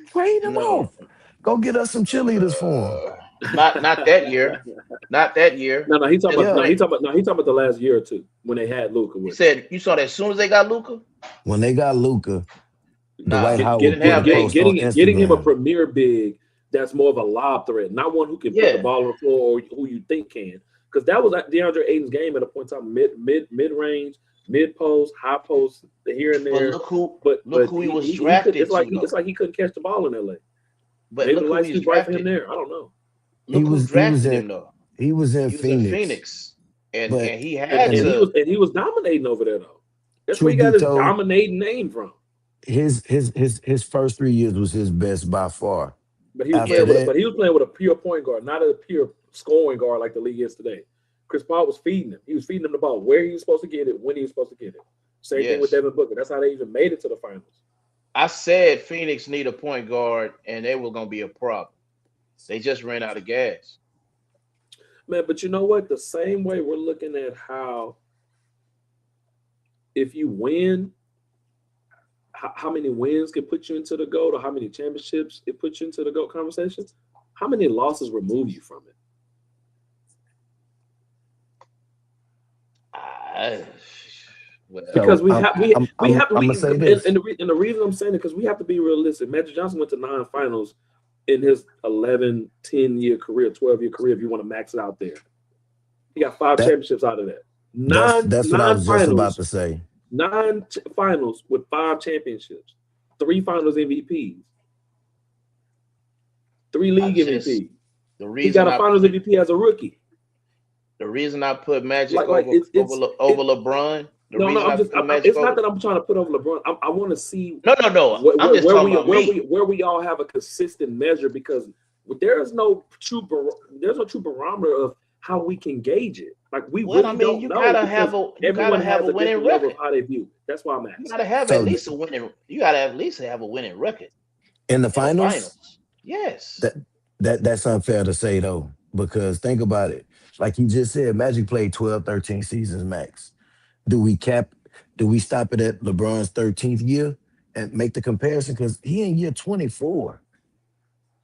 Trade him No, off. Go get us some cheerleaders for him. uh, not that year. Not that year. No, he talking Just about Yeah, when no, he they, talking about no, he talking about the last year or two when they had Luca you with them. said you saw that as soon as they got Luca. when they got Luca, Dwight Nah, they Howard didn't put a have post Aiden. on Getting him a Instagram. premier big that's more of a lob threat, not one who can put the Yeah, ball on the floor or who you think can. Because that was DeAndre Ayton's game at a point in time, mid range, mid post, high post, here and but there. look who But he was he could. drafted to It's though. like he couldn't catch the ball in LA. But Maybe the look who lights he's too bright for him drafted. there. I don't know. He Look who was he was drafted in him though. he was in He was in Phoenix, Phoenix, and but he had and to. he was dominating over there though. That's where he truth be got his told, dominating name from. his first 3 years was his best by far. After Yes, that, But he was playing with a pure point guard, not a pure scoring guard like the league is today. Chris Paul was feeding him. He was feeding him the ball where he was supposed to get it, when he was supposed to get it. Same thing with yes. Devin Booker. That's how they even made it to the finals. I said Phoenix need a point guard, and they were gonna be a problem. They just ran out of gas. Man, but you know what? The same way we're looking at how if you win, how many wins can put you into the GOAT or how many championships it puts you into the GOAT conversation, how many losses remove you from it? I, Because well, we so have I'm gonna say this. and the reason I'm saying it because we have to be realistic. Magic Johnson went to 9 finals in his 11, 10-year career, 12-year career, if you want to max it out there. He got 5 championships out of that. That's what I Nine was just about finals, to say. finals with 5 championships, 3 finals MVPs, 3 league just MVPs. the He got reason a I finals put MVP as a rookie. Magic Like it's over LeBron. The no, reason I put Magic it's not over. that I'm trying to put over LeBron. I want to see No, no, no. I'm just talking about me. where we all have a consistent measure because there's no true barometer of how we can gauge it. Like we Well, I really mean, don't know because you gotta everyone have has a a winning different level of record. how they view it. That's why I'm You asking. gotta have at So least a winning. You gotta at least have a winning record in the in the finals, finals. Yes. that that's unfair to say though, because think about it. Like you just said, Magic played 12, 13 seasons max. Do we cap? Do we stop it at LeBron's 13th year and make the comparison? Because he in year 24.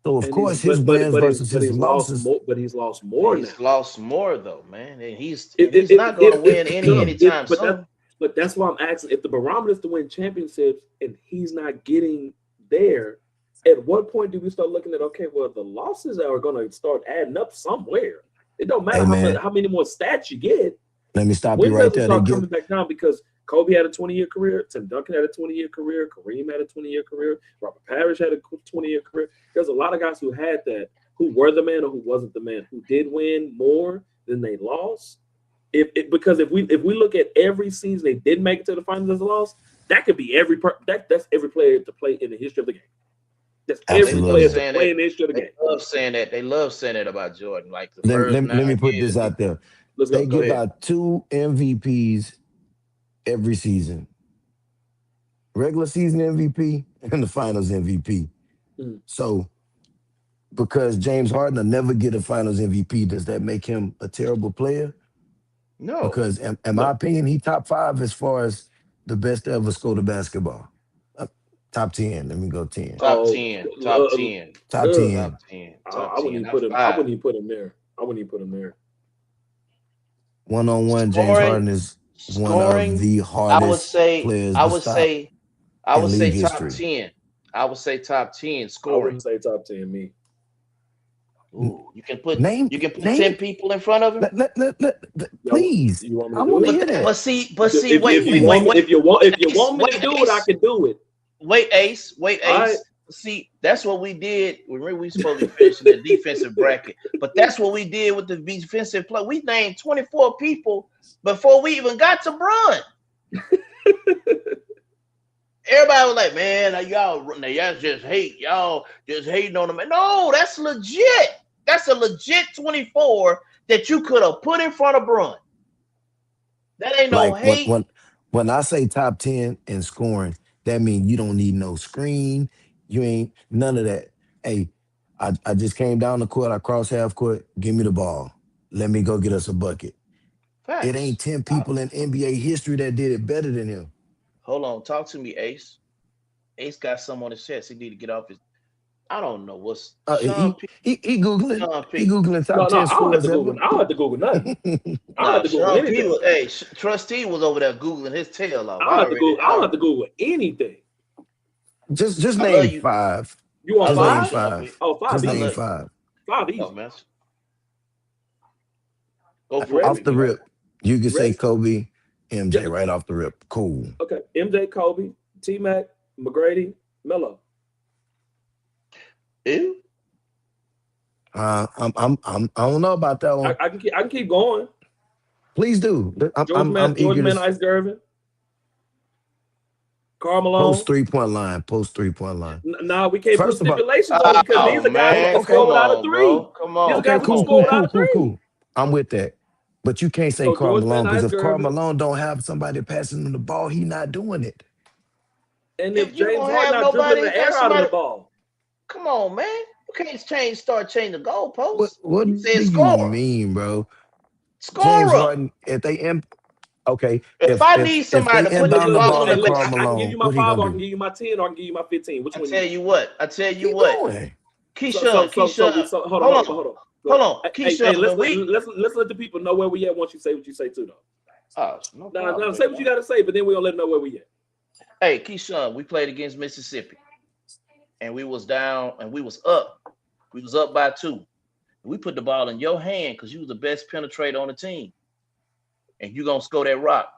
So of And he's course his wins versus but his losses. he's lost more now. He's lost more though, man, and he's If, not gonna win no, no, anytime soon. but that's why I'm asking if the barometer is to win championships and he's not getting there. At what point do we start looking at okay, well the losses are going to start adding up somewhere. It don't matter Hey man, how many more stats you get. let me stop you Wins right doesn't there. They start give coming back down because Kobe had a 20-year career, Tim Duncan had a 20-year career, Kareem had a 20-year career, Robert Parrish had a 20-year career. There's a lot of guys who had that, who were the man or who wasn't the man, who did win more than they lost. Because if we look at every season they didn't make it to the finals as a loss, that could be that's every player to play in the history of the game. That's They every love player absolutely. to saying play that. in the history of the They game. love saying that. They love saying that about Jordan. Like the Let, first let, let me nine put years, this out there. Let's They go. Go give ahead. out 2 MVPs every season: regular season MVP and the finals MVP. Mhm. So because James Harden will never get a finals MVP, does that make him a terrible player? no, Because in my No. opinion, he top 5 as far as the best to ever score the basketball. Uh, top 10. Let me go 10. top Oh, 10, top 10, Top uh, top 10. 10, I top wouldn't 10, even not put him. I five. wouldn't even put him there. I wouldn't even put him there. 1-on-1, James Scoring, Harden is one of scoring. the I would hardest say, players I to would stop say, I in would league say top history. 10. I would say top 10 I scoring. wouldn't say top 10. Me. Ooh, Name, you can put name, 10 people in front of him. please. You want me I to do want to it? hear But that. see, If you want me, if you want me to do it, I Ace, can do it. wait, Ace, wait, All right. Ace. See, that's what we did. Remember, we supposed to be finishing the defensive bracket, but that's what we did with the defensive play. We named 24 people before we even got to Brun. Everybody was like, "Man, y'all just hate. Y'all just hating on them." No, that's legit. That's a legit 24 that you could have put in front of Brun. That ain't no Like when hate. when when I say top 10 in scoring, that means you don't need no screen. You ain't none of that. Hey, I just came down the court, I crossed half court, give me the ball. Let me go get us a bucket. It ain't Facts. 10 people in NBA history that did it better than him. Hold on, talk to me, Ace. Ace got some on his chest. He need to get off his. I don't know what's Sean He, P. he Googling. Sean He P. Googling top No, 10 I don't have scores to ever. Google. I don't have to Google nothing. I don't have to Google Sean P. anything. Was Trustee was over there googling his tail off. I don't have to Google. I don't have to Google anything. Just I love name you. five. You want I love you, five? Sean P. Oh, five Just I easy. name love you. five. Five easy. Oh, man. Go You for it, ready? Off the big dog. rip. You can You say ready? Kobe, Yeah. MJ right off the rip. Cool. Okay. MJ, Kobe, T Mac, McGrady, Melo. Ew. I don't know about that one. I can keep going. Please do. I'm George eager Man, to Ice Gervin, Karl Malone. post 3-point line. Post 3-point line. Nah, we can't put First of all, stipulations on it because Oh, these are guys who man. can okay, score Come without a on, three. bro. Come These are on. guys okay, who Come can cool, on, score cool, man. without cool, a cool, three. cool. I'm with that. But you can't say So Karl George Man, Malone because Ice if Karl Gervin, Malone don't have somebody passing him the ball, he not doing it. and if If you James don't Harden have not dribbling nobody, the got air out of the somebody. ball, Come on, man. You can't start changing the What goalposts. what You do said you score. mean, bro? James Scorer. Harden, if they okay, If I need if somebody they to put this inbound the ball ball in to the Karl basket, I can give Malone, you my what he five, gonna or I can do? give you my 10, or I can give you my 15. Which I one you tell want? you what. I tell you Keep what. going. Keyshawn. So hold Hold on, on. hold on. Hold on. Hey, Keyshawn, let's when we let's let the people know where we at once you say what you say too, though. oh, no Now, problem, say big what you dog. got to say, but then we're gonna let them know where we at. Hey, Keyshawn, we played against Mississippi and we was down and we was up. We was up by 2. We put the ball in your hand because you was the best penetrator on the team. And you gonna score that rock.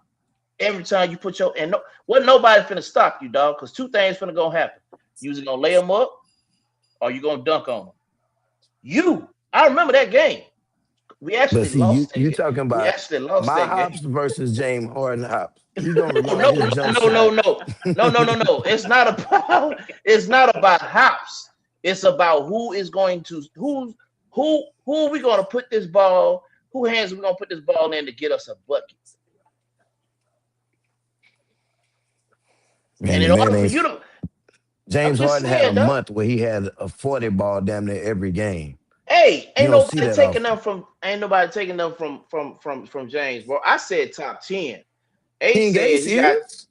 Every time you put your and wasn't nobody finna stop you, dog, because 2 things finna gonna happen. You either gonna lay them up or you gonna dunk on them. I remember that game. We But actually see, lost that you game. talking We about actually lost my that hops game. versus James Harden hops. He gonna No, remember no, his no, jump no, no, shot. no. It's not about hops. It's about who are we gonna put this ball, who hands are we gonna put this ball in to get us a bucket. Man, And the in man order for ain't you to, I'm James just Harden had a saying, dog. month where he had a 40 ball damn near every game. Hey, You don't see that often. ain't nobody taking them from James, bro. I said top 10. Ace King said Ace he got is.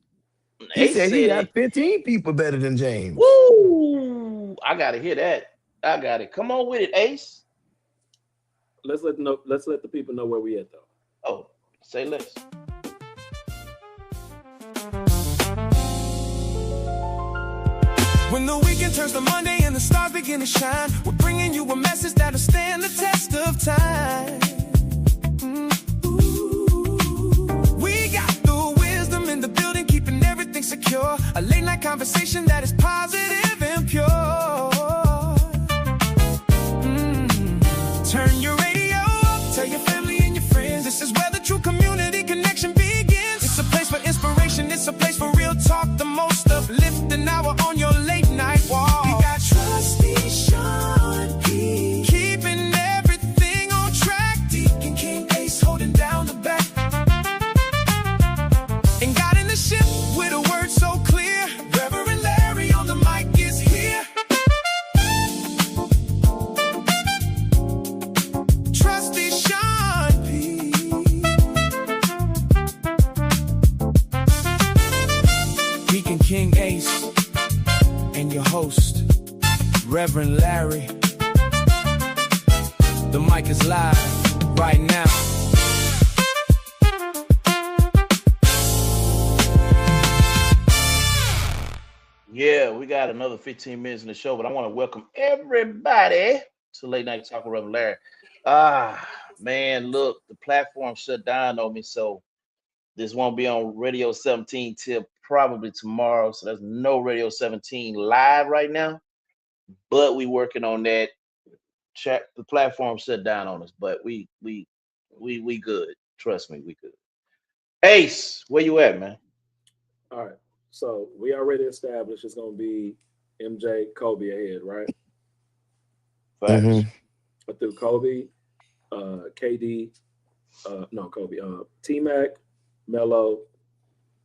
He Ace said he said got it. 15 people better than James. Woo! I gotta hear that. I got it. Come on with it, Ace. Let's let the people know where we at, though. Oh, say less. When the weekend turns to Monday and the stars begin to shine, we're bringing you a message that'll stand the test of time. We got the wisdom in the building, keeping everything secure. A late night conversation that is positive and pure. Turn your radio up, tell your family and your friends. This is where the true community connection begins. It's a place for inspiration, it's a place for real talk. The most uplifting hour on your late night walk. We got Trusty Sean P, keeping everything on track. Deacon King Ace holding down the back, and God in the ship with a word so clear. Reverend Larry on the mic is here. Trusty Sean P, Deacon King Ace, and your host, Reverend Larry. The mic is live right now. got another 15 minutes in the show, but I want to welcome everybody to Late Night Talk with Reverend Larry. Ah, man, look, the platform shut down on me, so this won't be on Radio 17 till probably tomorrow. So there's no Radio 17 live right now, but we working on that. Check the platform shut down on us, but we good. Trust me, we good. Ace, where you at, man? All right. So we already established it's gonna be MJ, Kobe ahead, right? Facts. I threw Kobe, KD, no Kobe, T Mac, Melo,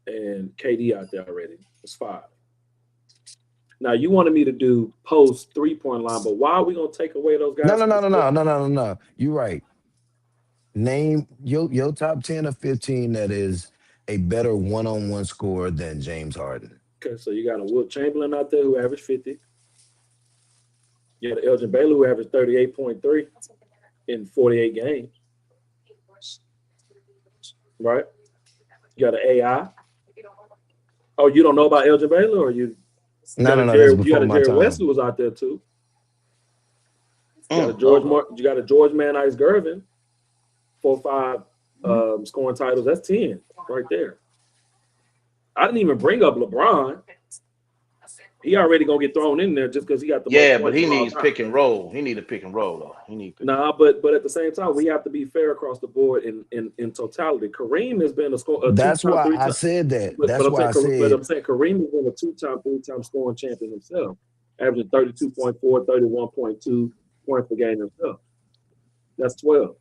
and KD out there already. It's 5. Now you wanted me to do post 3-point line, but why are we gonna take away those No, guys? no, no, no, no, no, no, no, no. You're right. Name your top 10 or 15 that is a better one-on-one scorer than James Harden. Okay, so you got a Wilt Chamberlain out there who averaged 50. You got Elgin Baylor who averaged 38.3 in 48 games. Right? You got an AI. Oh, you don't know about Elgin Baylor, or you? No, no, no. Jared, That's you got before a my Jared time. West who was out there too. You got a George you got a George Man Ice Gervin, 4 or 5 scoring titles. That's 10 right there. I didn't even bring up LeBron. He already gonna get thrown in there just because he got the Yeah, most but he points of all needs time. pick and roll. He need a pick and roll though. He need Nah, but at the same time, we have to be fair across the board in totality. Kareem has been a That's two-time, why I three-time. said that. But That's why I I'm said saying Kareem has been a 2-time, 3-time scoring champion himself, averaging 32.4, 31.2 points per game himself. That's 12.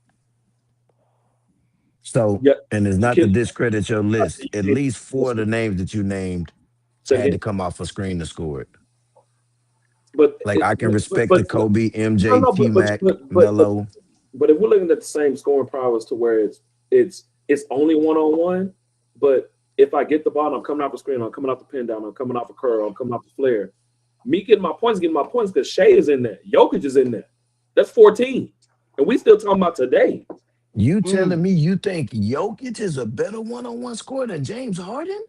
so. Yeah, And it's you not to can. discredit your list. At least 4 of the names that you named Say had to again? come off a screen to score it. But Like I can respect the but Kobe, no, MJ, no, T Mac, but Melo. But if we're looking at the same scoring prowess to where it's only one-on-one, but if I get the ball, I'm coming off the screen, I'm coming off the pin down, I'm coming off a curl, I'm coming off the flare. Me getting my points because Shea is in there. Jokic is in there. That's 14. And we still talking about today. You telling me you think Jokic is a better one-on-one scorer than James Harden?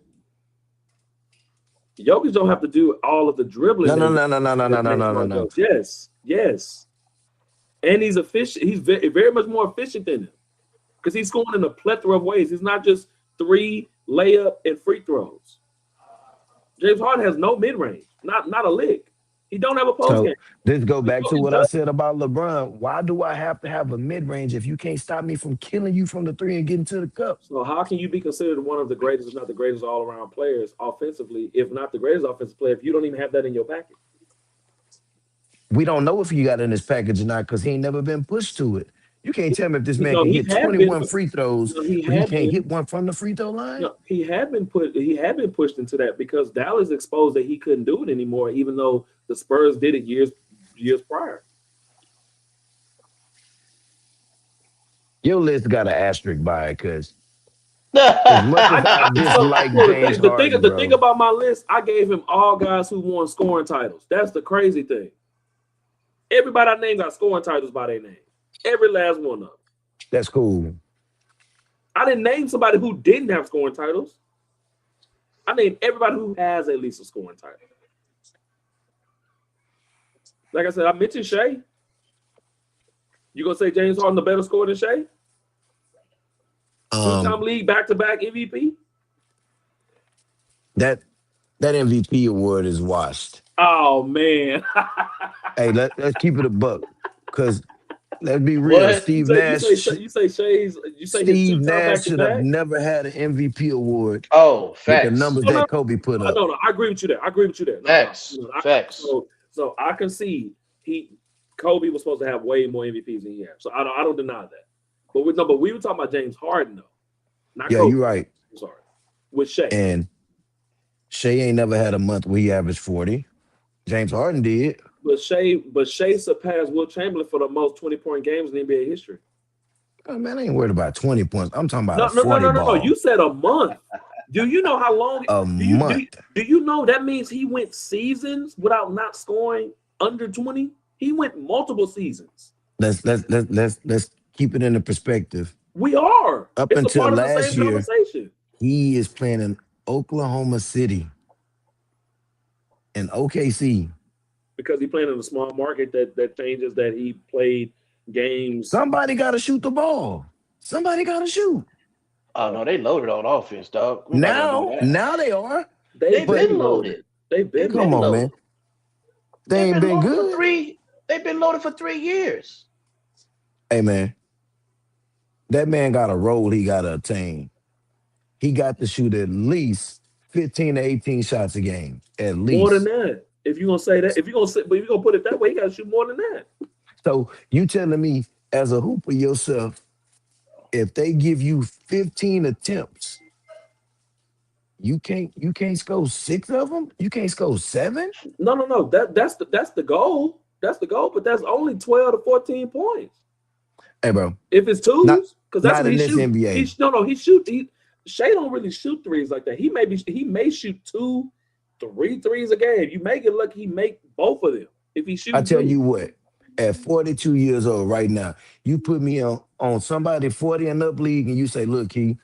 Jokic don't have to do all of the dribbling. No, no, no, no, no, no, no, no, no, no, no. Yes. And he's efficient. He's very, very much more efficient than him because he's scoring in a plethora of ways. He's not just 3 layup and free throws. James Harden has no mid-range, not a lick. He don't have a post game. This go back to what I said about LeBron. Why do I have to have a mid-range if you can't stop me from killing you from the 3 and getting to the cup? So how can you be considered one of the greatest, if not the greatest all-around players offensively, if not the greatest offensive player, if you don't even have that in your package? We don't know if he got in his package or not because he ain't never been pushed to it. You can't tell me if this man No, can he hit had 21 been- free throws, No, he but he had can't been. hit one from the free throw line. No, he had been pushed into that because Dallas exposed that he couldn't do it anymore, even though the Spurs did it years prior. Your list got an asterisk by it because as much as I dislike James Harden, the thing about my list, I gave him all guys who won scoring titles. That's the crazy thing. Everybody I named got scoring titles by their name. Every last one of them. that's cool. I didn't name somebody who didn't have scoring titles. I named everybody who has at least a scoring title. Like I said, I mentioned Shea. You gonna say James Harden the better scorer than Shea? Two-time league back-to-back MVP? That MVP award is washed. Oh man. Hey, let's keep it a buck. Because let's be real. What? Steve You Nash. say Shay's. You say his Steve two-time Nash should have back-to-back? never had an MVP award Oh, with the facts. numbers No, that Kobe put up. No, I agree with you there. Facts. Facts. So I can see Kobe was supposed to have way more MVPs than he had. So I don't deny that. But we were talking about James Harden though. Not Yeah, Kobe. you're right. I'm sorry. With Shea. And Shea ain't never had a month where he averaged 40. James Harden did. But Shea surpassed Wilt Chamberlain for the most 20-point games in NBA history. Oh, man, I ain't worried about 20 points. I'm talking about a 40 No. ball. You said a month. Do you know how long? month. Do you know that means he went seasons without not scoring under 20? He went multiple seasons. Let's keep it into perspective. We are. Up It's until a part of the last same year, conversation. he is playing in Oklahoma City. in OKC. Because he played in a small market that changes that he played games. Somebody got to shoot the ball. Somebody got to shoot. Oh no, they loaded on offense, dog. We're not gonna do Now, that. now they are. They've They've But been been loaded. loaded. They've They've been come been on, loaded. loaded. man. They They've ain't been been loaded for good. three. They've been loaded for 3 years. Hey, man, that man got a role he got to attain. He got to shoot at least 15 to 18 shots a game. At More than least. that. If you're gonna say that, if you're gonna say, but if you're gonna put it that way, you gotta shoot more than that. So you telling me as a hooper yourself, if they give you 15 attempts, you can't score 6 of them? You can't score 7? No. That's the goal. That's the goal, but that's only 12 to 14 points. Hey, bro, If it's not twos, because that's not what he in this shoot. NBA. He shoot. Shay don't really shoot threes like that. He may shoot 2, 3 threes a game. You may get lucky he make both of them if he's I shooting tell two. you what, at 42 years old right now, you put me on somebody 40 and up league and you say, look, Key,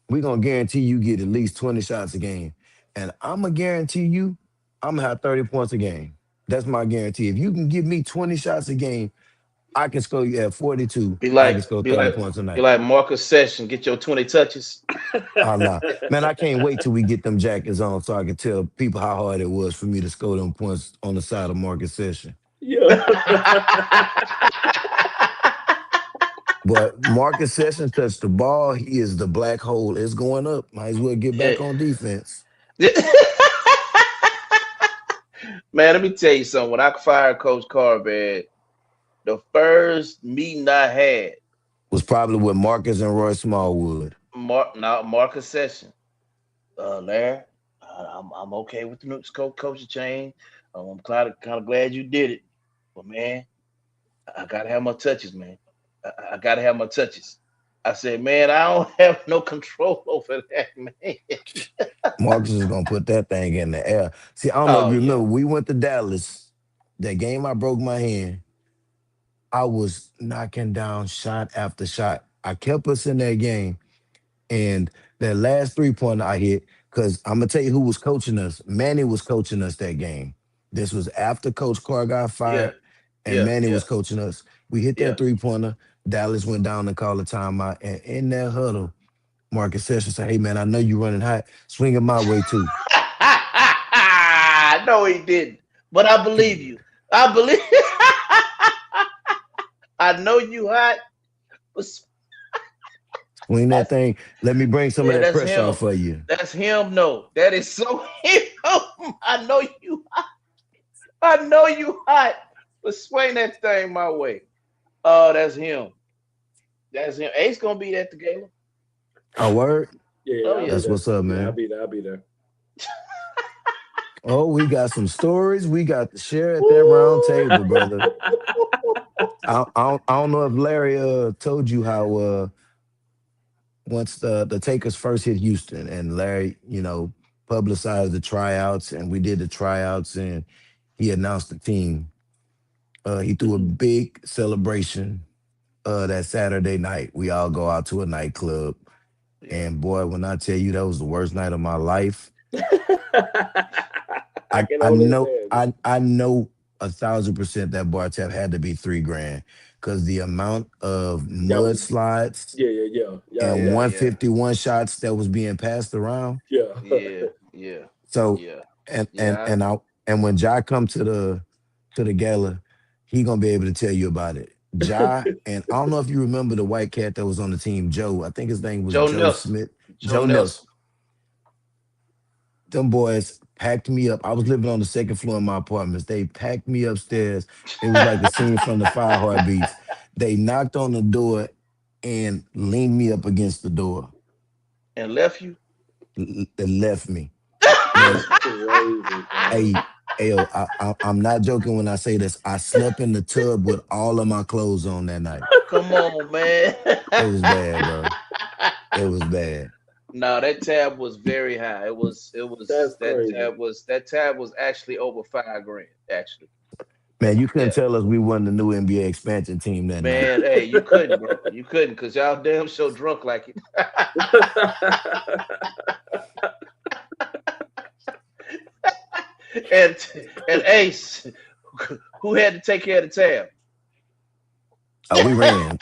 we're gonna guarantee you get at least 20 shots a game. And I'm gonna guarantee you I'm gonna have 30 points a game. That's my guarantee. If you can give me 20 shots a game, I can score you at 42. Be I like, can score be 30 like, points a be night. like Marcus Session. Get your 20 touches. Oh no. Man, I can't wait till we get them jackets on so I can tell people how hard it was for me to score them points on the side of Market Session. Yeah. But Marcus Sessions touched the ball. He is the black hole. It's going up. Might as well get back Yeah. on defense. Man, let me tell you something. When I fired Coach Carr, man, the first meeting I had, Was probably with Marcus and Roy Smallwood. Marcus Session, Larry, I'm okay with the new coaching change. I'm kind of glad you did it, but man, I gotta have my touches, man. I gotta have my touches. I said, man, I don't have no control over that, man. Marcus is gonna put that thing in the air. See, I don't know if Oh you yeah, remember, we went to Dallas. That game I broke my hand. I was knocking down shot after shot. I kept us in that game. And that last 3-pointer I hit, because I'm gonna tell you who was coaching us. Manny was coaching us that game. This was after Coach Carr got yeah, fired, and yeah, Manny yeah, was coaching us. We hit yeah. that 3-pointer. Dallas went down and called a timeout. And in that huddle, Marcus Sessions said, "Hey man, I know you running hot. Swing it my way too." No, he didn't. But I believe you. I believe. I know you hot. But Swing that that's, thing. Let me bring some of yeah, that that's pressure him. off for you. That's him. No, that is so him. I know you. I know you hot. But swing that thing my way. Oh, that's him. That's him. Ace gonna be at the gala. Oh, word? Yeah, Oh I'll be yeah. That's there. what's up, Yeah, I'll man. be there. I'll be there. Oh, we got some stories we got to share at that round table, Woo! brother. I don't know if Larry told you how once the Takers first hit Houston and Larry, publicized the tryouts and we did the tryouts and he announced the team. He threw a Mhm. big celebration that Saturday night. We all go out to a nightclub. Yeah. And boy, when I tell you that was the worst night of my life, I I can I only know imagine. I know 1,000% that bar tab had to be 3 grand because the amount of That was mudslides yeah, and Yeah. Yeah. 151 shots that was being passed around. yeah. Yeah. Yeah. So Yeah. and and Yeah. and I and when Jai come to the gala, he gonna be able to tell you about it. Jai, and I don't know if you remember the white cat that was on the team, Joe. I think his name was Joe Joe Nelson. Smith. Joe Joe Nelson. Nelson. Them boys packed me up. I was living on the second floor in my apartments. They packed me upstairs. It was like a scene from the Five Heartbeats. They knocked on the door and leaned me up against the door And left you. and left me. Man, That's crazy, man. hey, yo, I'm not joking when I say this. I slept in the tub with all of my clothes on that night. Come on, man. It was bad, bro. It was bad. No, that tab was very high. That's crazy. That tab was actually over 5 grand, actually. Man, you couldn't Yeah. tell us we won the new NBA expansion team that night. Man, hey, you couldn't, bro. You couldn't because y'all damn so drunk like it. and Ace, who had to take care of the tab? Oh, we ran.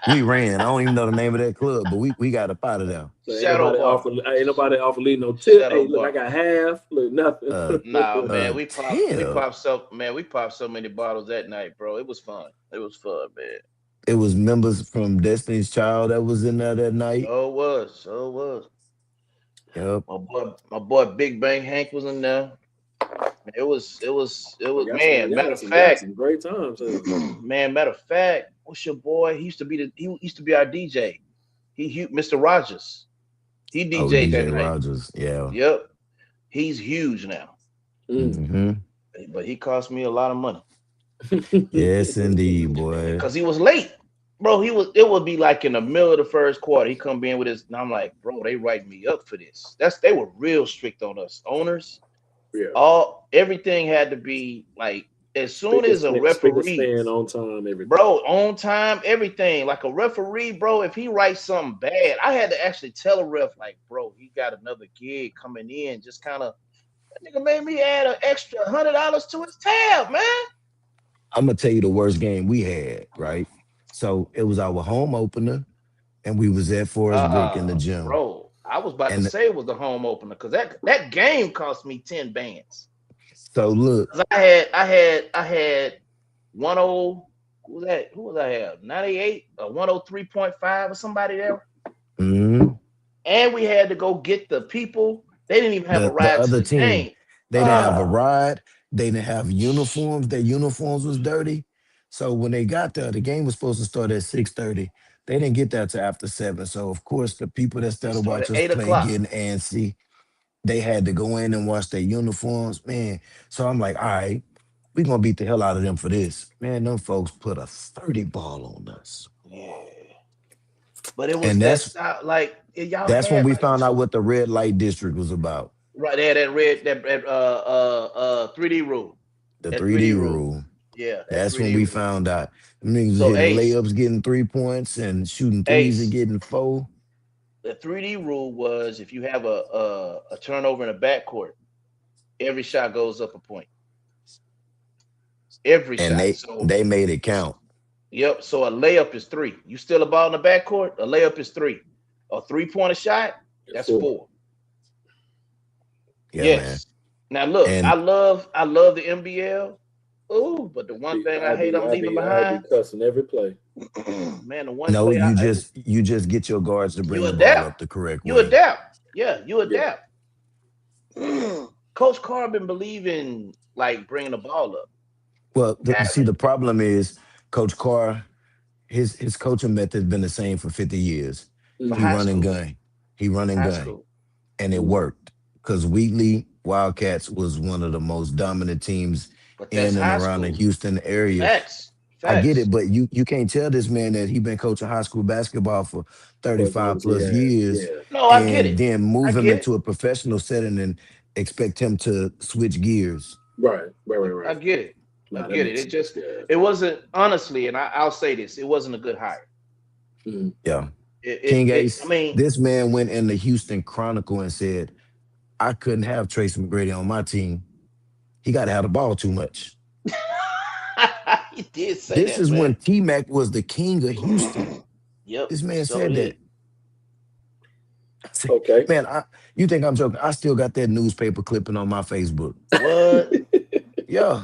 We ran. I don't even know the name of that club, but we got up out of there. So Shadow Bar. ain't nobody offer leave no tip. Shadow Hey, look, I Bar. got half. Look, nothing. Nah, man, Tip. we popped so many bottles that night, bro. It was fun. It was fun, man. It was members from Destiny's Child that was in there that night. So it was. So it was. Yep. My boy Big Bang Hank was in there. It was man. Y'all Matter of got fact, some great times. man. Matter of fact, what's your boy? He used to be our DJ. Mr. Rogers. He Oh, DJ'd that DJ night. Rogers. Yeah. Yep. He's huge now, Hmm. but he cost me a lot of money Yes, indeed, boy. because he was late, bro. It would be like in the middle of the first quarter. He come in with his, and I'm like, bro, they write me up for this. They were real strict on us owners. Yeah. Everything had to be like as soon as a referee, stand on time, everything. bro, on time, everything. Like a referee, bro, if he writes something bad, I had to actually tell a ref, like, bro, he got another gig coming in. Just kind of that nigga made me add an extra $100 to his tab, man. I'm gonna tell you the worst game we had, right? So it was our home opener, and we was at Forest Brook in the gym. Bro, I was about to And say it was the home opener because that game cost me 10 bands. so look, 'Cause I had 10 who was I have? 98 or 103.5 or somebody there. mhm, And we had to go get the people. They didn't even have a the ride to other the team, game. they didn't have a Ah, ride, they didn't have uniforms, their uniforms was dirty. So when they got there, the game was supposed to start at 6:30. They didn't get there till after 7. So of course the people that it started started watch us 8 play o'clock. getting antsy. They had to go in and wash their uniforms, man. So I'm like, all right, we gonna beat the hell out of them for this. Man, them folks put a 30 ball on us. Yeah. But it was And that style, like y'all that's when had we like found out what the red light district was about. right there that red that 3D rule. The That 3D 3D rule. rule. Yeah, that That's when 3D we rule. found out. Them niggas was So hitting Ace, layups, getting 3 points, and shooting threes and Ace, getting four. the 3D rule was if you have a turnover in the backcourt, every shot goes up a point. Every And shot. they So they made it count. yep. So a layup is three. You steal a ball in the backcourt, a layup is three. A 3-pointer shot, that's four. Yeah, man. Yes. Now look, And I love the NBL. Ooh, but the one thing I hate I'm leaving I be behind, cussing every play. man, the one no, play you just get your guards to bring you the ball adapt. up the correct You way. adapt. Yeah, you Yeah. adapt. Coach Carr been believing like bringing the ball up. Well, see, Got the problem is Coach Carr, his coaching method's been the same for 50 years. for He high run and school. gun. He run and High gun. school. And it Mm. worked because Wheatley Wildcats was one of the most dominant teams But that's in and high around the school. Houston area. Facts. I get Facts. it, but you can't tell this man that he been coaching high school basketball for For as long 35 as he plus has. years Yeah. No, I get and it. then I move him get it. into a professional setting and expect him to switch gears. Right. I get it. I Nah, that get it. makes sense. Yeah. It wasn't honestly, and I'll say this, it wasn't a good hire. Mm. Yeah. King I Ace, mean, this man went in the Houston Chronicle and said, I couldn't have Tracy McGrady on my team. He got to have the ball too much. he did say This that, is when man. T Mac was the king of Houston. Yep, This man so said did. that. I said, Okay. man, you think I'm joking? I still got that newspaper clipping on my Facebook. What? Yeah,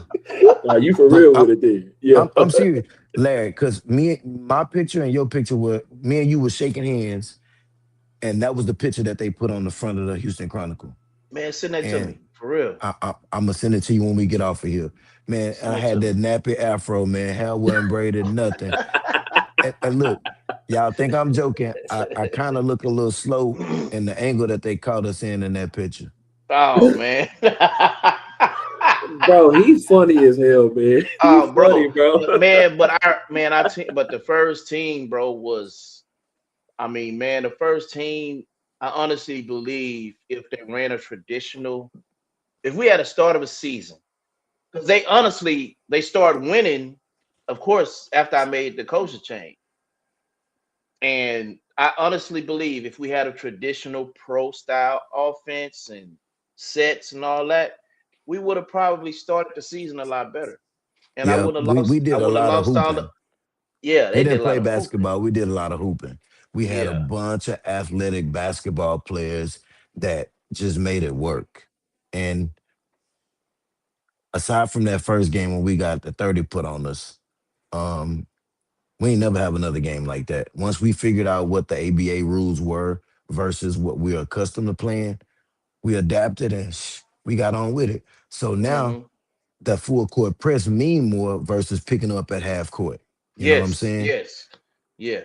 Now you for look, real with it, then? Yeah. I'm serious, Larry, because my picture and your picture were me and you were shaking hands, and that was the picture that they put on the front of the Houston Chronicle. Man, send that to And me. For real. I'm gonna send it to you when we get off of here, man. And Send I it to had me. that nappy afro, man. Hair wasn't braided, nothing. And look, y'all think I'm joking? I kind of look a little slow in the angle that they caught us in that picture. Oh man. Bro, he's funny as hell, man. He's Oh, funny, bro. bro. But the first team, bro, was I mean, man, the first team, I honestly believe if they ran a traditional, if we had a start of a season, because they started winning, of course, after I made the coaching change. And I honestly believe if we had a traditional pro style offense and sets and all that, we would have probably started the season a lot better. And I Yeah, wouldn't have we lost. I did a wouldn't have lot of lost all the. hooping. Yeah, We they did didn't a lot play of hooping. basketball. We did a lot of hooping. We had a Yeah. bunch of athletic basketball players that just made it work. And aside from that first game when we got the 30 put on us, um, we ain't never have another game like that. Once we figured out what the ABA rules were versus what we're accustomed to playing, we adapted and we got on with it. So now Hmm. that full court press mean more versus picking up at half court. You know what I'm Yes. saying? Yes. Yeah.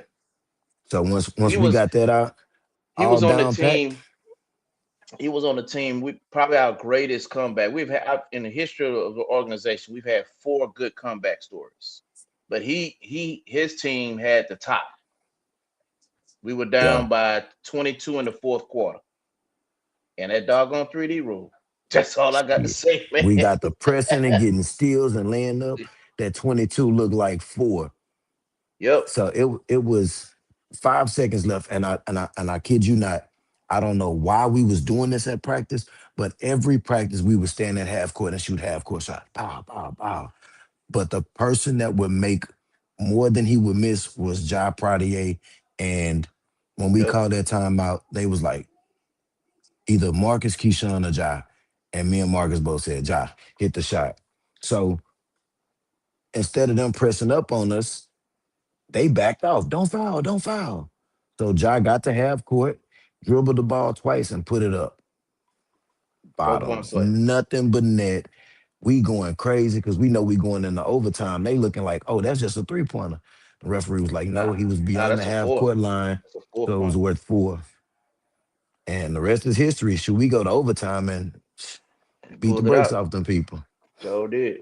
So once He we was. got that out, He all was on the down pat, team. He was on the team. We probably our greatest comeback. We've had in the history of the organization. We've had four good comeback stories, but his team had the top. We were yeah, down by 22 in the fourth quarter, and that doggone 3D rule. That's all I got to shit. say, man. We got the pressing and getting steals and laying up. That 22 looked like four. Yep. So it was 5 seconds left, and I kid you not, I don't know why we was doing this at practice, but every practice we would stand at half court and shoot half court shot. Pow, pow, pow. But the person that would make more than he would miss was Ja Pradier. And when we Yep. called that timeout, they was like either Marcus, Keyshawn, or Ja. And me and Marcus both said, Ja, hit the shot. So instead of them pressing up on us, they backed off. Don't foul, don't foul. So Ja got to half court, dribbled the ball twice, and put it up. 4 point Bottoms, play. nothing but net. We going crazy because we know we going into overtime. They looking like, oh, that's just a 3 pointer. The referee was like, no, Nah, he was nah, beyond the that's a half four. court line, That's a four so it was point. worth four. And the rest is history. Should we go to overtime and He beat the pulled it brakes out. off them people? Sure did.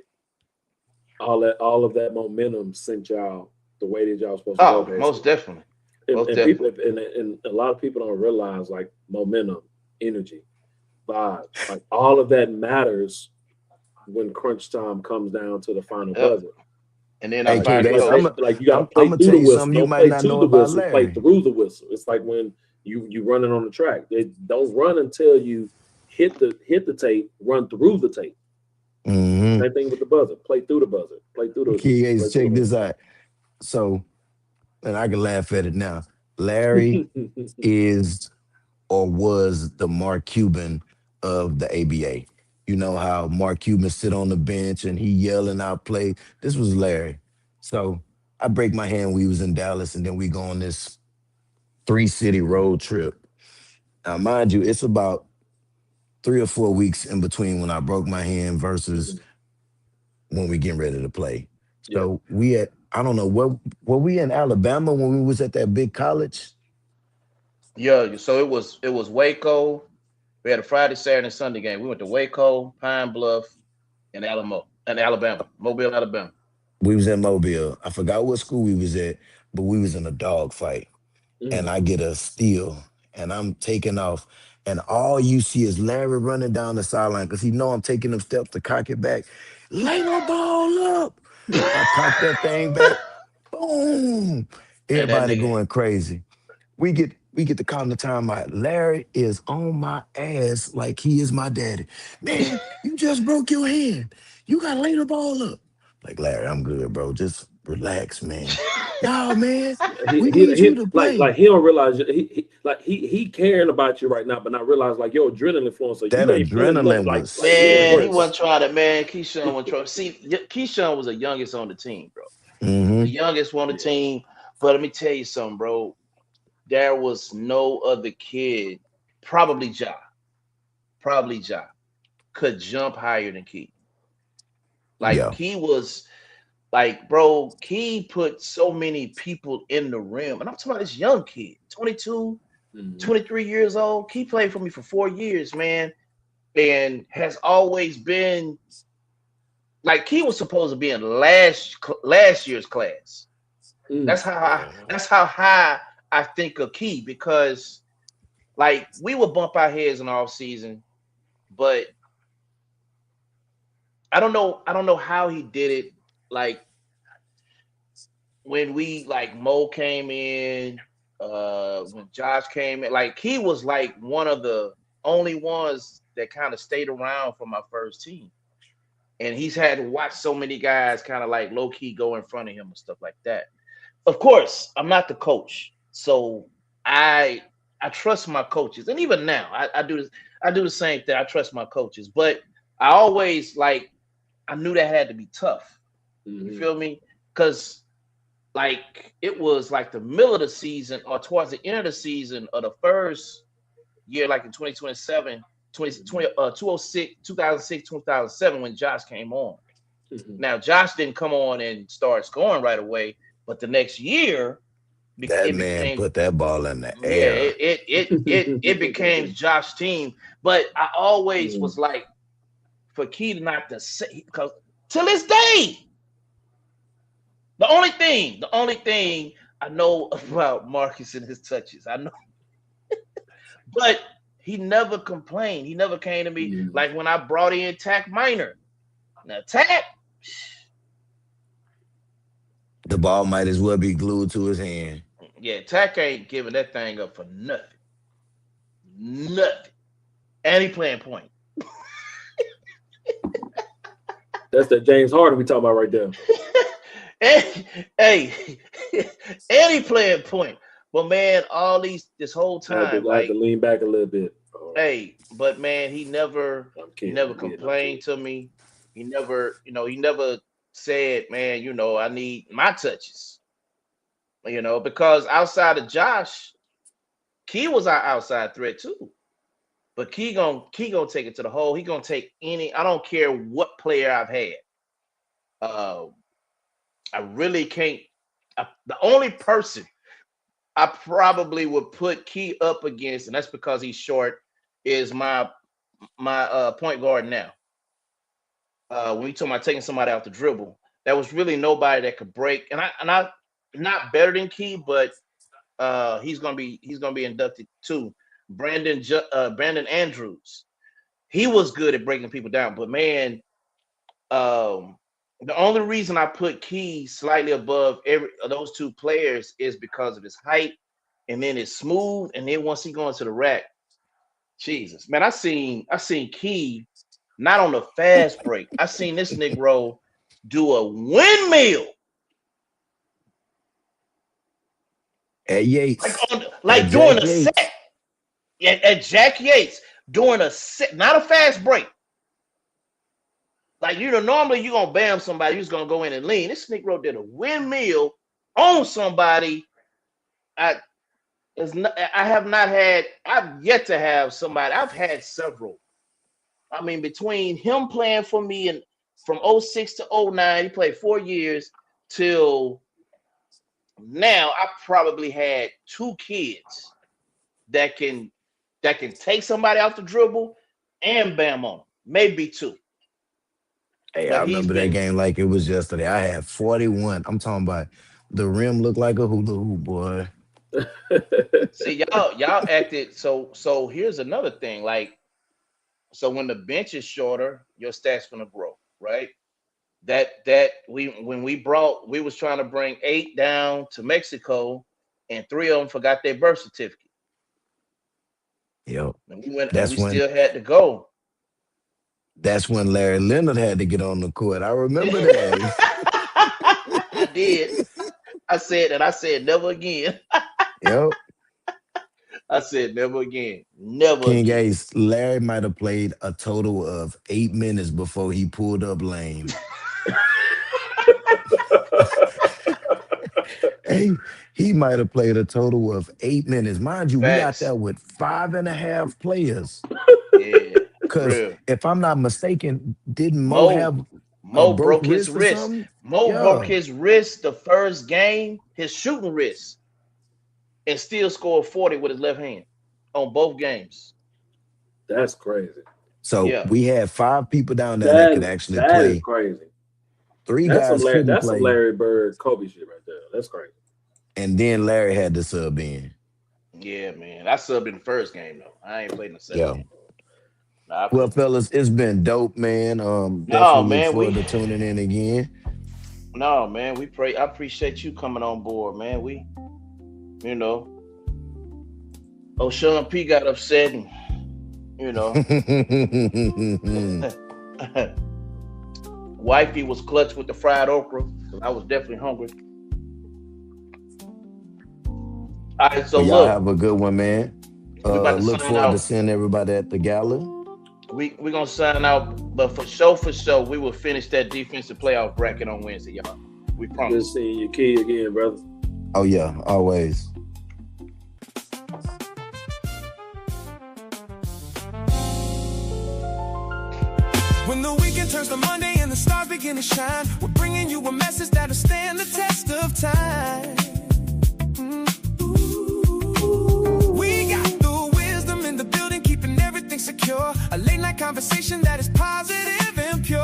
All of that momentum sent y'all the way that y'all supposed to go, Oh, most basically. definitely. Most And people definitely. and a lot of people don't realize like momentum, energy, vibes, like all of that matters when crunch time comes down to the final Yep. buzzer. And then our Hey, Like K firing like Base, they coach. like you got to I'm play gonna through tell the you whistle. something you Don't might play not to know the about whistle. Play Larry. through the whistle. It's like when you running on the track. They don't run until you hit the tape. Run through the tape. Mm-hmm. Same thing with the buzzer. Play through the buzzer. Play through K play Base, through check the this out. So, and I can laugh at it now. Larry whistle. is or was the Mark Cuban of the ABA. You know how Mark Cuban sit on the bench and he yelling out play. This was Larry. So I break my hand. We was in Dallas, and then we go on this 3 city road trip. Now, mind you, it's about 3 or 4 weeks in between when I broke my hand versus Mhm. when we getting ready to play. Yeah. So we at I don't know what were we in Alabama when we was at that big college. Yeah. So it was Waco. We had a Friday, Saturday, and Sunday game. We went to Waco, Pine Bluff, and Alabama, Mobile, Alabama. We was in Mobile. I forgot what school we was at, but we was in a dog fight. And Mhm. I get a steal and I'm taking off. And all you see is Larry running down the sideline because he know I'm taking them steps to cock it back. Lay the ball up. I cock that thing back. Boom. And that Everybody nigga, going crazy. We get the calling the time out. Larry is on my ass like he is my daddy. Man, you just broke your hand. You gotta lay the ball up. Like Larry, I'm good, bro. Just relax, man. No, man. We need you He to like play. he don't realize he caring about you right now, but not realize like your adrenaline flowing. So That you ain't feeling nothing adrenaline was like he ain't man, he worried. wasn't serious. trying to. Man, Keyshawn wasn't trying. See, Keyshawn was the youngest on the team, bro. The Hmm. youngest on the Yeah. team. But let me tell you something, bro. There was no other kid, probably Ja, could jump higher than Key. Like Yeah. Key was like, bro, Key put so many people in the rim. And I'm talking about this young kid, 22, Mhm. 23 years old. Key played for me for 4 years, man. And has always been like Key was supposed to be in last year's class. Mm. That's how high I think of Key because like we would bump our heads in the off season, but I don't know how he did it. Like when we like Mo came in, when Josh came in, like he was like one of the only ones that kind of stayed around for my first team. And he's had to watch so many guys kind of like low key go in front of him and stuff like that. Of course, I'm not the coach, so I I trust my coaches, and even now I do this. I do the same thing. I trust my coaches, but I always like I knew that had to be tough. You Mhm. feel me? Because like it was like the middle of the season or towards the end of the season of the first year, like in 2027, 206, 2006, 2007, when Josh came on. Mhm. Now, Josh didn't come on and start scoring right away, but the next year, That it man became, put that ball in the yeah, air. it became Josh's team. But I always Mhm. was like, for Key not to say, because to this day, the only thing I know about Marcus and his touches, I know, but he never complained. He never came to me Mhm. like when I brought in Tack Minor. Now, Tack, The ball might as well be glued to his hand. yeah, Tack ain't giving that thing up for nothing. Nothing. And he playing point. That's that James Harden we talking about right there. and, hey, and he playing point. But man, this whole time, I had to like, lean back a little bit. All right. hey, but man, he never I'm he kidding. never I'm kidding. I'm complained kidding. to me. He never said, man, I need my touches. Because outside of Josh, Key was our outside threat too. But Key gonna take it to the hole. He gonna take any. I don't care what player I've had. Uh, I really can't. The only person I probably would put Key up against, and that's because he's short, is my point guard now. When you talk about taking somebody out the dribble, there was really nobody that could break. And I not better than Key, but he's gonna be inducted too. Brandon Andrews. He was good at breaking people down, but man, um, the only reason I put Key slightly above every of those two players is because of his height, and then it's smooth, and then once he go into the rack, Jesus, man, I seen Key not on the fast break. I seen this Negro do a windmill At like Yates, at like Jack during a Yates. set at Jack Yates during a set, not a fast break. Like normally you gonna bam somebody, you just gonna go in and lean. This Negro did a windmill on somebody. I I have not had. I've yet to have somebody. I've had several. I mean, between him playing for me and from '06 to '09, he played 4 years till now. I probably had two kids that can take somebody off the dribble and bam on 'em. Maybe two. Hey, I But he's remember that been game like it was yesterday. I had 41. I'm talking about the rim looked like a hula hoop, boy. see y'all acted so here's another thing. Like, so when the bench is shorter, your stats gonna grow, right? That we was trying to bring 8 down to Mexico, and 3 of them forgot their birth certificate. Yo, And we that's when still had to go. that's when Larry Leonard had to get on the court. I remember that. I did. I said never again. Yo, I said never again. Never King again. Ace, Larry might have played a total of 8 minutes before he pulled up lame. Hey, he might have played a total of 8 minutes. Mind you, we out Facts. there with five and a half players. Yeah. For Because real. if I'm not mistaken, didn't Mo Mo have a Mo broke broke his wrist or wrist. something? Mo broke Yeah. his wrist the first game, his shooting wrist, and still scored 40 with his left hand on both games. That's crazy. So Yeah. we had five people down there that could That actually that is play. crazy. Three guys couldn't That's some play, Larry Bird Kobe shit right there. That's crazy. and then Larry had to sub in. Yeah, man. I subbed in the first game though. I ain't played in the second Yeah. game. Nah, I Well, played. fellas, it's been dope, man. No, Definitely look man. forward to tuning in again. No, man. We pray. I appreciate you coming on board, man. You know, Sean P got upset, and You know, wifey was clutch with the fried okra. So I was definitely hungry. All right, so Well, y'all look, have a good one, man. we about to Look sign forward to out. seeing everybody at the gala. We gonna sign out, but for sure, we will finish that defensive playoff bracket on Wednesday, y'all. We Good promise. seeing you, Key, again, brother. Oh yeah, always. When the weekend turns to Monday and the stars begin to shine, we're bringing you a message that'll stand the test of time. We got the wisdom in the building, keeping everything secure. A late night conversation that is positive and pure.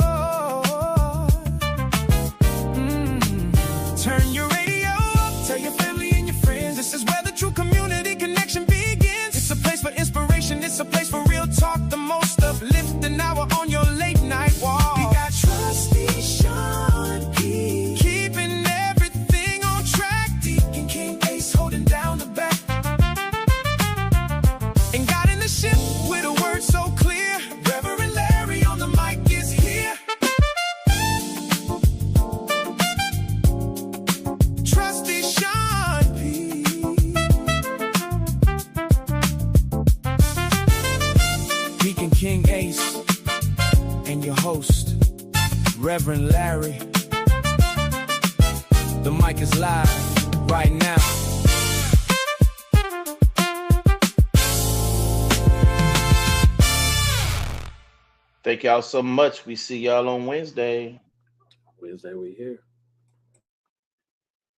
Turn your radio up, tell your family and your friends. This is where the true community connection begins. It's a place for inspiration, it's a place for real talk. The most uplifting hour on your late night walk. We got Trusty Sean P, keeping everything on track. Deacon King Ace holding down the back, and God in the ship with a word so clear. Reverend Larry on the mic is here. Trusty Sean P, Deacon King Ace, and your host, Reverend Larry. The mic is live right now. Thank y'all so much. We see y'all on Wednesday. Wednesday we here.